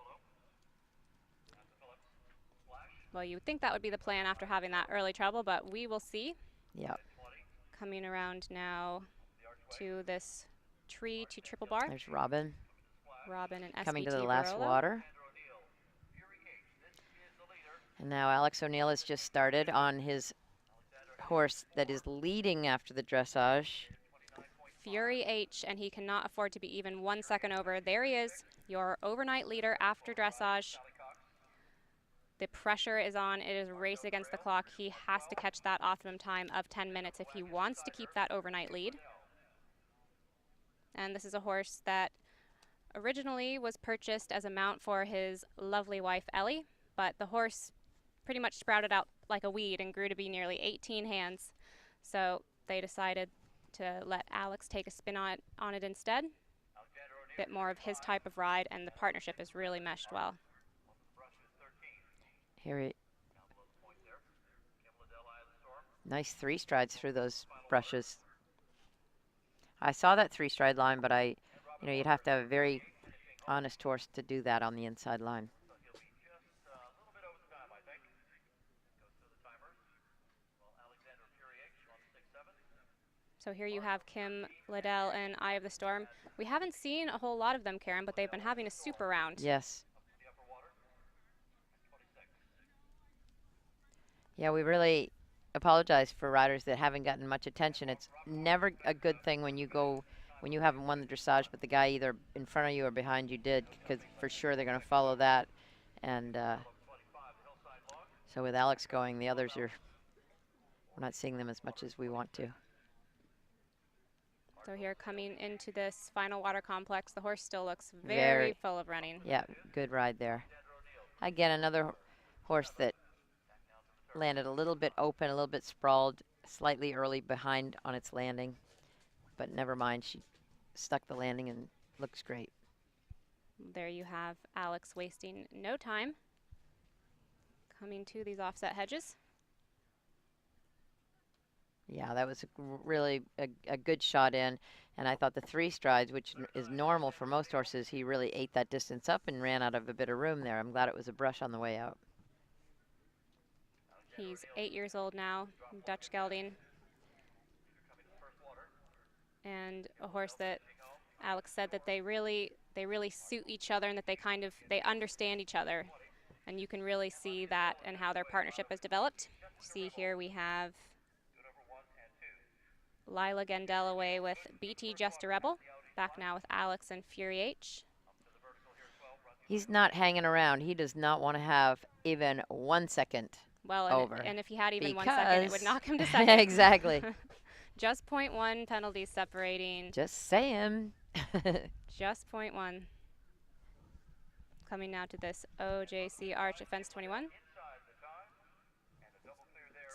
Well, you would think that would be the plan after having that early trouble, but we will see. Yeah. Coming around now to this tree to triple bar. There's Robin. Robin and SBT Coming to the last Barolo. water. And now Alex O'Neill has just started on his horse that is leading after the dressage. Fury H, and he cannot afford to be even 1 second over. There he is, your overnight leader after dressage. The pressure is on. It is a race against the clock. He has to catch that optimum time of 10 minutes if he wants to keep that overnight lead. And this is a horse that originally was purchased as a mount for his lovely wife, Ellie, but the horse pretty much sprouted out like a weed and grew to be nearly 18 hands. So they decided to let Alex take a spin on it instead. A bit more of his type of ride, and the partnership is really meshed well. Here nice 3 strides through those brushes. I saw that 3-stride line, but you'd have to have a very honest horse to do that on the inside line. So here you have Kim Liddell and Eye of the Storm. We haven't seen a whole lot of them, Karen, but they've been having a super round. Yes. Yeah, we really apologize for riders that haven't gotten much attention. It's never a good thing when you haven't won the dressage, but the guy either in front of you or behind you did, because for sure they're going to follow that. And so with Alex going, the others we're not seeing them as much as we want to. So here coming into this final water complex, the horse still looks very full of running. Yeah, good ride there. Again, another horse that landed a little bit open, a little bit sprawled, slightly early behind on its landing. But never mind, she stuck the landing and looks great. There you have Alex wasting no time coming to these offset hedges. Yeah, that was really a good shot in. And I thought the 3 strides, which is normal for most horses, he really ate that distance up and ran out of a bit of room there. I'm glad it was a brush on the way out. He's 8 years old now, Dutch gelding. And a horse that Alex said that they really suit each other and that they understand each other. And you can really see that and how their partnership has developed. See here we have Lila Gendel away with BT Just a Rebel. Back now with Alex and Fury H. He's not hanging around. He does not want to have even 1 second over. And if he had even 1 second, it would knock him to second. Exactly. Just 0.1 penalties separating. Just saying. Just 0.1. Coming now to this OJC Arch at fence 21.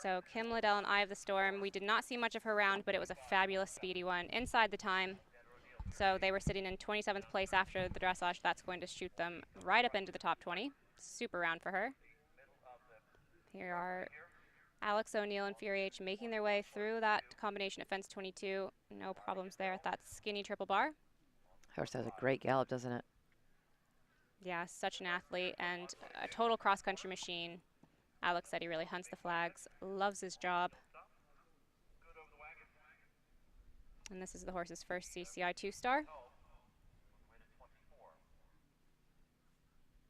So Kim Liddell and Eye of the Storm, we did not see much of her round, but it was a fabulous speedy one inside the time. So they were sitting in 27th place after the dressage. That's going to shoot them right up into the top 20. Super round for her. Here are Alex O'Neill and Fury H making their way through that combination at fence 22. No problems there at that skinny triple bar. Horse has a great gallop, doesn't it? Yeah, such an athlete and a total cross-country machine. Alex said he really hunts the flags, loves his job. And this is the horse's first CCI 2-star.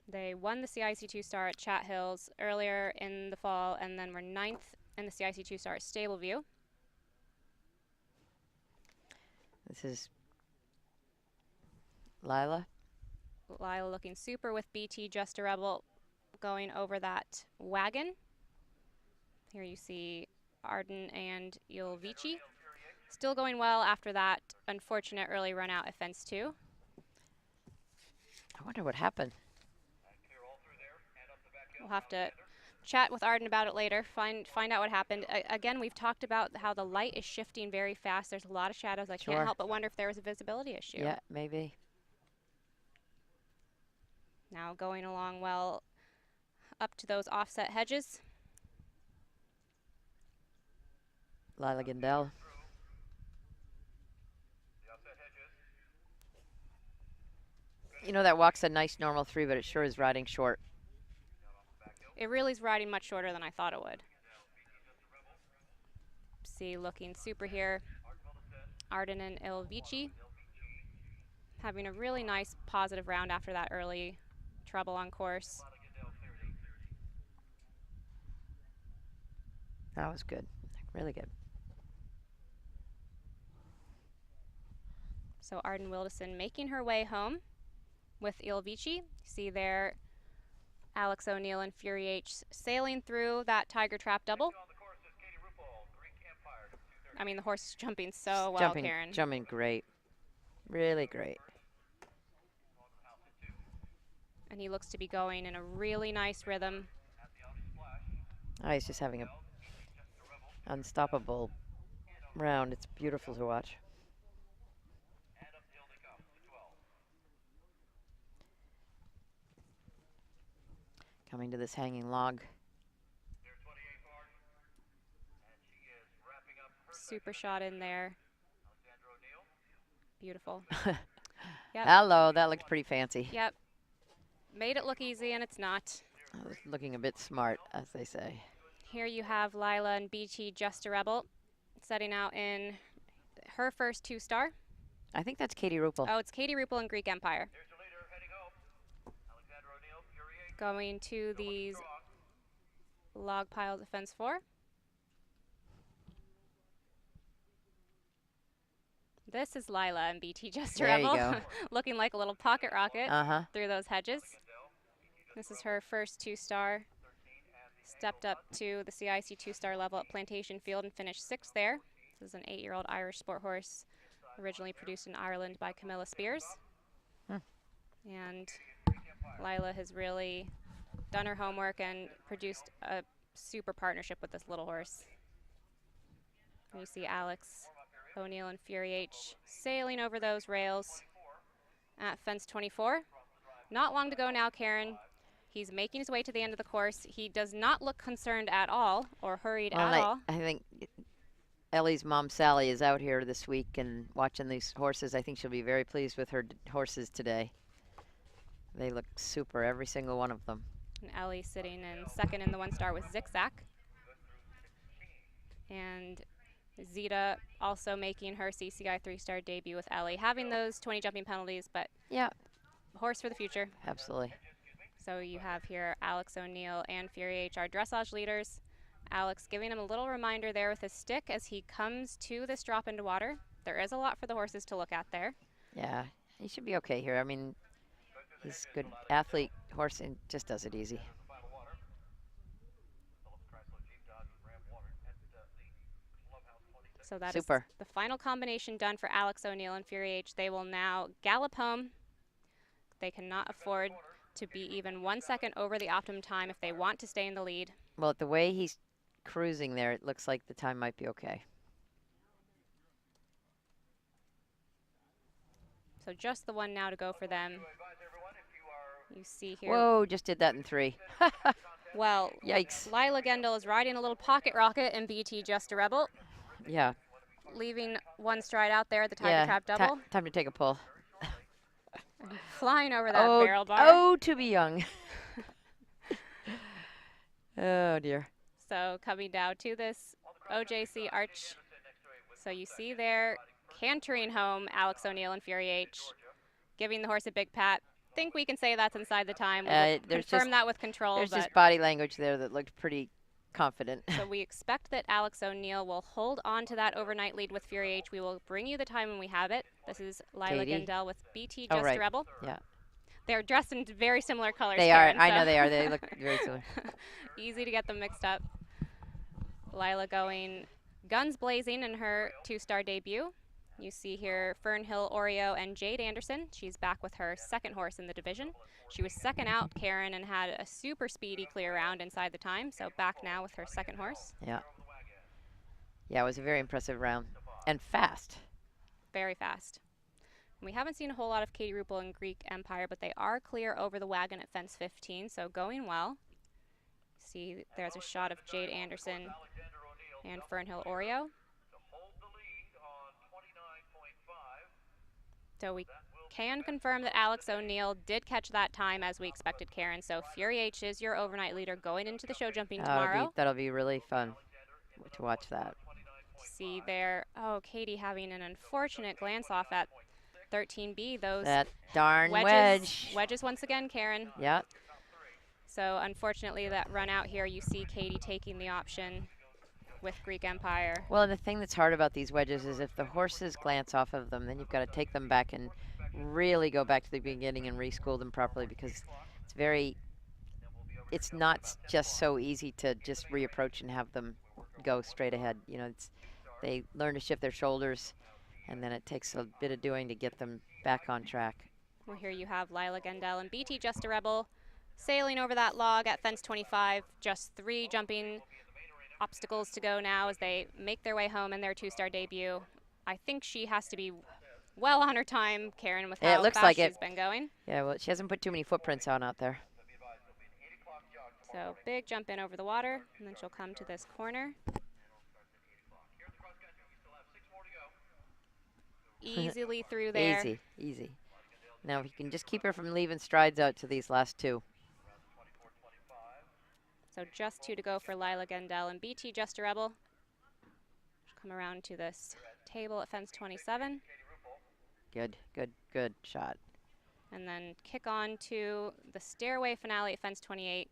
They won the CIC 2-star at Chat Hills earlier in the fall and then were 9th in the CIC 2-star at Stableview. This is Lila. Lila looking super with BT Just a Rebel going over that wagon. Here you see Arden and Ilvici. Still going well after that unfortunate early run out at fence 2. I wonder what happened. We'll have to chat with Arden about it later, find out what happened. Again, we've talked about how the light is shifting very fast. There's a lot of shadows. I can't help but wonder if there was a visibility issue. Yeah, maybe. Now going along well up to those offset hedges. Lila Gindel. You know, that walk's a nice normal 3, but it sure is riding short. It really is riding much shorter than I thought it would. See, looking super here. Arden and Ilvici having a really nice positive round after that early trouble on course. That was good. Really good. So Arden Wilderson making her way home with Ilvici. See there Alex O'Neill and Fury H sailing through that Tiger Trap double. I mean, the horse is jumping so well, Karen. Jumping great. Really great. And he looks to be going in a really nice rhythm. Oh, he's just having a unstoppable round. It's beautiful to watch. Coming to this hanging log. Super shot in there. Beautiful. Yep. Hello, that looked pretty fancy. Yep. Made it look easy, and it's not. I was looking a bit smart, as they say. Here you have Lila and BT Just a Rebel setting out in her first 2-star. I think that's Katie Rupel. Oh, it's Katie Rupel and Greek Empire. Going to these log piles of fence 4. This is Lila and BT Just a There you Rebel. go. Looking like a little pocket rocket Uh-huh. through those hedges. This is her first 2-star. Stepped up to the CIC 2-star level at Plantation Field and finished 6th there. This is an 8-year-old Irish sport horse, originally produced in Ireland by Camilla Spears. And Lila has really done her homework and produced a super partnership with this little horse. And you see Alex O'Neill and Fury H sailing over those rails at fence 24. Not long to go now, Karen. He's making his way to the end of the course. He does not look concerned at all or hurried at all. I think Ellie's mom, Sally, is out here this week and watching these horses. I think she'll be very pleased with her horses today. They look super, every single one of them. And Ellie sitting in second in the 1-star with Zigzag. And Zeta also making her CCI 3-star debut with Ellie, having those 20 jumping penalties, but yeah, horse for the future. Absolutely. So you have here Alex O'Neill and Fury H, our dressage leaders. Alex giving him a little reminder there with his stick as he comes to this drop into water. There is a lot for the horses to look at there. Yeah, he should be okay here. I mean, he's a good athlete horse and just does it easy. So that Super. is the final combination done for Alex O'Neill and Fury H. They will now gallop home. They cannot afford to be even 1 second over the optimum time if they want to stay in the lead. Well, the way he's cruising there, it looks like the time might be okay. So just the one now to go for them. You see here. Whoa, just did that in 3. Well, yikes. Lila Gendel is riding a little pocket rocket in BT Just a Rebel. Yeah. Leaving one stride out there at the Tiger Trap double. Time to take a pull. Flying over that Oh, barrel bar. oh, to be young. Oh, dear. So coming down to this OJC arch. So you see there, cantering home Alex O'Neill and Fury H, giving the horse a big pat. Think we can say that's inside the time. We will confirm that with control. There's but just body language there that looked pretty confident. So we expect that Alex O'Neill will hold on to that overnight lead with Fury H. We will bring you the time when we have it. This is Lila Katie. Gendel with BT Oh, Just right. a Rebel. Yeah. They're dressed in very similar colors. They Karen, are. I so know they are. They look very similar. easy to get them mixed up. Lila going guns blazing in her two-star debut. You see here Fernhill Oreo and Jade Anderson. She's back with her second horse in the division. She was second out, Karen, and had a super speedy clear round inside the time, so back now with her second horse. Yeah. Yeah, it was a very impressive round. And fast. Very fast. We haven't seen a whole lot of Katie Rupel and Greek Empire, but they are clear over the wagon at fence 15, so going well. See, there's a shot of Jade Anderson and Fernhill Oreo. So we can confirm that Alex O'Neill did catch that time as we expected, Karen. So Fury H is your overnight leader going into the show jumping tomorrow. That'll be really fun to watch that. See there, oh, Katie having an unfortunate glance off at 13B. That darn wedges once again, Karen. Yeah. So unfortunately, that run out here, you see Katie taking the option with Greek Empire. Well, and the thing that's hard about these wedges is if the horses glance off of them, then you've got to take them back and really go back to the beginning and reschool them properly, because it's not just so easy to just reapproach and have them go straight ahead. You know, they learn to shift their shoulders, and then it takes a bit of doing to get them back on track. Well, here you have Lila Gendel and BT Just a Rebel sailing over that log at fence 25. Just 3 jumping obstacles to go now as they make their way home in their two-star debut. I think she has to be well on her time, Karen, with how fast she's been going. Yeah, well, she hasn't put too many footprints out there. So big jump in over the water, and then she'll come to this corner. Easily through there. Easy, easy. Now if you can just keep her from leaving strides out to these last 2. So just 2 to go for Lila Gendel and BT Just a Rebel. Come around to this table at fence 27. Good, good, good shot. And then kick on to the stairway finale at fence 28.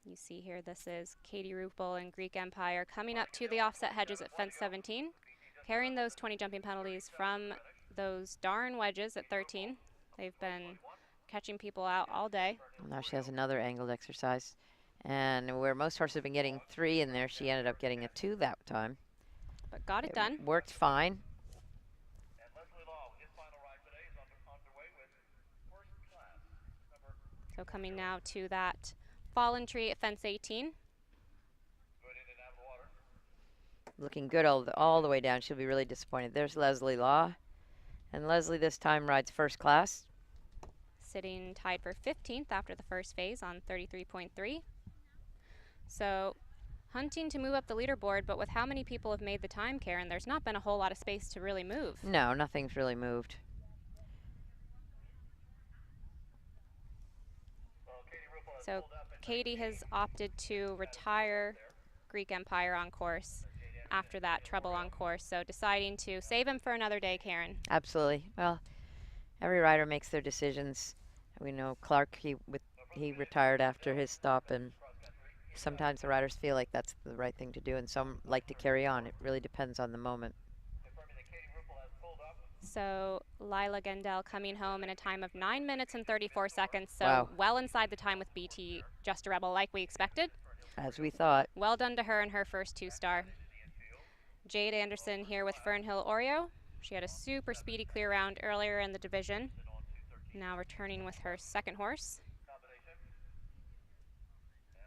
You see here, this is Katie Rupel and Greek Empire coming up to the offset hedges at fence 17, carrying those 20 jumping penalties from those darn wedges at 13. They've been catching people out all day. Well, now she has another angled exercise. And where most horses have been getting 3 in there, she ended up getting a 2 that time. But got it done. Worked fine. So coming now to that fallen tree at fence 18. Looking good all the way down. She'll be really disappointed. There's Leslie Law. And Leslie this time rides first class. Sitting tied for 15th after the first phase on 33.3. So hunting to move up the leaderboard, but with how many people have made the time, Karen, there's not been a whole lot of space to really move. No, nothing's really moved. So Katie has opted to retire Greek Empire on course after that trouble on course, so deciding to save him for another day, Karen. Absolutely. Well, every rider makes their decisions. We know Clark, he retired after his stop, and sometimes the riders feel like that's the right thing to do, and some like to carry on. It really depends on the moment. So Lila Gendel coming home in a time of 9 minutes and 34 seconds, so well inside the time with BT Just a Rebel like we expected. As we thought. Well done to her in her first 2-star. Jade Anderson here with Fernhill Oreo. She had a super speedy clear round earlier in the division. Now returning with her second horse.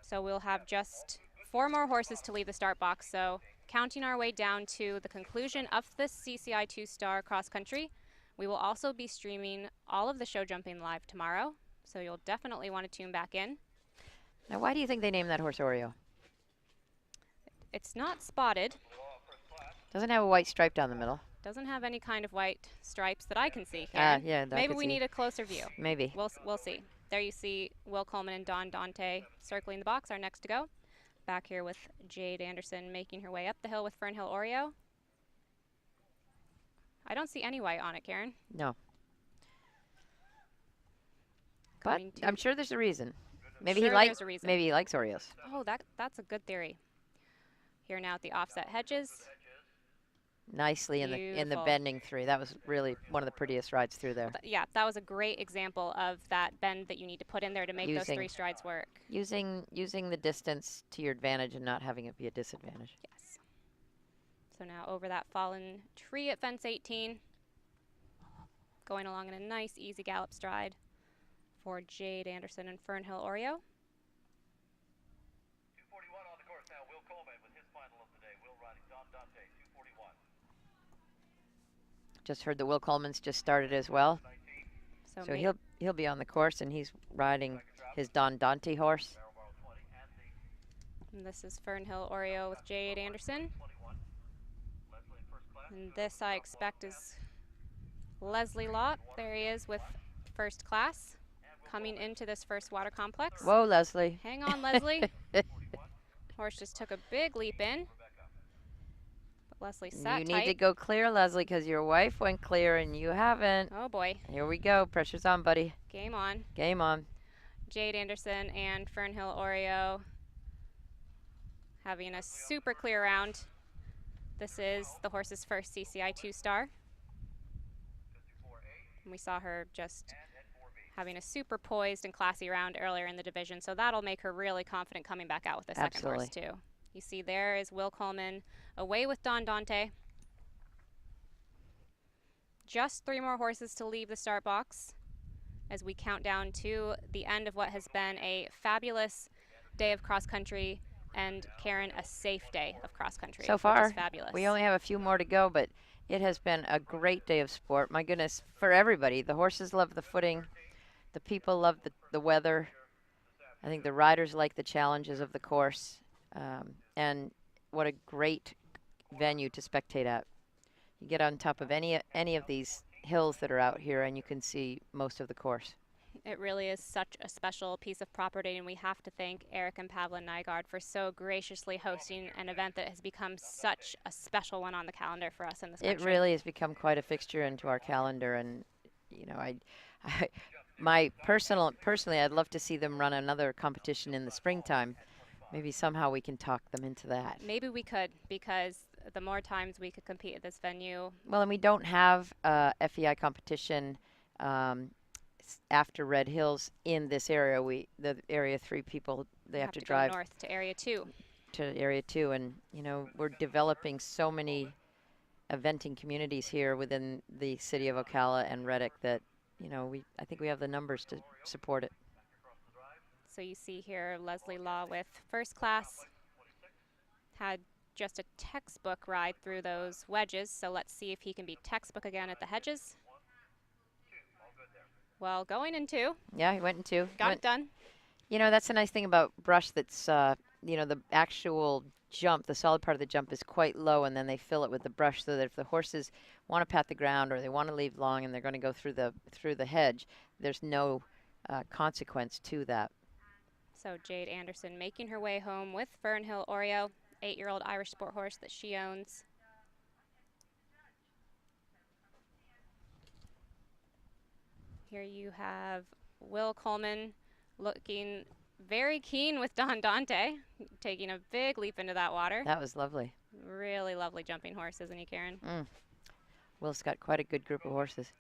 So we'll have just 4 more horses to leave the start box. So counting our way down to the conclusion of this CCI 2-star cross country. We will also be streaming all of the show jumping live tomorrow. So you'll definitely want to tune back in. Now, why do you think they named that horse Oreo? It's not spotted. Doesn't have a white stripe down the middle. Doesn't have any kind of white stripes that I can see here. Yeah, Maybe we need a closer view. Maybe. We'll see. There you see Will Coleman and Don Dante circling the box, our next to go. Back here with Jade Anderson making her way up the hill with Fernhill Oreo. I don't see any white on it, Karen. No. But I'm sure there's a reason. Maybe Sure he likes. there's a reason. Maybe he likes Oreos. Oh, that's a good theory. Here now at the offset hedges. Nicely in the Beautiful. bending 3. That was really one of the prettiest rides through there. Yeah, that was a great example of that bend that you need to put in there to make those 3 strides work. Using the distance to your advantage and not having it be a disadvantage. Yes. So now over that fallen tree at fence 18. Going along in a nice easy gallop stride for Jade Anderson and Fernhill Oreo. 241 on the course now. Will Coleman with his final of the day. Will riding Don Dante, 241. Just heard the Will Coleman's just started as well. 19. So he'll be on the course, and he's riding his Don Dante horse. Barrel borrow 20 and the And this is Fernhill Oreo with Jade Anderson. 21. Leslie in first class. And this I expect is Leslie Lott. There he is with first class coming into this first water complex. Whoa, Leslie. Hang on, Leslie. Horse just took a big leap in. But Leslie sat You tight. need to go clear, Leslie, because your wife went clear and you haven't. Oh boy, Here we go. Pressure's on, buddy. game on. Game on. Jade Anderson and Fernhill Oreo having a super clear round. This is the horse's first CCI 2-star. 54A And we saw her just and N4B. having a super poised and classy round earlier in the division, so that'll make her really confident coming back out with the second horse too. You see there is Will Coleman away with Don Dante. Just 3 more horses to leave the start box as we count down to the end of what has been a fabulous day of cross country, and Karen, a safe day of cross country. So which far, is fabulous. we only have a few more to go, but it has been a great day of sport. My goodness, for everybody. The horses love the footing. The people love the weather. I think the riders like the challenges of the course. And what a great venue to spectate at. You get on top of any of these hills that are out here, and you can see most of the course. It really is such a special piece of property, and we have to thank Eric and Pavla Nygaard for so graciously hosting an event that has become such a special one on the calendar for us in this country. It really has become quite a fixture into our calendar, and you know, personally, I'd love to see them run another competition in the springtime. Maybe somehow we can talk them into that. Maybe we could, because the more times we could compete at this venue. Well, and we don't have FEI competition after Red Hills in this area. The Area 3 people, they have to drive go north to Area 2. to Area 2, and you know, we're developing so many eventing communities here within the city of Ocala and Reddick that, you know, I think we have the numbers to support it. So you see here Leslie Law with first class. Had just a textbook ride through those wedges, so let's see if he can be textbook again at the hedges. Well, going in 2. Yeah, he went in 2. Got it done. You know, that's a nice thing about brush that's, you know, the actual jump, the solid part of the jump is quite low, and then they fill it with the brush so that if the horses want to pat the ground or they want to leave long and they're going to go through the hedge, there's no consequence to that. So Jade Anderson making her way home with Fernhill Oreo, 8-year-old Irish sport horse that she owns. Here you have Will Coleman looking very keen with Don Dante, taking a big leap into that water. That was lovely. Really lovely jumping horse, isn't he, Karen? Will's got quite a good group of horses.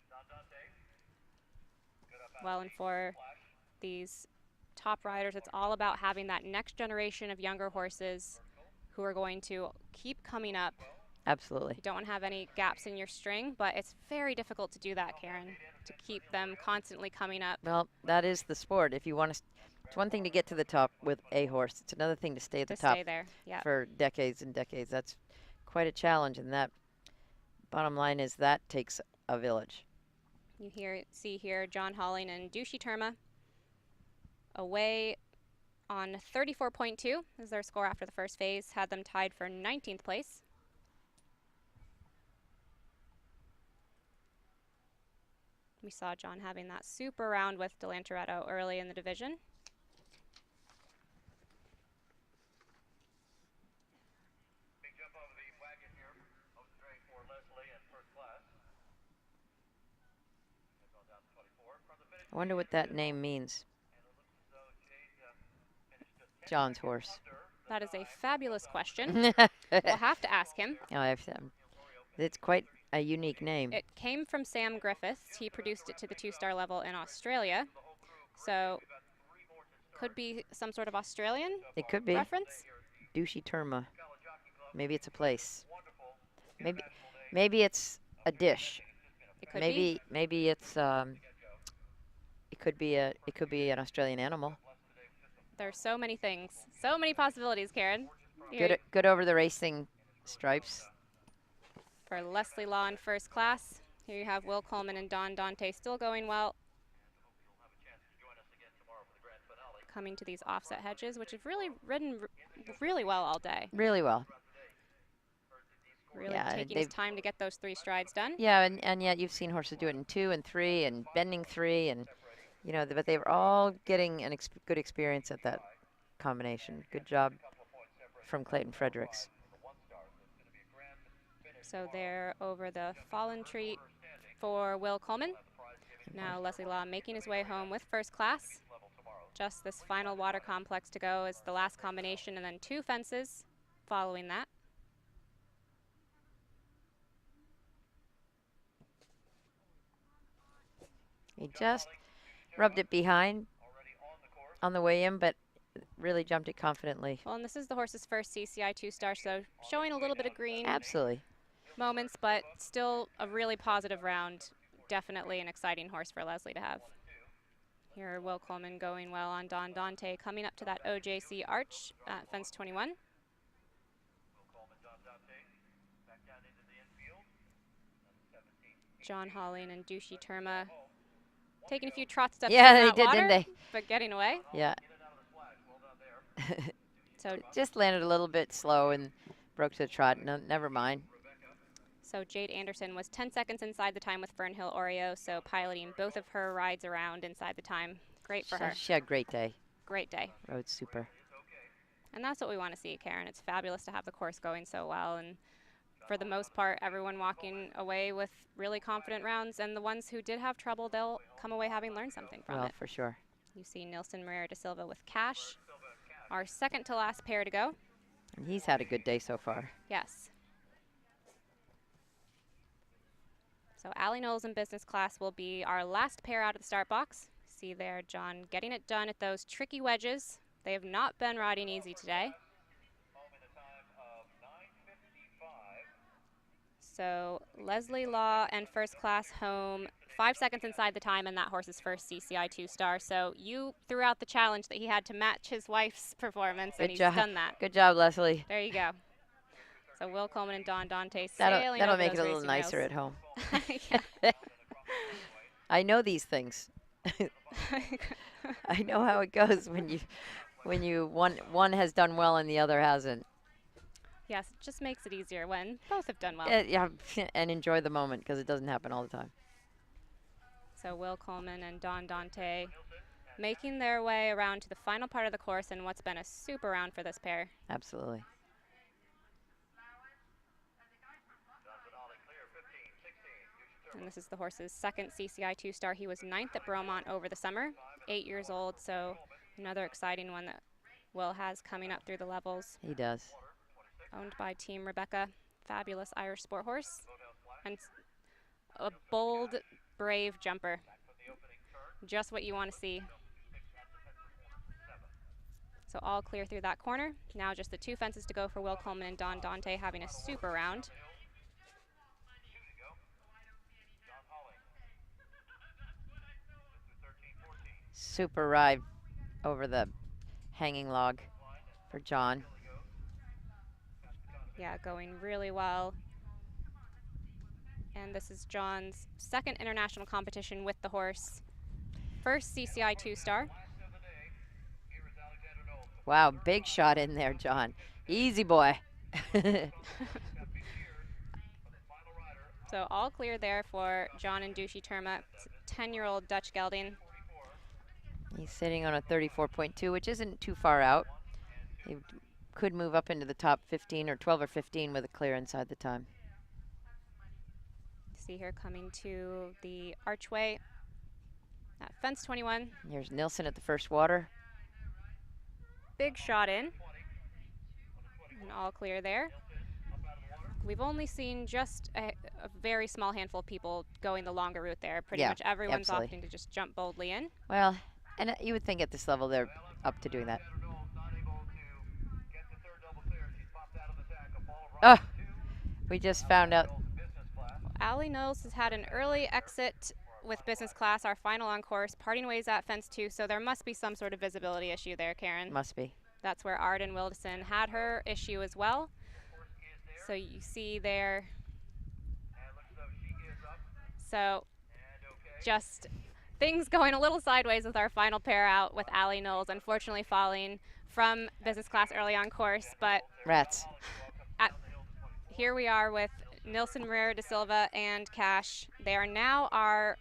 Well, and for these top riders, it's all about having that next generation of younger horses who are going to keep coming up. Absolutely. You don't want to have any gaps in your string, but it's very difficult to do that, Karen, to keep them constantly coming up. Well, that is the sport. If you want to, it's one thing to get to the top with a horse. It's another thing to stay at the top stay there. Yep. for decades and decades. That's quite a challenge, and that bottom line is that takes a village. You see here John Holling and Dushi Terma away on 34.2 is their score after the first phase, had them tied for 19th place. We saw John having that super round with Delantoretto early in the division. Big jump over the wagon here. Over the drain for Leslie in first class. They've gone down to 24. From the finish, I wonder what that name means. and it looks as though Jade finished just 10 John's seconds horse. under the That is a time. fabulous question. Oh, We'll have to ask him. it's quite a unique name. It came from Sam Griffiths. He produced it to the 2-star level in Australia. So could be some sort of Australian It could be reference. Douchey Terma. Maybe it's a place. Maybe it's a dish. It could be. Maybe it's it could be an Australian animal. There's so many things. So many possibilities, Karen. Good over the racing stripes. For Leslie Law in first class. Here you have Will Coleman and Don Dante still going well. Coming to these offset hedges, which have really ridden really well all day. Really well. Really Yeah, taking his time to get those 3 strides done. Yeah, and yet you've seen horses do it in 2 and 3 and bending 3 and, you know, but they were all getting an good experience at that combination. Good job from Clayton Fredericks. So they're over the fallen treat for Will Coleman. Now Leslie Law making his way home with first class. Just this final water complex to go is the last combination, and then 2 fences following that. He just rubbed it behind on the way in, but really jumped it confidently. Well, and this is the horse's first CCI 2-star, so showing a little bit of green Absolutely. moments, but still a really positive round. Definitely an exciting horse for Leslie to have. Here, Will Coleman going well on Don Dante, coming up to that OJC arch at fence 21. John Holling and Douchey Terma taking a few trot steps in Yeah, that they did, water, didn't they? but getting away. Yeah. So, Just landed a little bit slow and broke to the trot. No, never mind. so Jade Anderson was 10 seconds inside the time with Fernhill Oreo, so piloting both of her rides around inside the time. Great for her. She had a great day. Great day. Rode super. And that's what we want to see, Karen. It's fabulous to have the course going so well, and for the most part, everyone walking away with really confident rounds, and the ones who did have trouble, they'll come away having learned something from Well, it. for sure. You see Nilson Moreira da Silva with Cash, our second to last pair to go. And he's had a good day so far. Yes. So Allie Knowles in business class will be our last pair out of the start box. See there, John getting it done at those tricky wedges. They have not been riding easy today. So Leslie Law and first class home, 5 seconds inside the time, and that horse's first CCI 2-star. So you threw out the challenge that he had to match his wife's performance, and he's done that. Good job, Leslie. There you go. So Will Coleman and Don Dante sailing That'll over make it those a little racing nicer rails. at home. Yeah. I know these things. I know how it goes when one has done well and the other hasn't. Yes, it just makes it easier when both have done well. Yeah, and enjoy the moment because it doesn't happen all the time. So Will Coleman and Don Dante making their way around to the final part of the course in what's been a super round for this pair. Absolutely. And this is the horse's second CCI 2-star. He was 9th at Bromont over the summer, 8 years old, so another exciting one that Will has coming up through the levels. He does. Owned by Team Rebecca, fabulous Irish sport horse, and a bold, brave jumper. Just what you want to see. So all clear through that corner. Now just the 2 fences to go for Will Coleman and Don Dante having a super round. Super ride over the hanging log for John. Yeah, going really well. And this is John's second international competition with the horse. First CCI 2-star. Wow, big shot in there, John. Easy boy. So all clear there for John and Dushi Terma, 10-year-old Dutch gelding. He's sitting on a 34.2, which isn't too far out. He could move up into the top 15 or 12 or 15 with a clear inside the time. See here coming to the archway at fence 21. Here's Nilsson at the first water. Big shot in. And all clear there. We've only seen just a very small handful of people going the longer route there. Pretty much everyone's absolutely. opting to just jump boldly in. Well, and you would think at this level they're up to doing that. Oh, we just found out. Allie Knowles has had an early exit with business class, our final on course, parting ways at fence 2, so there must be some sort of visibility issue there, Karen. Must be. That's where Arden Wilson had her issue as well. So you see there. So just things going a little sideways with our final pair out with Allie Knowles, unfortunately falling from business class early on course. But Rats. Here we are with Nilsson Marrero da Silva and Cash. They are now our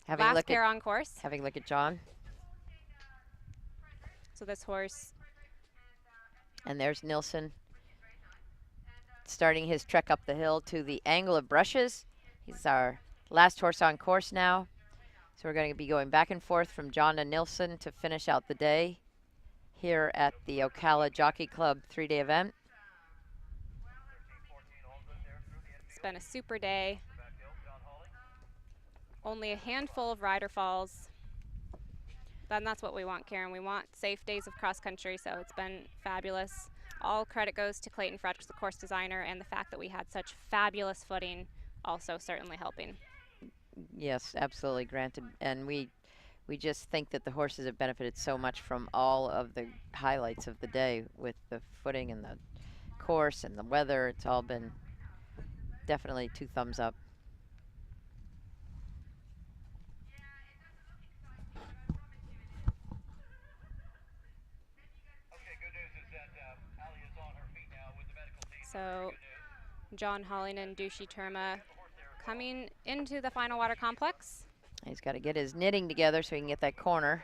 last pair on course. Having a look at John. So this horse. And there's Nilsson starting his trek up the hill to the angle of brushes. He's our last horse on course now. So we're going to be going back and forth from John to Nilsson to finish out the day here at the Ocala Jockey Club 3-day event. It's been a super day. Only a handful of rider falls. And that's what we want, Karen. We want safe days of cross country, so it's been fabulous. All credit goes to Clayton Fredericks, the course designer, and the fact that we had such fabulous footing also certainly helping. Yes, absolutely, granted. And we just think that the horses have benefited so much from all of the highlights of the day with the footing and the course and the weather. It's all been definitely 2 thumbs up. So John Holling and Dushi Terma coming into the final water complex. He's got to get his knitting together so he can get that corner.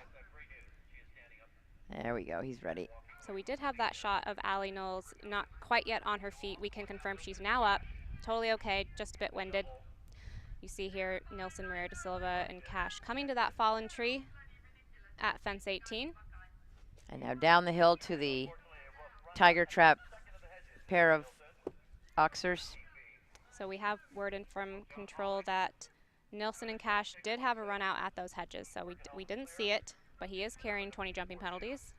There we go. He's ready. So we did have that shot of Allie Knowles, not quite yet on her feet. We can confirm she's now up. Totally okay, just a bit winded. You see here Nilsson Marrero da Silva and Cash coming to that fallen tree at fence 18. And now down the hill to the Tiger Trap pair of oxers. So we have word in from control that Nilsson and Cash did have a run out at those hedges, so we didn't see it, but he is carrying 20 jumping penalties.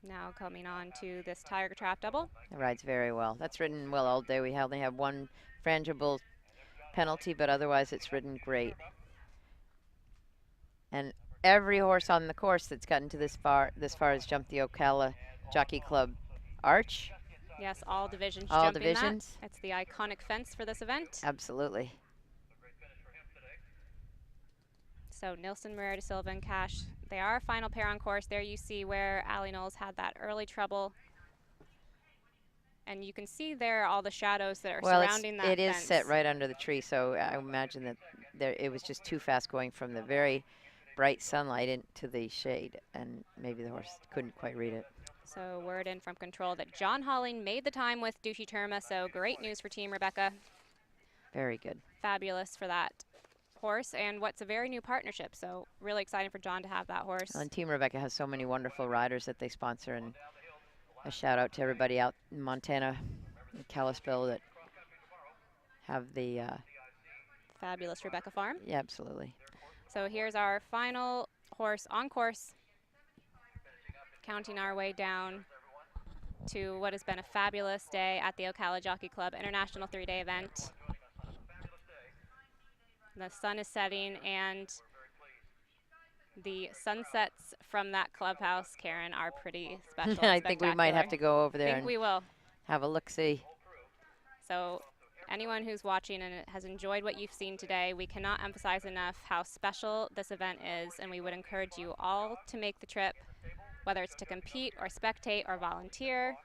Now coming on to this Tiger Trap double. It rides very well. That's ridden well all day. We only have 1 frangible penalty, but otherwise it's ridden great. And every horse on the course that's gotten to this far has jumped the Ocala Jockey Club arch. Yes, all divisions all jumping divisions. That. It's the iconic fence for this event. Absolutely. So Nilsson Marrero da Silva and Cash, they are a final pair on course. There you see where Allie Knowles had that early trouble. And you can see there all the shadows that are surrounding that fence. It is set right under the tree, so I imagine that it was just too fast going from the very bright sunlight into the shade, and maybe the horse couldn't quite read it. So word in from control that John Holling made the time with Dushi Terma, so great news for Team Rebecca. Very good. Fabulous for that horse, and what's a very new partnership, so really exciting for John to have that horse. And Team Rebecca has so many wonderful riders that they sponsor, and a shout out to everybody out in Montana and Kalispell that have the fabulous Rebecca Farm. Yeah, absolutely. So here's our final horse on course, counting our way down to what has been a fabulous day at the Ocala Jockey Club International 3-day event. The sun is setting, and the sunsets from that clubhouse, Karen, are pretty special. I think we might have to go over there and we will have a look-see. So anyone who's watching and has enjoyed what you've seen today, we cannot emphasize enough how special this event is, and we would encourage you all to make the trip, whether it's to compete or spectate or volunteer.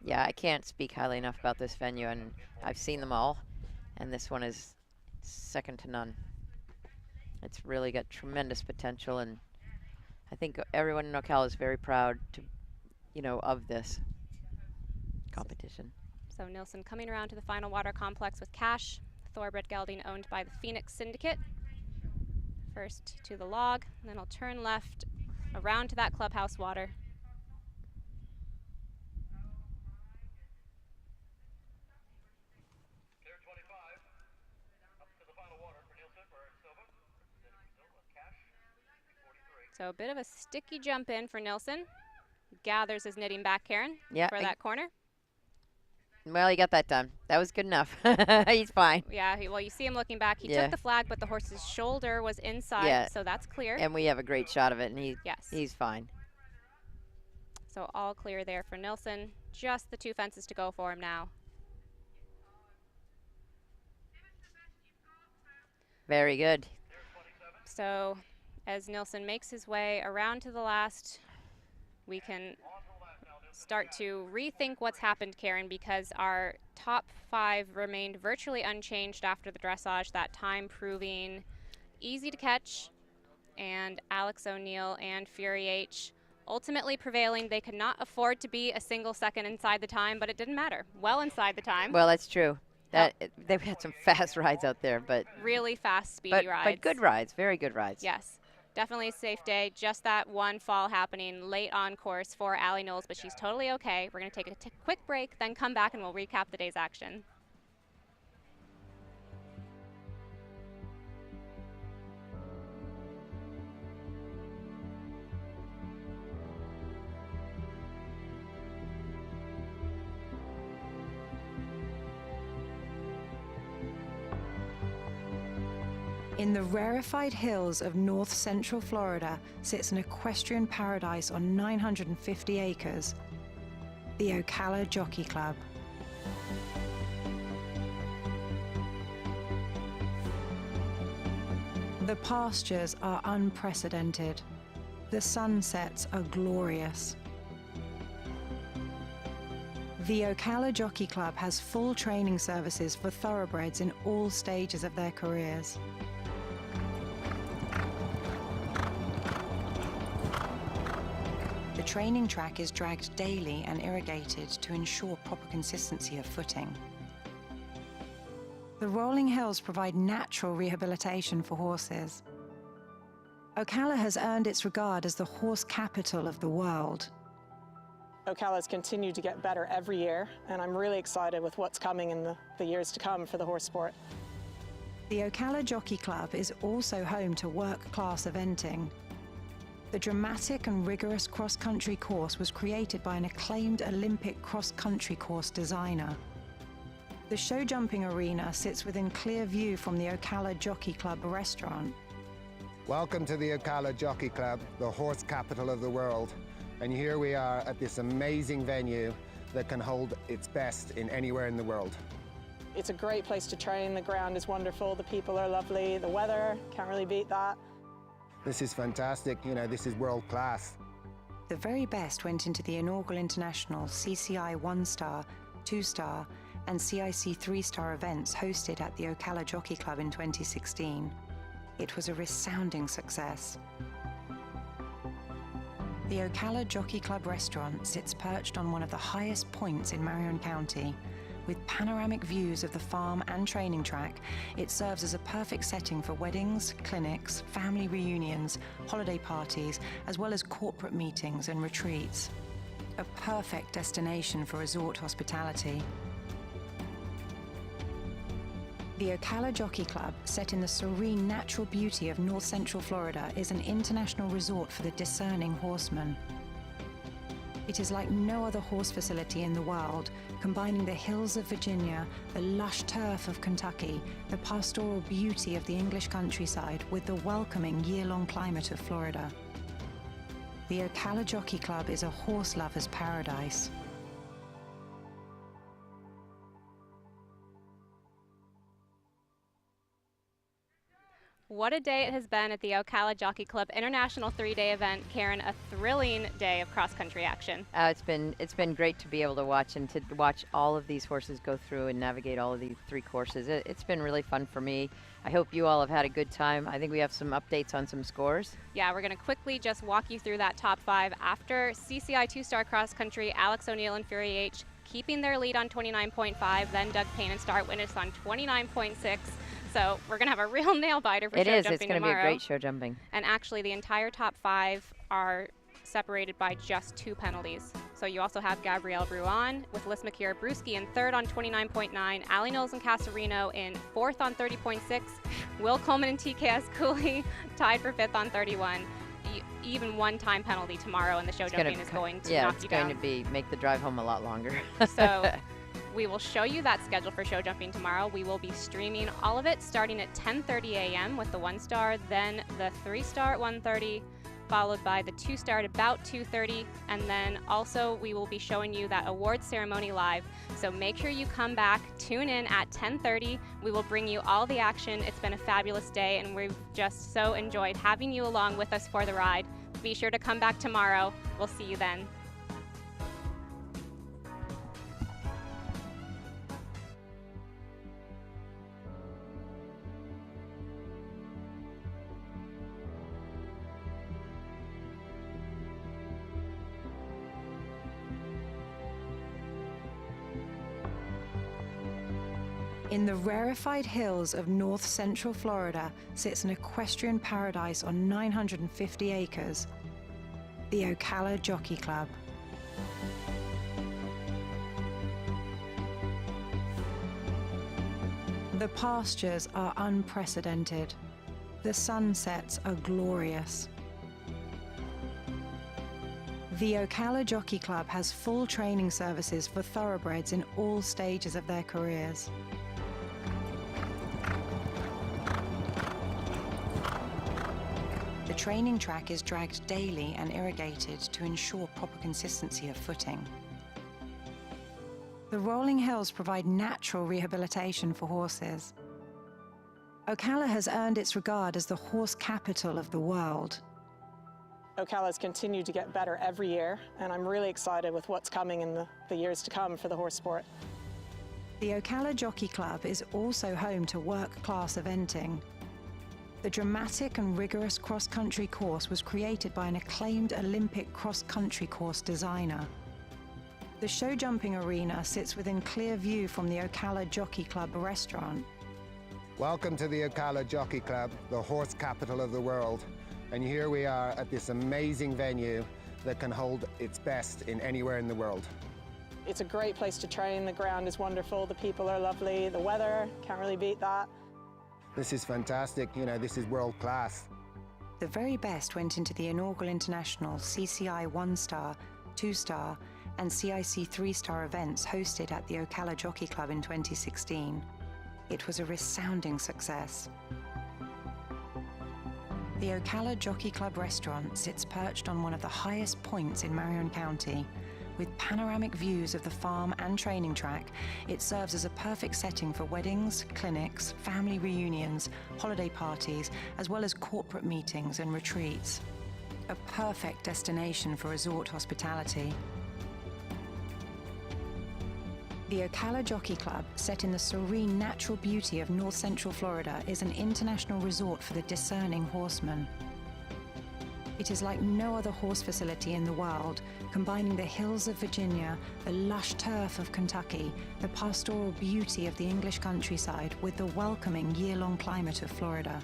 Yeah, I can't speak highly enough about this venue, and I've seen them all, and this one is second to none. It's really got tremendous potential, and I think everyone in Ocala is very proud to, of this competition. So Nilsson coming around to the final water complex with Cash, thoroughbred gelding owned by the Phoenix Syndicate. First to the log, and then I'll turn left around to that clubhouse water. Clear 25. Up to the final water for Nielsen for Silva. Representing Brazil with Cash. 43. So a bit of a sticky jump in for Nilsson. Gathers his knitting back, Karen, Yeah, for that corner. Well, he got that done. That was good enough. He's fine. Yeah, well, you see him looking back. He Yeah. took the flag, but the horse's shoulder was inside, Yeah. so that's clear. And we have a great shot of it, and Yes. he's fine. So all clear there for Nilsson. Just the 2 fences to go for him now. Very good. So as Nilsson makes his way around to the last, we can start to rethink what's happened, Karen, because our top 5 remained virtually unchanged after the dressage, that time proving easy to catch, and Alex O'Neill and Fury H ultimately prevailing. They could not afford to be a single second inside the time, but it didn't matter. Well inside the time. Well, that's true. They've had some fast rides out there, but really fast, speedy rides. But good rides, very good rides. Yes. Definitely a safe day. Just that one fall happening late on course for Allie Knowles, but she's totally okay. We're going to take a quick break, then come back and we'll recap the day's action. In the rarefied hills of north central Florida sits an equestrian paradise on 950 acres, the Ocala Jockey Club. The pastures are unprecedented. The sunsets are glorious. The Ocala Jockey Club has full training services for thoroughbreds in all stages of their careers. The training track is dragged daily and irrigated to ensure proper consistency of footing. The rolling hills provide natural rehabilitation for horses. Ocala has earned its regard as the horse capital of the world. Ocala has continued to get better every year, and I'm really excited with what's coming in the years to come for the horse sport. The Ocala Jockey Club is also home to work-class eventing. The dramatic and rigorous cross-country course was created by an acclaimed Olympic cross-country course designer. The show jumping arena sits within clear view from the Ocala Jockey Club restaurant. Welcome to the Ocala Jockey Club, the horse capital of the world. And here we are at this amazing venue that can hold its best in anywhere in the world. It's a great place to train. The ground is wonderful. The people are lovely. The weather, can't really beat that. This is fantastic. You know, this is world class. The very best went into the inaugural international CCI 1-star, 2-star, and CIC 3-star events hosted at the Ocala Jockey Club in 2016. It was a resounding success. The Ocala Jockey Club restaurant sits perched on one of the highest points in Marion County. With panoramic views of the farm and training track, it serves as a perfect setting for weddings, clinics, family reunions, holiday parties, as well as corporate meetings and retreats. A perfect destination for resort hospitality. The Ocala Jockey Club, set in the serene natural beauty of north central Florida, is an international resort for the discerning horseman. It is like no other horse facility in the world, combining the hills of Virginia, the lush turf of Kentucky, the pastoral beauty of the English countryside with the welcoming year-long climate of Florida. The Ocala Jockey Club is a horse lover's paradise. What a day it has been at the Ocala Jockey Club International 3-day event. Karen, a thrilling day of cross-country action. It's been great to be able to watch and to watch all of these horses go through and navigate all of these 3 courses. It's been really fun for me. I hope you all have had a good time. I think we have some updates on some scores. Yeah, we're going to quickly just walk you through that top 5. After CCI 2-star cross-country, Alex O'Neill and Fury H keeping their lead on 29.5, then Doug Payne and Start Witness on 29.6. So we're going to have a real nail biter for show jumping tomorrow. It's going to be a great show jumping. And actually the entire top 5 are separated by just 2 penalties. So you also have Gabrielle Bruin with Liz McKeer-Brewski in 3rd on 29.9, Allie Knowles and Casarino in 4th on 30.6, Will Coleman and TKS Cooley tied for 5th on 31. Even one time penalty tomorrow and the show jumping is going to knock you down. Yeah, it's going to make the drive home a lot longer. So we will show you that schedule for show jumping tomorrow. We will be streaming all of it starting at 10:30 a.m. with the 1-star, then the 3-star at 1:30, followed by the 2-star at about 2:30, and then also we will be showing you that awards ceremony live. So make sure you come back, tune in at 10:30. We will bring you all the action. It's been a fabulous day, and we've just so enjoyed having you along with us for the ride. Be sure to come back tomorrow. We'll see you then. In the rarefied hills of north central Florida sits an equestrian paradise on 950 acres, the Ocala Jockey Club. The pastures are unprecedented. The sunsets are glorious. The Ocala Jockey Club has full training services for thoroughbreds in all stages of their careers. The training track is dragged daily and irrigated to ensure proper consistency of footing. The rolling hills provide natural rehabilitation for horses. Ocala has earned its regard as the horse capital of the world. Ocala has continued to get better every year, and I'm really excited with what's coming in the years to come for the horse sport. The Ocala Jockey Club is also home to work-class eventing. The dramatic and rigorous cross-country course was created by an acclaimed Olympic cross-country course designer. The show jumping arena sits within clear view from the Ocala Jockey Club restaurant. Welcome to the Ocala Jockey Club, the horse capital of the world. And here we are at this amazing venue that can hold its best in anywhere in the world. It's a great place to train. The ground is wonderful. The people are lovely. The weather, can't really beat that. This is fantastic. You know, this is world class. The very best went into the inaugural international CCI 1-star, 2-star, and CIC 3-star events hosted at the Ocala Jockey Club in 2016. It was a resounding success. The Ocala Jockey Club restaurant sits perched on one of the highest points in Marion County. With panoramic views of the farm and training track, it serves as a perfect setting for weddings, clinics, family reunions, holiday parties, as well as corporate meetings and retreats. A perfect destination for resort hospitality. The Ocala Jockey Club, set in the serene natural beauty of north central Florida, is an international resort for the discerning horseman. It is like no other horse facility in the world, combining the hills of Virginia, the lush turf of Kentucky, the pastoral beauty of the English countryside with the welcoming year-long climate of Florida.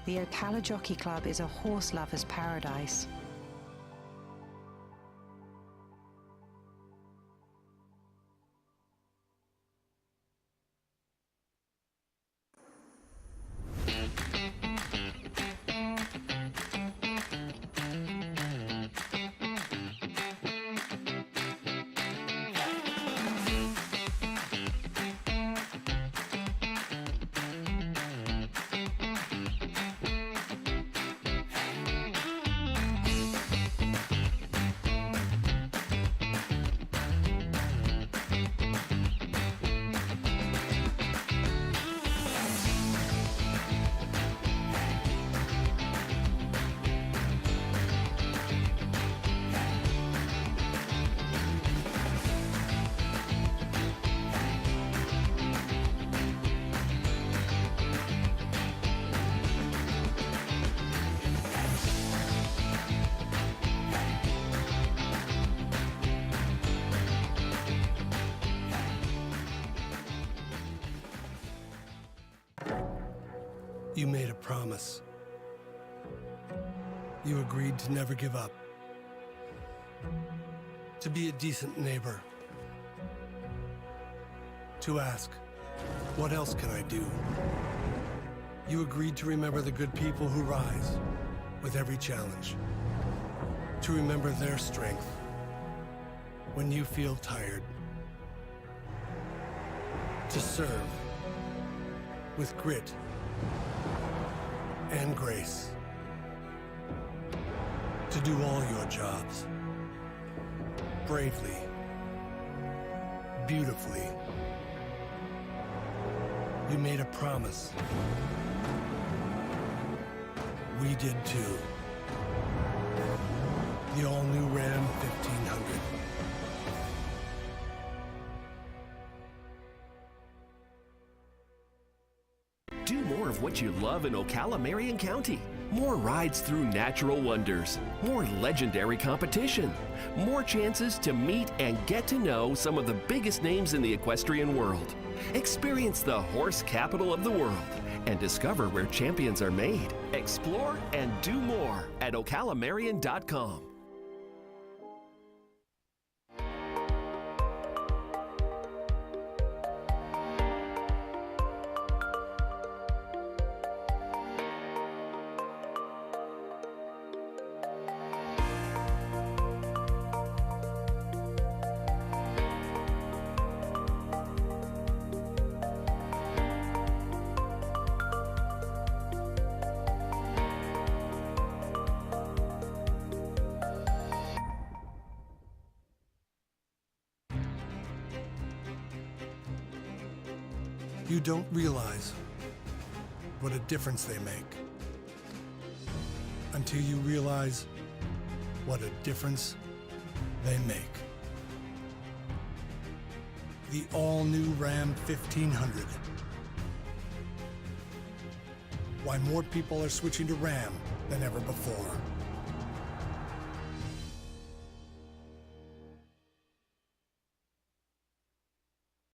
The Ocala Jockey Club is a horse lover's paradise. You made a promise. You agreed to never give up. To be a decent neighbor. To ask, what else can I do? You agreed to remember the good people who rise with every challenge. To remember their strength when you feel tired. To serve with grit and grace. To do all your jobs bravely, beautifully. You made a promise. We did too. The all-new Ram 1500. Do more of what you love in Ocala, Marion County. More rides through natural wonders, more legendary competition, more chances to meet and get to know some of the biggest names in the equestrian world. Experience the horse capital of the world and discover where champions are made. Explore and do more at ocalamarion.com. You don't realize what a difference they make until you realize what a difference they make. The all-new Ram 1500. Why more people are switching to Ram than ever before.